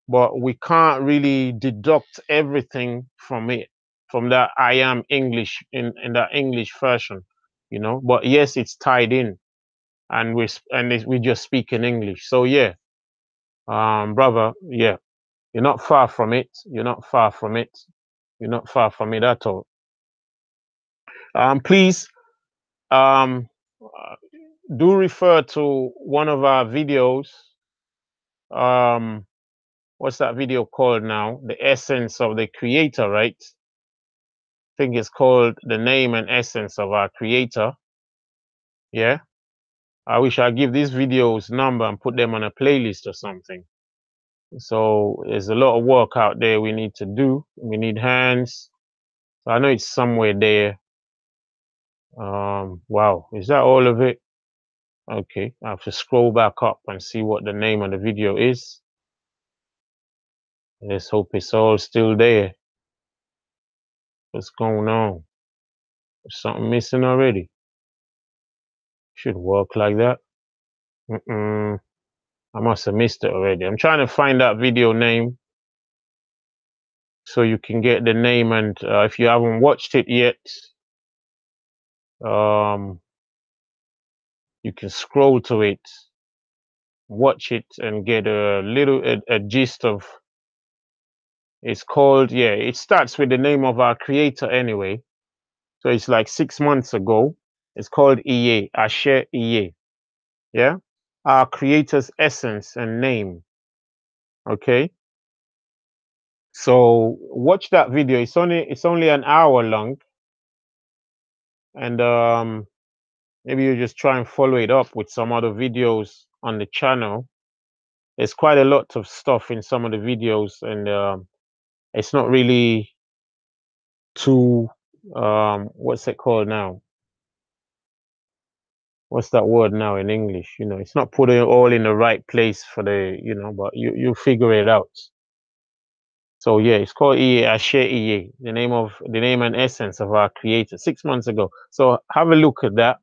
but we can't really deduct everything from it, from that I am English in that English version, you know. But yes, it's tied in, and we just speak in English. So yeah, brother, yeah, you're not far from it. You're not far from it. You're not far from it at all. Please, um, do refer to one of our videos. What's that video called now? The essence of the Creator, right? I think it's called The Name and Essence of Our Creator. Yeah. I wish I give these videos number and put them on a playlist or something. So there's a lot of work out there we need to do. We need hands. So I know it's somewhere there. Wow, is that all of it? Okay, I have to scroll back up and see what the name of the video is. Let's hope it's all still there. What's going on? There's something missing already. Should work like that. I must have missed it already. I'm trying to find that video name so you can get the name, and if you haven't watched it yet, you can scroll to it, watch it, and get a little a gist of. It's called, yeah, it starts with the name of our Creator anyway. So it's like 6 months ago. It's called Iye, Asher Iye. Yeah, our Creator's essence and name. Okay. So watch that video. It's only an hour long, and maybe you just try and follow it up with some other videos on the channel. There's quite a lot of stuff in some of the videos, and it's not really too what's it called now? What's that word now in English? You know, it's not putting it all in the right place for the, you know, but you figure it out. So yeah, it's called Iye Ashe Iye, the name and essence of our Creator, 6 months ago. So have a look at that.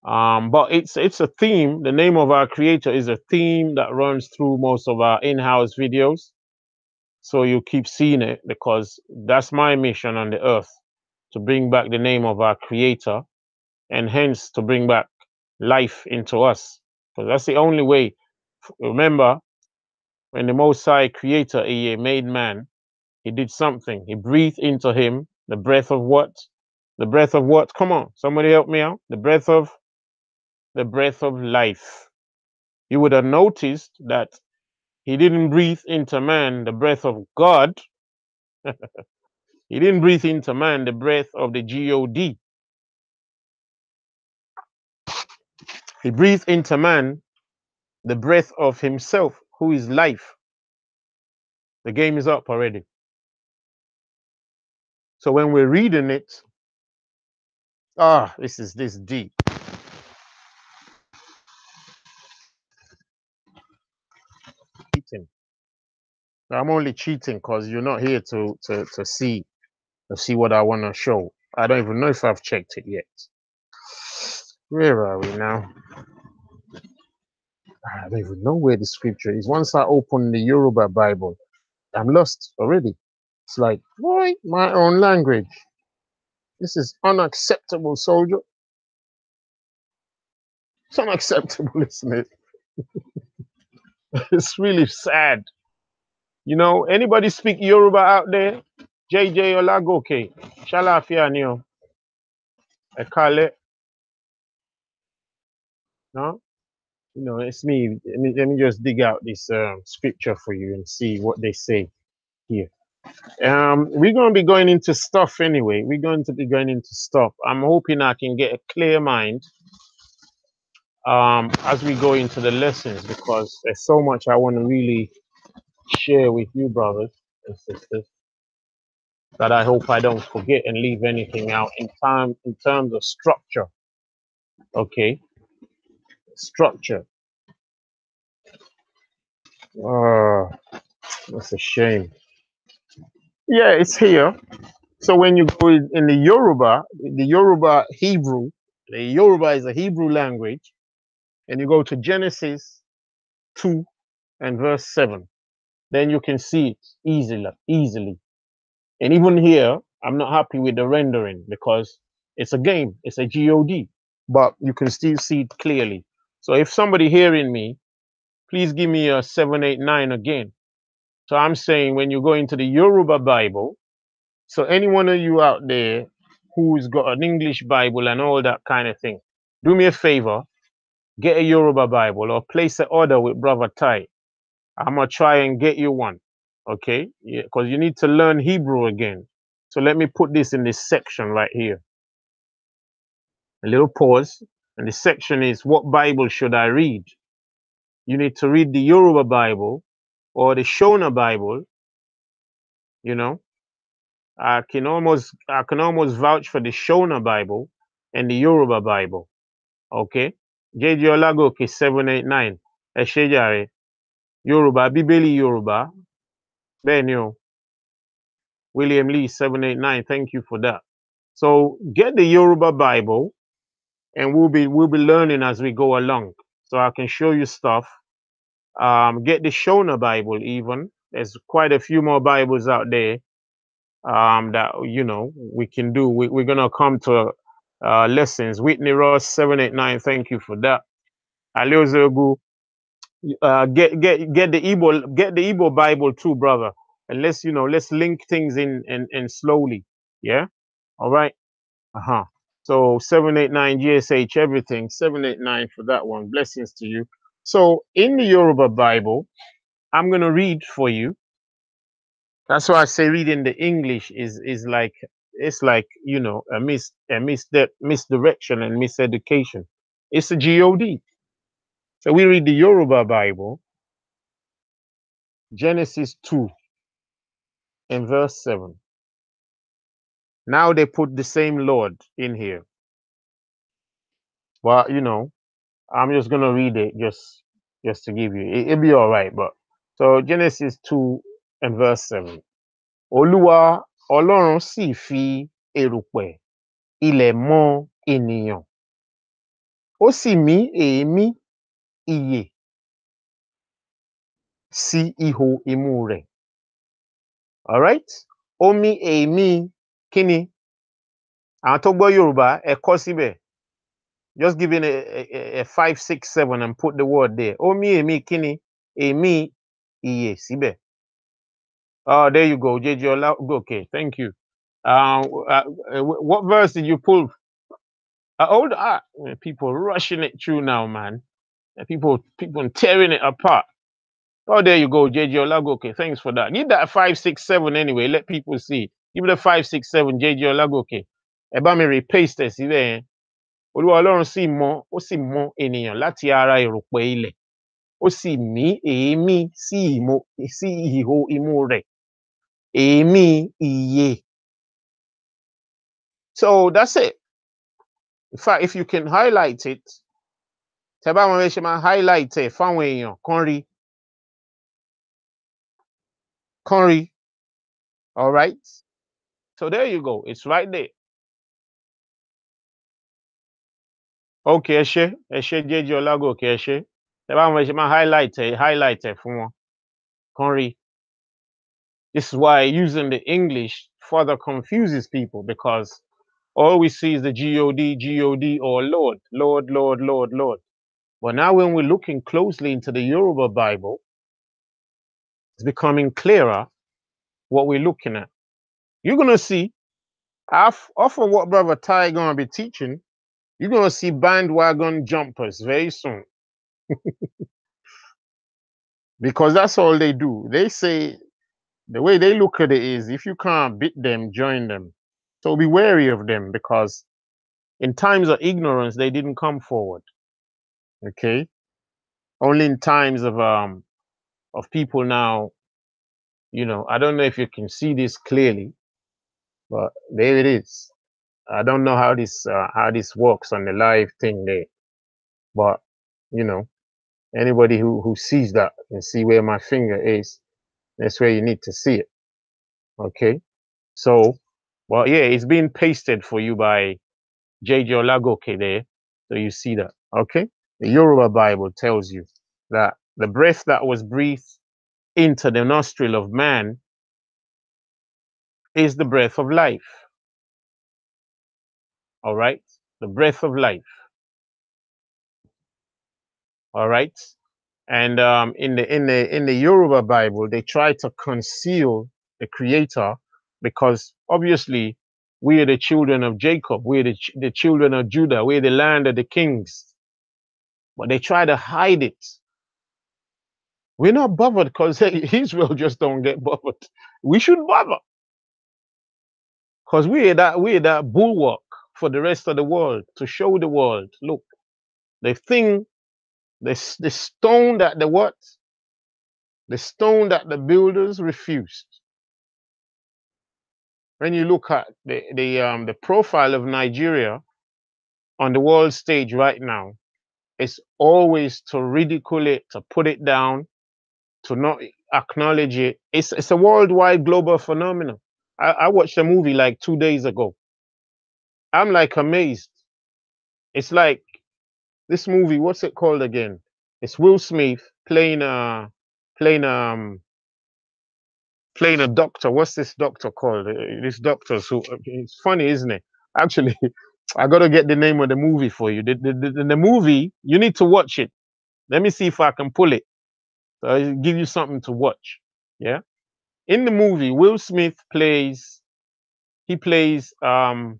But it's a theme. The name of our Creator is a theme that runs through most of our in-house videos. So you keep seeing it, because that's my mission on the earth, to bring back the name of our Creator, and hence to bring back life into us. Because that's the only way. Remember, when the Most High Creator, he made man, he did something. He breathed into him the breath of what? The breath of what? Come on, somebody help me out. The breath of life. You would have noticed that he didn't breathe into man the breath of God. He didn't breathe into man the breath of the G.O.D. He breathed into man the breath of himself, who is life. The game is up already. So when we're reading it, this is this deep. Cheating. I'm only cheating because you're not here to see what I want to show. I don't even know if I've checked it yet. Where are we now? I don't even know where the scripture is. Once I open the Yoruba Bible, I'm lost already. It's like, boy, my own language. This is unacceptable, soldier. It's unacceptable, isn't it? It's really sad. You know, anybody speak Yoruba out there? JJ Olagoke, Shalafia Nio, Ekale, no? You know, it's me. Let me just dig out this scripture for you and see what they say here. We're going to be going into stuff anyway. We're going to be going into stuff. I'm hoping I can get a clear mind as we go into the lessons, because there's so much I want to really share with you, brothers and sisters, that I hope I don't forget and leave anything out in terms of structure. Okay, structure. Uh, that's a shame. Yeah, it's here. So when you go in the Yoruba Hebrew, the Yoruba is a Hebrew language, and you go to Genesis 2 and verse 7, then you can see it easily. And even here, I'm not happy with the rendering because it's a game, it's a God, but you can still see it clearly. So if somebody hearing me, please give me a 789 again. So I'm saying when you go into the Yoruba Bible, so any one of you out there who's got an English Bible and all that kind of thing, do me a favor, get a Yoruba Bible or place an order with Brother Tai. I'm gonna try and get you one, okay? Yeah, because you need to learn Hebrew again. So let me put this in this section right here. A little pause, and the section is what Bible should I read? You need to read the Yoruba Bible or the Shona Bible. You know, I can almost vouch for the Shona Bible and the Yoruba Bible. Okay, Jeji Olagoke 789. Ẹ ṣé jàre. Yoruba Bíbélì Yoruba. Bẹ́ẹ̀ ni o. William Lee 789. Thank you for that. So get the Yoruba Bible, and we'll be learning as we go along. So I can show you stuff. Get the Shona Bible even. There's quite a few more Bibles out there that we can do. We're gonna come to lessons. Whitney Ross 789. Thank you for that. Aliozogu, get the Igbo Bible too, brother. And let's link things in and slowly. Yeah. All right. Uh-huh. So 789 GSH everything 789 for that one. Blessings to you. So in the Yoruba Bible, I'm gonna read for you. That's why I say reading the English is like it's like a misdirection and miseducation. It's a God. So we read the Yoruba Bible, Genesis 2 and verse 7. Now they put the same Lord in here. But I'm just gonna read it just to give you. It'll be all right. But so Genesis 2 and verse 7. Olúwa Ọlọ́run sì fi erùpẹ̀ ilẹ̀ mọ ènìyàn. Ó sì mí èémí ìyè sí ihò imú rẹ̀. All right? Ó mí èémí kíni? Àwọn tó gbọ́ Yorùbá ẹ kọ síbẹ̀. Just give it a 5, 6, 7 and put the word there. Ó mí èémí kíni? Èémí ìyè síbẹ̀. Oh, there you go, JJ Ola. Okay, thank you. What verse did you pull? People rushing it through now, man. People tearing it apart. Oh, there you go, JJ Olagoke. Thanks for that. Give that 5, 6, 7 anyway. Let people see. Give it a 5, 6, 7, JJ Olagoke. Ẹ bá mi repaste ẹ̀ síbẹ̀ yẹn. Olúwa Ọlọ́run ó sì mọ ènìyàn láti ara erùpẹ̀ ilẹ̀. Ó sì mí èémí sí ihò imú rẹ̀. Èémí ìyè. So that's it. In fact, if you can highlight it, tẹ́ bá wọn bẹ ṣe máa highlight ẹ̀ fáwọn èèyàn kán rí. Kán rí. All right. So there you go. It's right there. Okay, ẹ ṣé JJ Olagoke ẹ ṣé. Tẹ́ bá wọn bẹ ṣe máa highlight ẹ̀ fún wọn. Kán rí. This is why using the English further confuses people because all we see is the God, or Lord, Lord, Lord, Lord, Lord. But now when we're looking closely into the Yoruba Bible, it's becoming clearer what we're looking at. You're going to see, off of what Brother Ty going to be teaching, you're going to see bandwagon jumpers very soon. Because that's all they do. They say, the way they look at it is, if you can't beat them, join them. So be wary of them because in times of ignorance, they didn't come forward. Okay. Only in times of people now, I don't know if you can see this clearly, but there it is. I don't know how this works on the live thing there, but you know, anybody who sees that and see where my finger is, that's where you need to see it. Okay. So, well, yeah, it's being pasted for you by JJ Olagoke there. So you see that. Okay. The Yoruba Bible tells you that the breath that was breathed into the nostril of man is the breath of life. All right. The breath of life. All right. And in the Yoruba Bible, they try to conceal the Creator because obviously we are the children of Jacob, we're the children of Judah, we're the land of the kings. But they try to hide it. We're not bothered because Israel just don't get bothered. We should bother because we're that bulwark for the rest of the world to show the world. Look, the thing, the stone that the what? The stone that the builders refused. When you look at the profile of Nigeria on the world stage right now, it's always to ridicule it, to put it down, to not acknowledge it. It's a worldwide global phenomenon. I watched a movie like 2 days ago. I'm like amazed. It's like this movie. What's it called again? It's Will Smith playing playing a doctor. What's this doctor called? This doctor. So it's funny, isn't it? Actually, I gotta get the name of the movie for you. The movie, you need to watch it. Let me see if I can pull it. So I'll give you something to watch. Yeah. In the movie, Will Smith plays. He plays a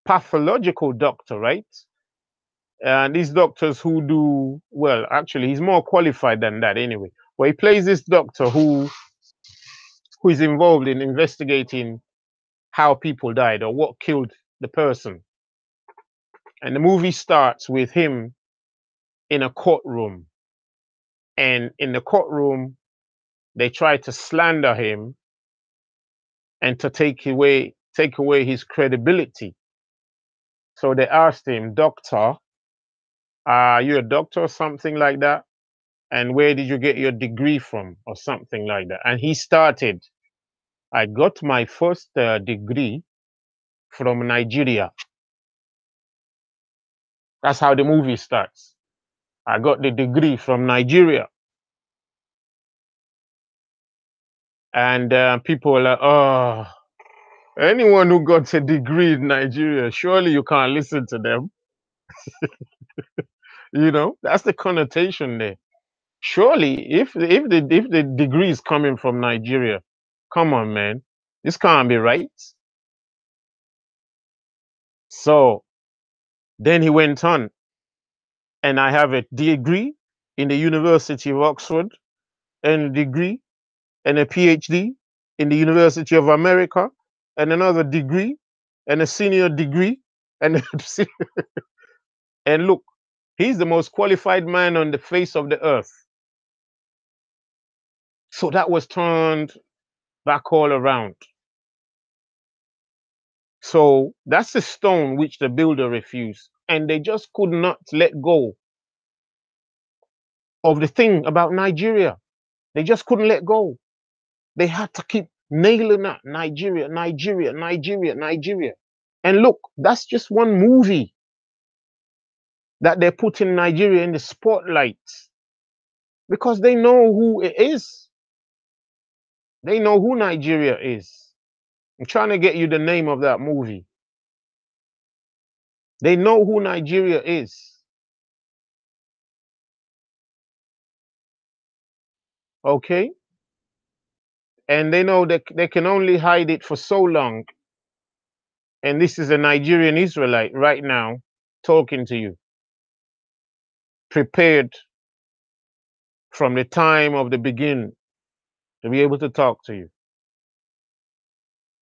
pathological doctor, right? And these doctors who do well. Actually, he's more qualified than that anyway. But he plays this doctor who is involved in investigating how people died or what killed the person. And the movie starts with him in a courtroom. And in the courtroom, they try to slander him and to take away his credibility. So they asked him, Doctor, are you a doctor or something like that? And where did you get your degree from or something like that? And he started, I got my first degree from Nigeria. That's how the movie starts. I got the degree from Nigeria. And people were like, oh, anyone who got a degree in Nigeria, surely you can't listen to them. That's the connotation there. Surely, if the degree is coming from Nigeria, come on, man, this can't be right. So then he went on, and I have a degree in the University of Oxford, and a degree and a PhD in the University of America, and another degree and a senior degree, and and look, he's the most qualified man on the face of the earth. So that was turned back all around. So that's the stone which the builder refused. And they just could not let go of the thing about Nigeria. They just couldn't let go. They had to keep nailing that Nigeria, Nigeria, Nigeria, Nigeria. And look, that's just one movie that they're putting Nigeria in the spotlight because they know who it is. They know who Nigeria is. I'm trying to get you the name of that movie. They know who Nigeria is. Okay? And they know that they can only hide it for so long. And this is a Nigerian Israelite right now talking to you, prepared from the time of the beginning to be able to talk to you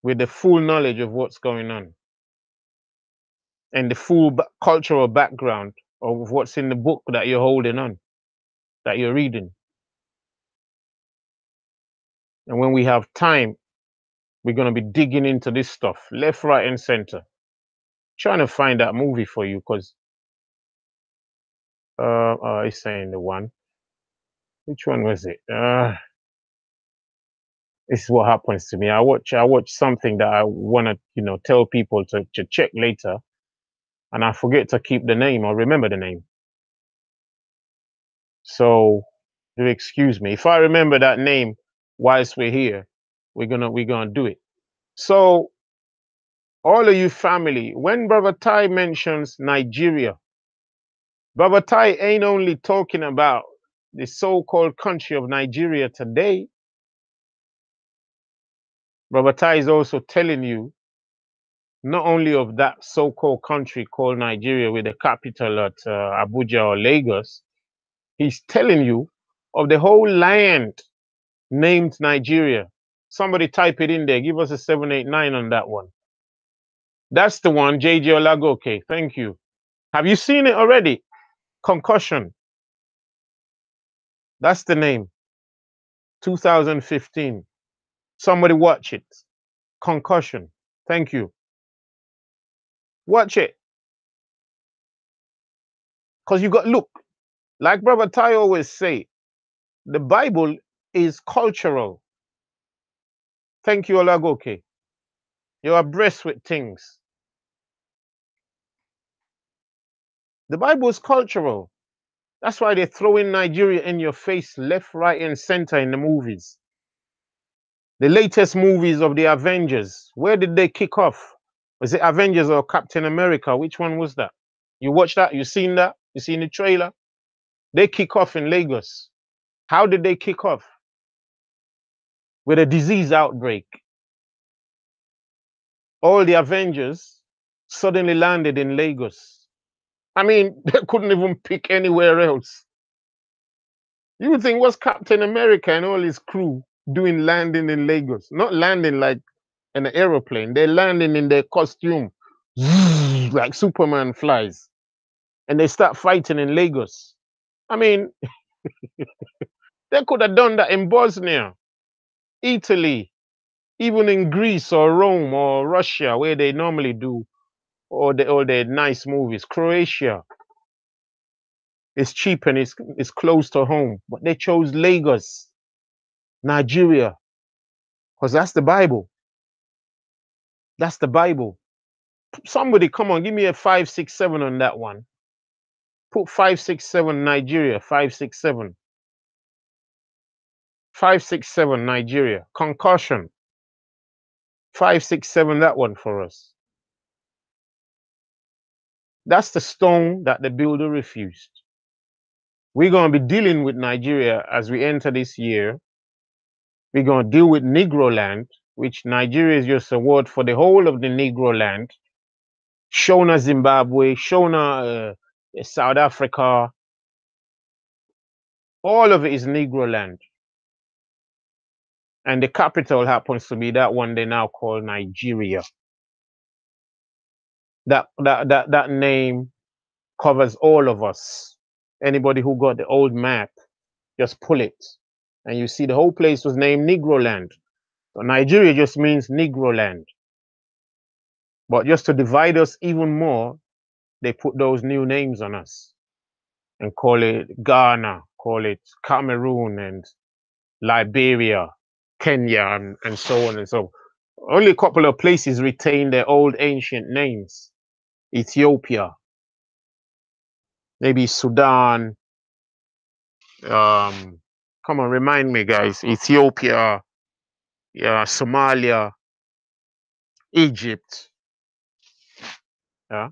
with the full knowledge of what's going on. and the full cultural background of what's in the book that you're holding on, that you're reading. And when we have time, we're going to be digging into this stuff, left, right, and center. Trying to find that movie for you, because it's saying the one. Which one was it? This is what happens to me. I watch something that I want to, tell people to check later, and I forget to keep the name or remember the name. So do excuse me. If I remember that name whilst we're here, we're gonna do it. So all of you family, when Brother Ty mentions Nigeria, Brother Ty ain't only talking about the so-called country of Nigeria today. Brother Ty is also telling you not only of that so-called country called Nigeria with the capital at Abuja or Lagos, he's telling you of the whole land named Nigeria. Somebody type it in there. Give us a 789 on that one. That's the one, JJ Olagoke. Thank you. Have you seen it already? Concussion. That's the name. 2015. Somebody watch it. Concussion. Thank you. Watch it. Because you got, look, like Brother Ty always say, the Bible is cultural. Thank you, Olagoke. You're abreast with things. The Bible is cultural. That's why they're throwing Nigeria in your face, left, right, and center in the movies. The latest movies of the Avengers, where did they kick off? Was it Avengers or Captain America? Which one was that? You watched that? You seen that? You seen the trailer? They kick off in Lagos. How did they kick off? With a disease outbreak. All the Avengers suddenly landed in Lagos. I mean, they couldn't even pick anywhere else. You would think, what's Captain America and all his crew doing landing in Lagos? Not landing like in an aeroplane. They're landing in their costume, like Superman flies. And they start fighting in Lagos. I mean, they could have done that in Bosnia, Italy, even in Greece or Rome or Russia, where they normally do all the nice movies. Croatia. It's cheap and it's close to home. But they chose Lagos, Nigeria, because that's the Bible. That's the Bible. Somebody, come on, give me a 567 on that one. Put 567 Nigeria, 567. 567 Nigeria. Concussion. 567, that one for us. That's the stone that the builder refused. We're going to be dealing with Nigeria as we enter this year. We're going to deal with Negro land, which Nigeria is just a word for the whole of the Negro land. Shona, Zimbabwe, Shona, South Africa. All of it is Negro land. And the capital happens to be that one they now call Nigeria. That name covers all of us. Anybody who got the old map, just pull it. And you see the whole place was named Negro land. So Nigeria just means Negro land. But just to divide us even more, they put those new names on us and call it Ghana, call it Cameroon and Liberia, Kenya, and so on and so on. Only a couple of places retain their old ancient names. Ethiopia, maybe Sudan. Come on, remind me, guys. Ethiopia, yeah, Somalia, Egypt. Yeah,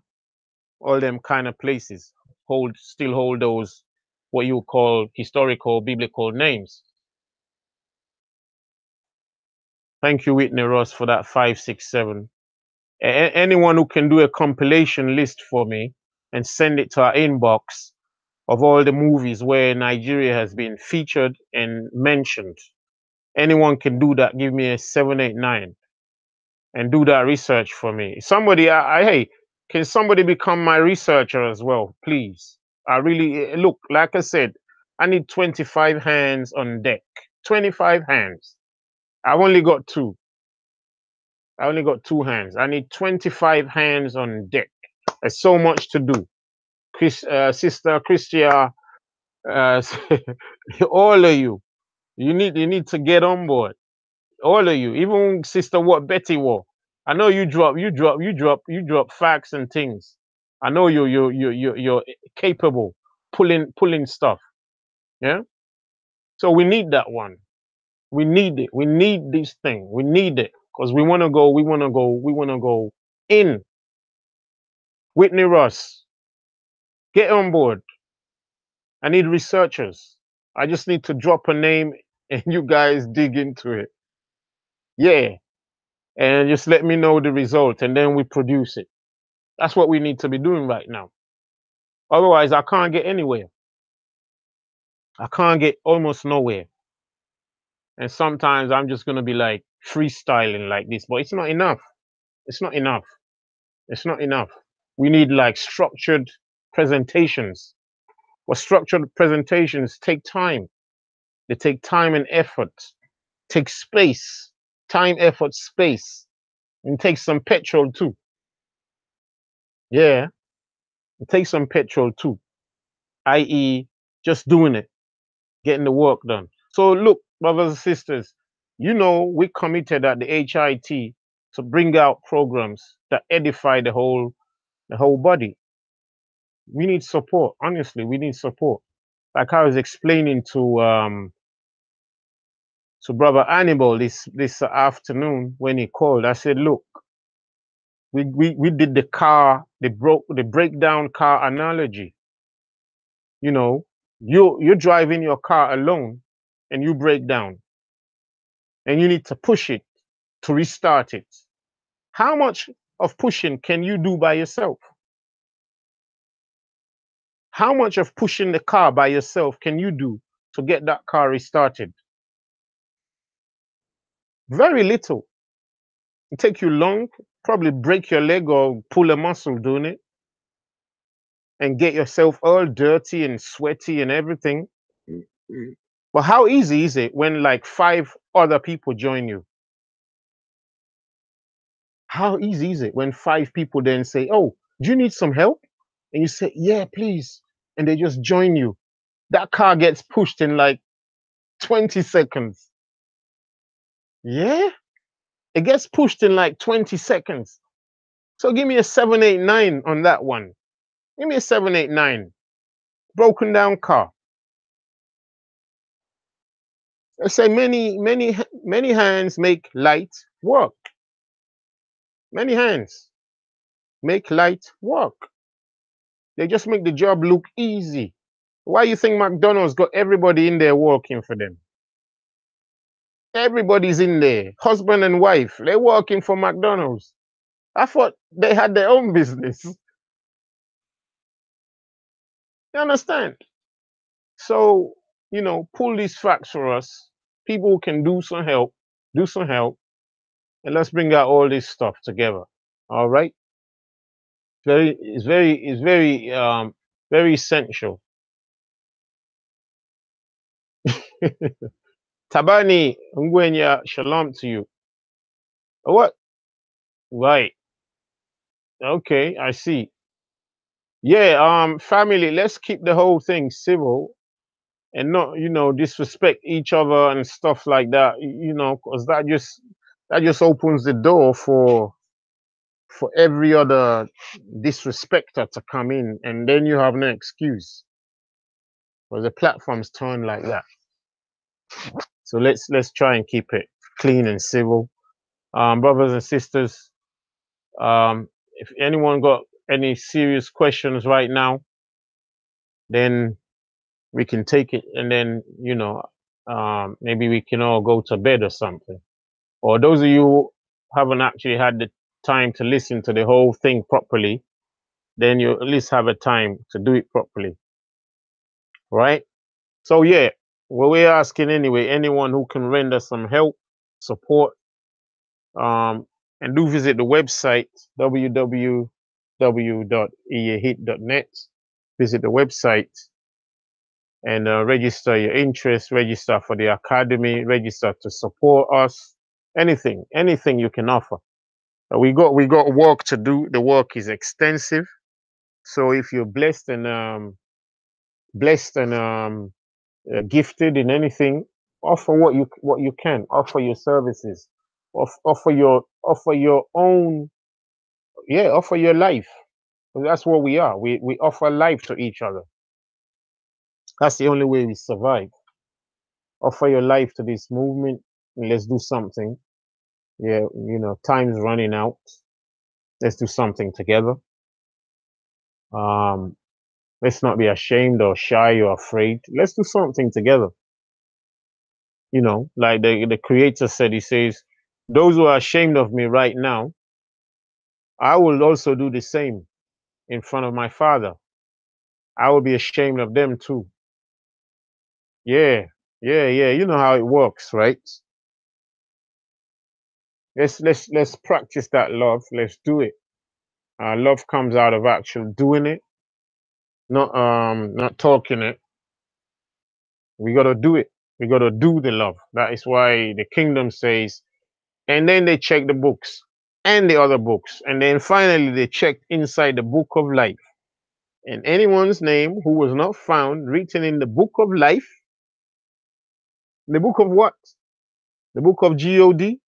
all them kind of places still hold those what you call historical biblical names. Thank you, Whitney Ross, for that 567. Anyone who can do a compilation list for me and send it to our inbox of all the movies where Nigeria has been featured and mentioned. Anyone can do that. Give me a 789 and do that research for me. Somebody, hey, Can somebody become my researcher as well, please? I really look, like I said, I need 25 hands on deck. 25 hands. I've only got two. I only got two hands. I need 25 hands on deck. There's so much to do. Sister Christia, uh, all of you, you need to get on board. All of you, even Sister what Betty War. I know you drop facts and things. I know you're capable pulling stuff. Yeah. So we need that one. We need it. We need this thing. We need it because we want to go. We want to go. We want to go in. Whitney Ross, get on board. I need researchers. I just need to drop a name and you guys dig into it. Yeah. And just let me know the result and then we produce it. That's what we need to be doing right now. Otherwise, I can't get anywhere. I can't get almost nowhere. And sometimes I'm just going to be like freestyling like this, but it's not enough. It's not enough. It's not enough. We need like structured presentations. But structured presentations take time. They take time and effort, take space, time, effort, space, and take some petrol too. Yeah, it takes some petrol too, i.e., just doing it, getting the work done. So, look, brothers and sisters, you know, we committed at the HIT to bring out programs that edify the whole body. We need support. Honestly, we need support. Like I was explaining to Brother Annibal this afternoon when he called. I said, look, we did the breakdown car analogy. You know, you're driving your car alone and you break down and you need to push it to restart it. How much of pushing can you do by yourself? How much of pushing the car by yourself can you do to get that car restarted? Very little. It take you long, probably break your leg or pull a muscle doing it and get yourself all dirty and sweaty and everything. But how easy is it when like 5 other people join you? How easy is it when 5 people then say, oh, do you need some help? And you say, yeah, please. And they just join you. That car gets pushed in like 20 seconds. Yeah? It gets pushed in like 20 seconds. So give me a 789 on that one. Give me a 789. Broken down car. I say many hands make light work. Many hands make light work. They just make the job look easy. Why you think McDonald's got everybody in there working for them? Everybody's in there. Husband and wife, they're working for McDonald's. I thought they had their own business. You understand? So, you know, pull these facts for us. People can do some help, and let's bring out all this stuff together. All right? Very essential. Tabani Ngwenya, shalom to you. What? Right. Okay, I see. Yeah, family, let's keep the whole thing civil and not, you know, disrespect each other and stuff like that, you know, because that just opens the door for every other disrespecter to come in and then you have no excuse. Because the platforms turn like that. So let's try and keep it clean and civil. Brothers and sisters, if anyone got any serious questions right now, then we can take it and then, you know, maybe we can all go to bed or something. Or those of you who haven't actually had the time to listen to the whole thing properly, then you at least have a time to do it properly. Right? So yeah, well, we're asking anyway, anyone who can render some help, support, and do visit the website, www www.eahit.net. Visit the website and register your interest, register for the academy, register to support us. Anything you can offer. We got work to do. The work is extensive. So if you're blessed and gifted in anything, offer what you can. Offer your services. Offer your own. Yeah, offer your life. That's what we are. We offer life to each other. That's the only way we survive. Offer your life to this movement. And let's do something. Yeah, time's running out. Let's do something together. Um, let's not be ashamed or shy or afraid. Let's do something together. Like the creator said, he says, those who are ashamed of me right now, I will also do the same in front of my father. I will be ashamed of them too. Yeah, yeah. You know how it works, right? Let's practice that love. Let's do it. Love comes out of actual doing it, not talking it. We gotta do it. We gotta do the love. That is why the kingdom says, and then they check the books and the other books, and then finally they checked inside the book of life. And anyone's name who was not found written in the book of life, the book of what? The book of G.O.D?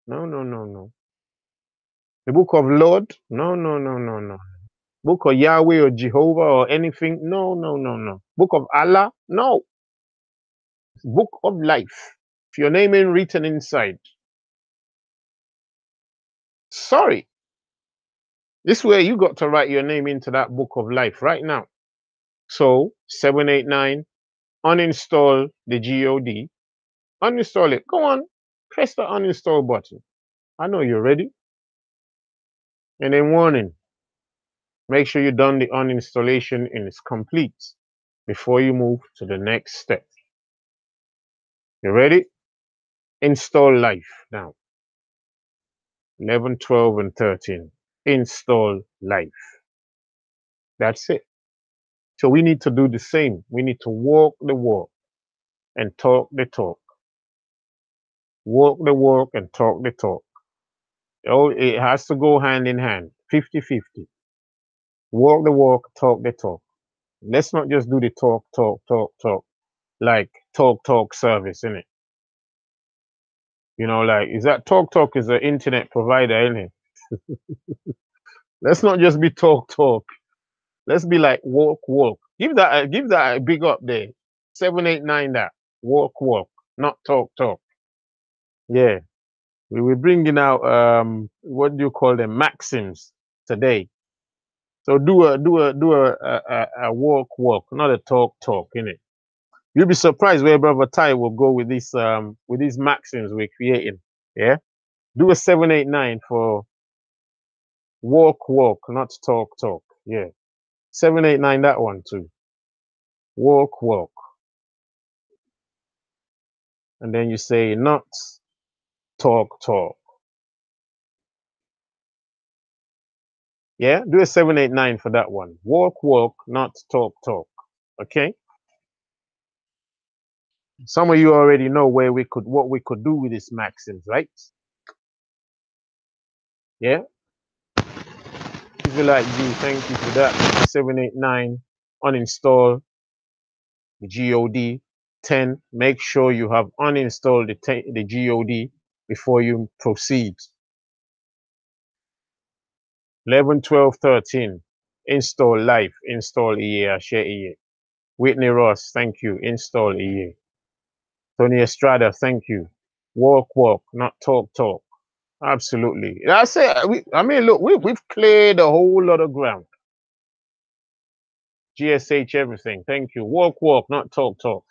No, no, no, no. The book of Lord? No, no, no, no, no. Book of Yahweh or Jehovah or anything? No, no, no, no. Book of Allah? No. Book of life. If your name ain't written inside, sorry. This is where you got to write your name into that book of life right now. So 789, uninstall the G.O.D. Uninstall it. Go on. Press the uninstall button. I know you're ready. And then warning. Make sure you've done the uninstallation and it's complete before you move to the next step. You ready? Install life now. 11, 12, and 13. Install life. That's it. So we need to do the same. We need to walk the walk and talk the talk. Walk the walk and talk the talk. Oh, it has to go hand in hand, 50-50. Walk the walk, talk the talk. Let's not just do the talk, talk, talk, talk, like talk service, innit? Like, is that talk is an internet provider, innit? Let's not just be talk. Let's be like walk. Give that a big up there. 789 that. Walk. Not talk. Yeah. We're bringing out what do you call them? Maxims today. So do a walk, not a talk, innit? You'll be surprised where Brother Ty will go with these maxims we're creating. Yeah? Do a 789 for walk, not talk. Yeah. 789 that one too. Walk. And then you say not talk. Yeah? Do a 789 for that one. Walk, not talk. Okay? Some of you already know what we could do with these maxims, right? Yeah? Israelite G, thank you for that. 789, uninstall the G.O.D. 10, make sure you have uninstalled the G.O.D. before you proceed. 11, 12, 13, install life, install EA, share EA. Whitney Ross, thank you, install EA. Tony Estrada, thank you. Walk, not talk. Absolutely. That's it. Look, we've cleared a whole lot of ground. GSH, everything. Thank you. Walk, not talk.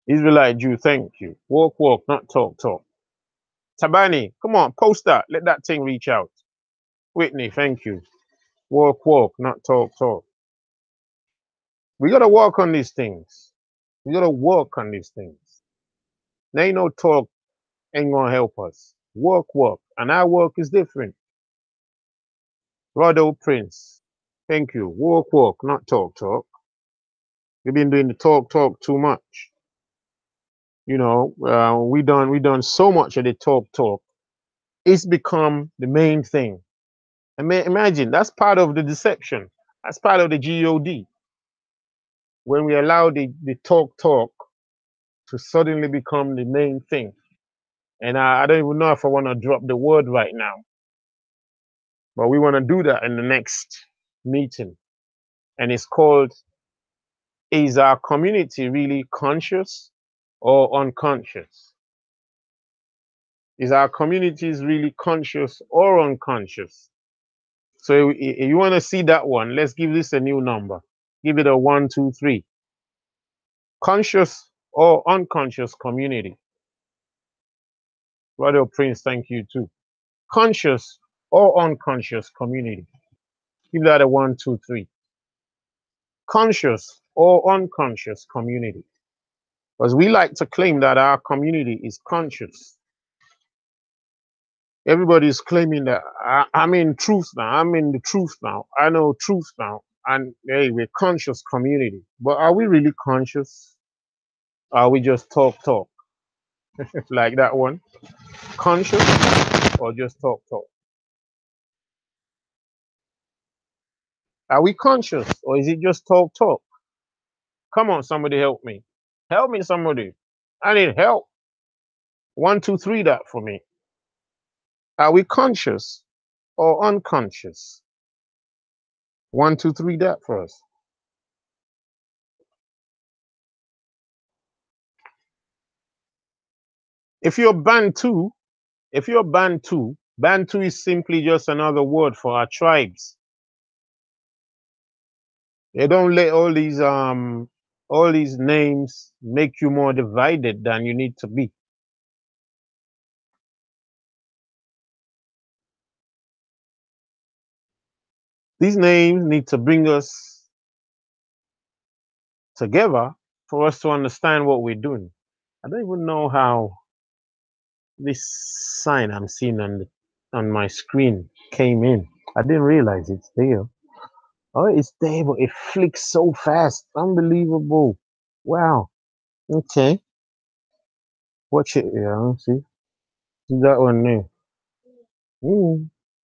Israelite Jew, thank you. Walk, not talk. Tabani, come on, post that. Let that thing reach out. Whitney, thank you. Walk, not talk. We gotta walk on these things. We gotta work on these things. There ain't no talk ain't gonna help us. Work. And our work is different. Brother Prince, thank you. Walk, walk, not talk, talk. We've been doing the talk, talk too much. You know, we done so much of the talk, talk. It's become the main thing. Imagine that's part of the deception. That's part of the G.O.D. When we allow the talk, talk to suddenly become the main thing. And I don't even know if I want to drop the word right now, but we want to do that in the next meeting. And it's called, is our community really conscious or unconscious? Is our communities really conscious or unconscious? So if you want to see that one, let's give this a new number. Give it a 1, 2, 3. Conscious or unconscious community. Brother Prince, thank you too. Conscious or unconscious community. Give that a 1, 2, 3. Conscious or unconscious community. Because we like to claim that our community is conscious. Everybody's claiming that I'm in truth now. I'm in the truth now. I know truth now. And hey, we're conscious community. But are we really conscious? Are we just talk, talk? Like that one? Conscious or just talk, talk? Are we conscious or is it just talk, talk? Come on, somebody help me. Help me, somebody. I need help. 1, 2, 3 that for me. Are we conscious or unconscious? 1, 2, 3 that for us. If you're Bantu, Bantu is simply just another word for our tribes. They don't let all these names make you more divided than you need to be. These names need to bring us together for us to understand what we're doing. I don't even know how this sign I'm seeing on my screen came in. I didn't realize it's there. Oh, it's there, but it flicks so fast. Unbelievable. Wow. Okay. Watch it. Yeah, see? See that one there.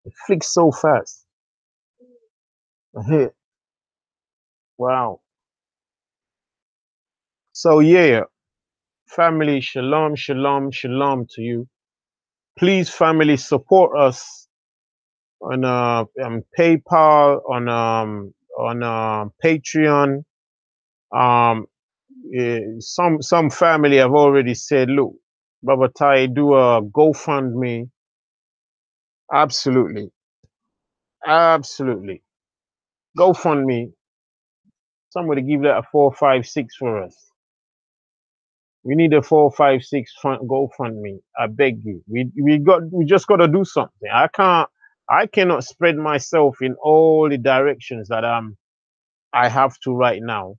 It flicks so fast. Hit. Wow. So yeah, family, shalom, shalom, shalom to you. Please, family, support us on PayPal, on Patreon. Some family have already said, look, Baba Tai, do a GoFundMe. Absolutely, absolutely. GoFundMe. Somebody give that a 456 for us. We need a 456 GoFundMe. I beg you. We just got to do something. I cannot spread myself in all the directions that I have to right now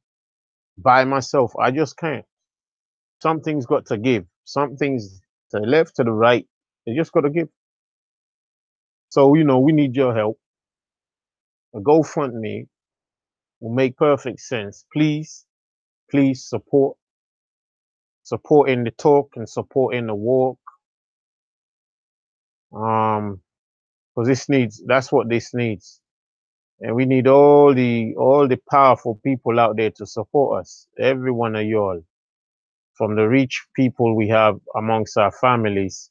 by myself. I just can't. Something's got to give. Something's to the left, to the right. You just got to give. So we need your help. A GoFundMe will make perfect sense. Please, please support in the talk and support in the walk. Because that's what this needs. And we need all the powerful people out there to support us. Every one of y'all. From the rich people we have amongst our families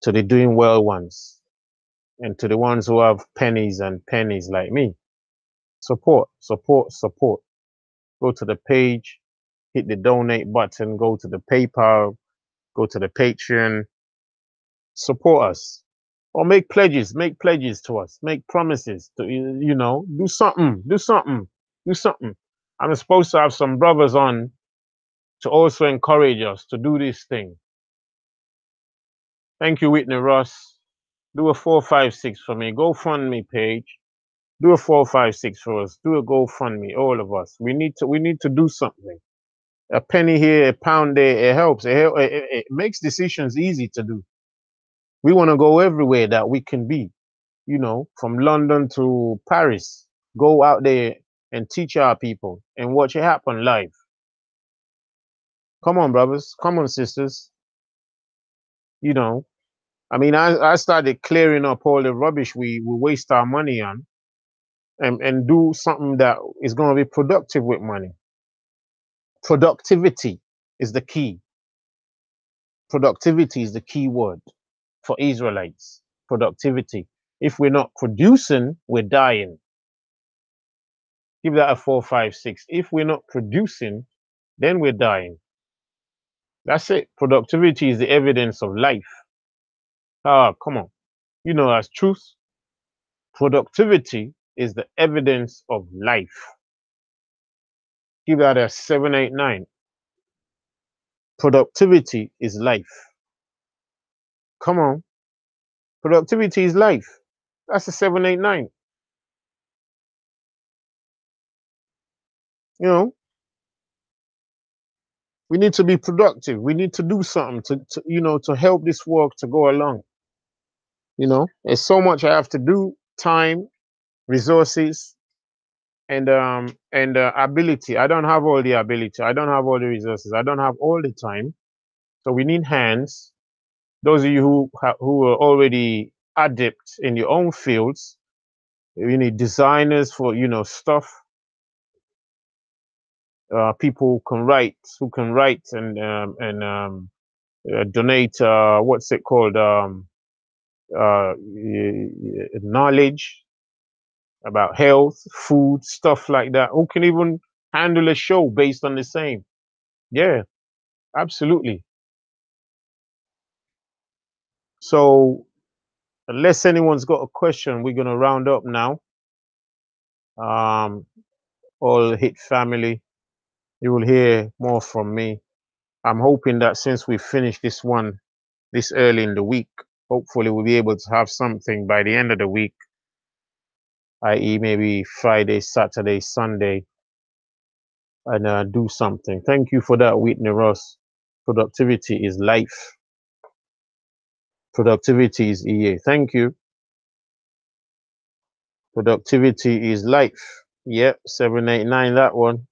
to the doing well ones. And to the ones who have pennies and pennies like me. Support, support, support. Go to the page, hit the donate button, go to the PayPal, go to the Patreon. Support us. Or make pledges to us, make promises to, do something, do something, do something. I'm supposed to have some brothers on to also encourage us to do this thing. Thank you, Whitney Ross. Do a 456 for me. GoFundMe page. Do a 456 for us. Do a GoFundMe, all of us. We need to do something. A penny here, a pound there, it helps. It makes decisions easy to do. We want to go everywhere that we can be. you know, from London to Paris. Go out there and teach our people and watch it happen live. Come on, brothers. Come on, sisters. You know, I mean, I started clearing up all the rubbish we waste our money on, and do something that is going to be productive with money. Productivity is the key. Productivity is the key word for Israelites. Productivity. If we're not producing, we're dying. Give that a 4, 5, 6. If we're not producing, then we're dying. That's it. Productivity is the evidence of life. Ah, come on. You know that's truth. Productivity is the evidence of life. Give that a 7, 8, 9. Productivity is life. Come on. Productivity is life. That's a 7, 8, 9. You know, we need to be productive. We need to do something to you know, to help this work to go along. You know, there's so much I have to do, time, resources, and ability. I don't have all the ability. I don't have all the resources. I don't have all the time. So we need hands. Those of you who are already adept in your own fields, we need designers for, you know, stuff. People who can write and donate. What's it called? Knowledge about health, food, stuff like that. Who can even handle a show based on the same? Yeah, absolutely. So, unless anyone's got a question, we're gonna round up now. Um, all hit family, you will hear more from me. I'm hoping that since we finished this one this early in the week, hopefully we'll be able to have something by the end of the week, i.e., maybe Friday, Saturday, Sunday, and do something. Thank you for that, Whitney Ross. Productivity is life. Productivity is EA. Thank you. Productivity is life. Yep, 789, that one.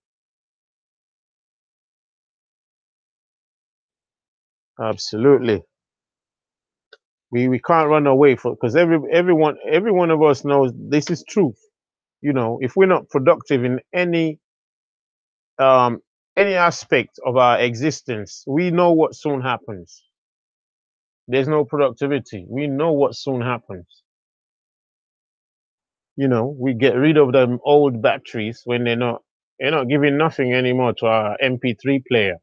Absolutely. We can't run away from, because every one of us knows this is truth. You know, if we're not productive in um any aspect of our existence, we know what soon happens. There's no productivity. We know what soon happens. You know, we get rid of them old batteries when they're not giving nothing anymore to our MP3 player.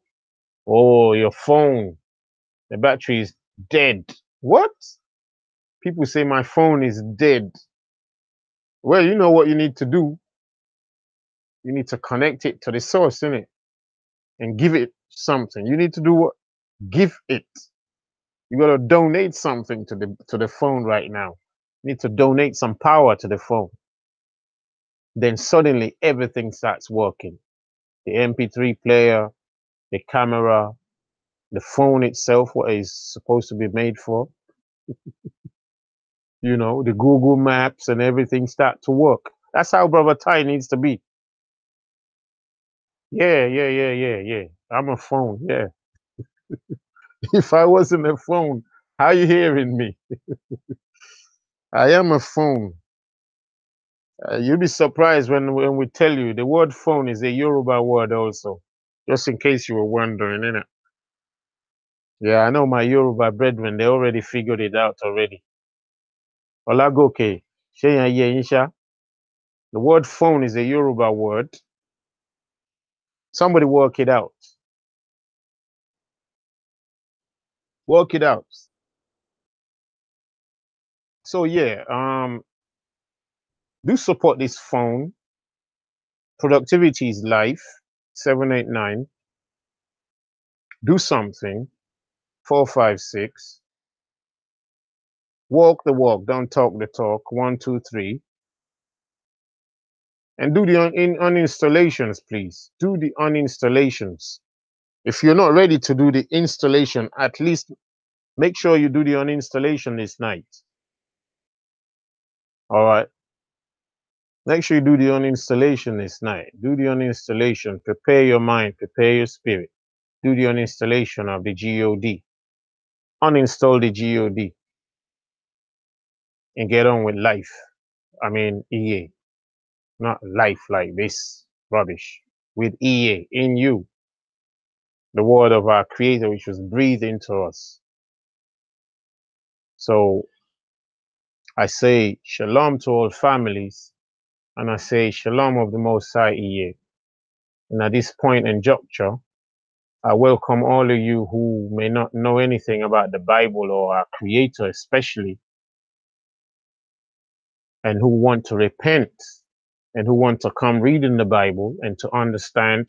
Oh, your phone, the battery is dead. What? People say my phone is dead. Well, you know what you need to do? You need to connect it to the source, innit? And give it something. You need to do what? Give it. You gotta donate something to the phone right now. You need to donate some power to the phone. Then suddenly everything starts working. The MP3 player, the camera, the phone itself, what is supposed to be made for, you know, the Google Maps and everything start to work. That's how Brother Ty needs to be. Yeah. I'm a phone, yeah. If I wasn't a phone, how you hearing me? I am a phone. You'll be surprised when we tell you the word phone is a Yoruba word also. Just in case you were wondering, innit? Yeah, I know my Yoruba brethren, they already figured it out already. Olagoke, Sheyan Insha. The word phone is a Yoruba word. Somebody work it out. Work it out. So yeah, do support this phone. Productivity is life. 789. Do something. 456. Walk the walk. Don't talk the talk. 123. And do the uninstallations, please. Do the uninstallations. If you're not ready to do the installation, at least make sure you do the uninstallation this night. All right. Make sure you do the uninstallation this night. Do the uninstallation. Prepare your mind. Prepare your spirit. Do the uninstallation of the G.O.D. Uninstall the G.O.D. and get on with life. I mean, EA. Not life like this rubbish. With EA in you. The word of our Creator, which was breathed into us. So I say shalom to all families, and I say shalom of the Most High EA. And at this point in juncture, I welcome all of you who may not know anything about the Bible or our Creator especially, and who want to repent and who want to come reading the Bible and to understand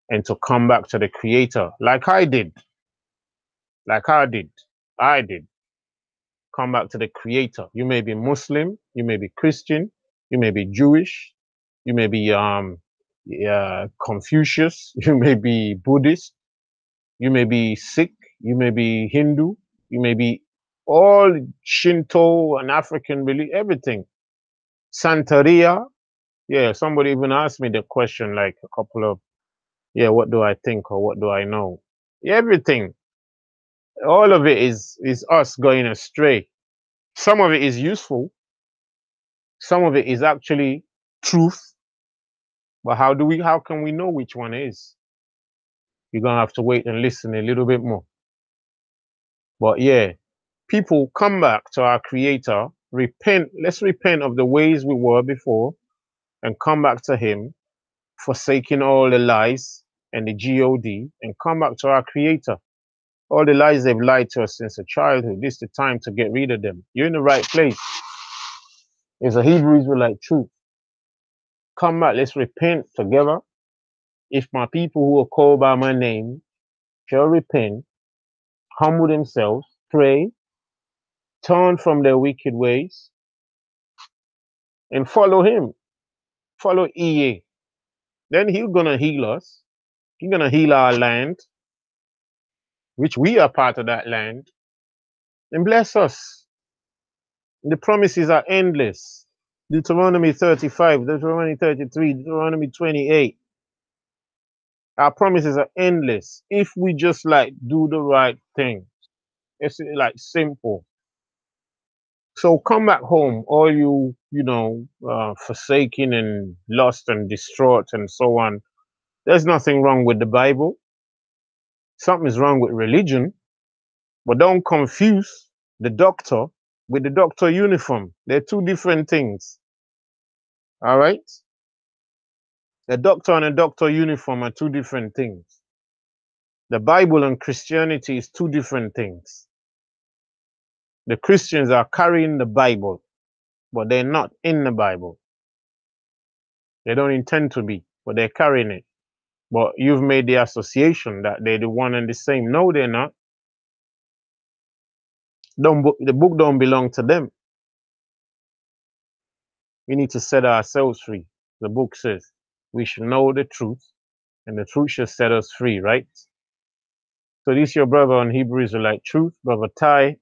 and to come back to the Creator like I did. Like I did. Come back to the Creator. You may be Muslim, you may be Christian, you may be Jewish, you may be Confucius, you may be Buddhist, you may be Sikh, you may be Hindu, you may be all Shinto and African belief, everything. Santeria. Yeah, somebody even asked me the question like a couple of, what do I think or what do I know? Everything. All of it is us going astray. Some of it is useful. Some of it is actually truth. But how can we know which one is? You're gonna have to wait and listen a little bit more. But yeah, people come back to our Creator, repent. Let's repent of the ways we were before and come back to Him, forsaking all the lies and the G.O.D. and come back to our Creator. All the lies they've lied to us since a childhood, this is the time to get rid of them. You're in the right place. It's a Hebrew Israelite truth. Come back, let's repent together. If my people who are called by my name shall repent, humble themselves, pray, turn from their wicked ways, and follow Him, follow EA, then He's gonna heal us. He's gonna heal our land, which we are part of that land, and bless us. The promises are endless. Deuteronomy 35, Deuteronomy 33, Deuteronomy 28. Our promises are endless if we just like do the right thing. It's like simple. So come back home, all you, forsaken and lost and distraught and so on. There's nothing wrong with the Bible. Something's wrong with religion, but don't confuse the doctor with the doctor uniform. They're two different things. All right? The doctor and a doctor uniform are two different things. The Bible and Christianity is two different things. The Christians are carrying the Bible, but they're not in the Bible. They don't intend to be, but they're carrying it. But you've made the association that they're the one and the same. No, they're not. The book don't belong to them. We need to set ourselves free. The book says we should know the truth, and the truth shall set us free, right? So this your brother on Hebrew Israelite Truth, Brother Tai.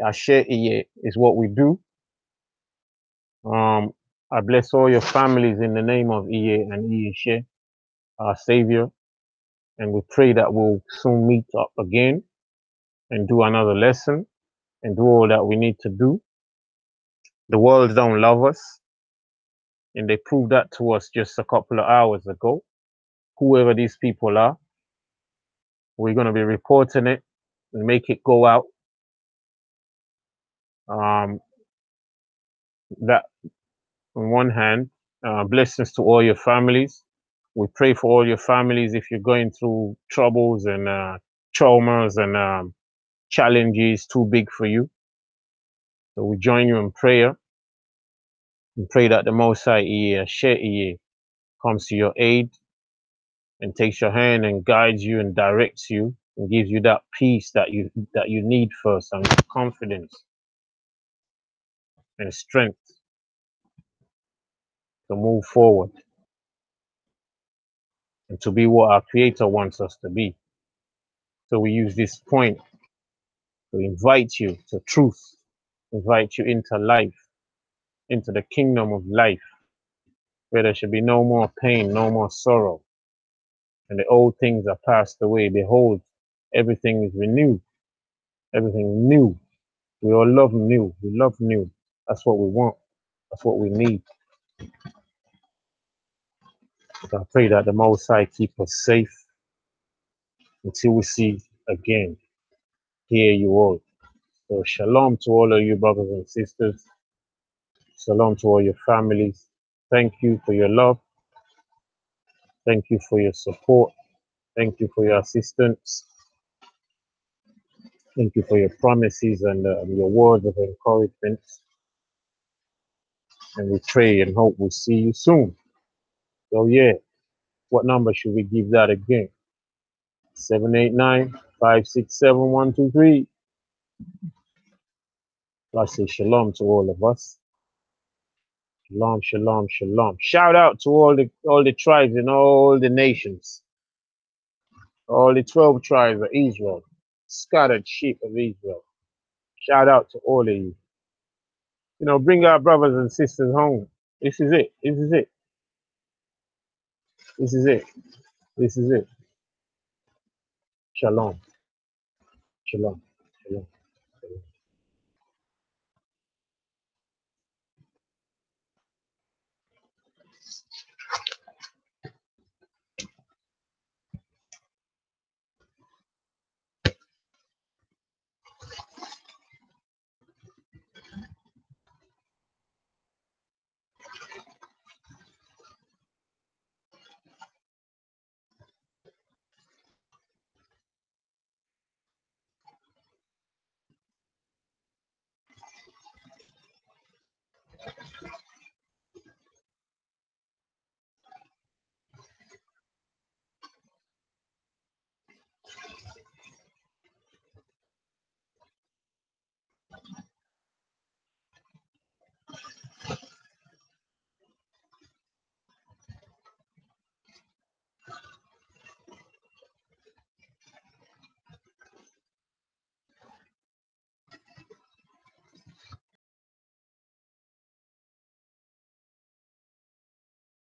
Ashe is what we do. I bless all your families in the name of Iye and Iyeshe, our Savior. And we pray that we'll soon meet up again and do another lesson and do all that we need to do. The world don't love us, and they proved that to us just a couple of hours ago. Whoever these people are, we're going to be reporting it and make it go out. That on one hand, blessings to all your families. We pray for all your families if you're going through troubles and traumas and challenges too big for you. So we join you in prayer and pray that the Most High comes to your aid and takes your hand and guides you and directs you and gives you that peace that you need first, and confidence and strength to move forward and to be what our Creator wants us to be. So we use this point to invite you to truth, invite you into life, into the kingdom of life, where there should be no more pain, no more sorrow, and the old things are passed away. Behold, everything is renewed, everything new. We all love new. We love new. That's what we want. That's what we need. So I pray that the Most High keep us safe until we see again. Hear you all. So shalom to all of you brothers and sisters. Shalom to all your families. Thank you for your love. Thank you for your support. Thank you for your assistance. Thank you for your promises and your words of encouragement. And we pray and hope we'll see you soon. So yeah, what number should we give that again? 789-567-123. I say shalom to all of us. Shalom, shalom, shalom. Shout out to all the tribes and all the nations. All the 12 tribes of Israel. Scattered sheep of Israel. Shout out to all of you. You know, bring our brothers and sisters home. This is it. This is it. This is it. This is it. Shalom. Shalom. Shalom.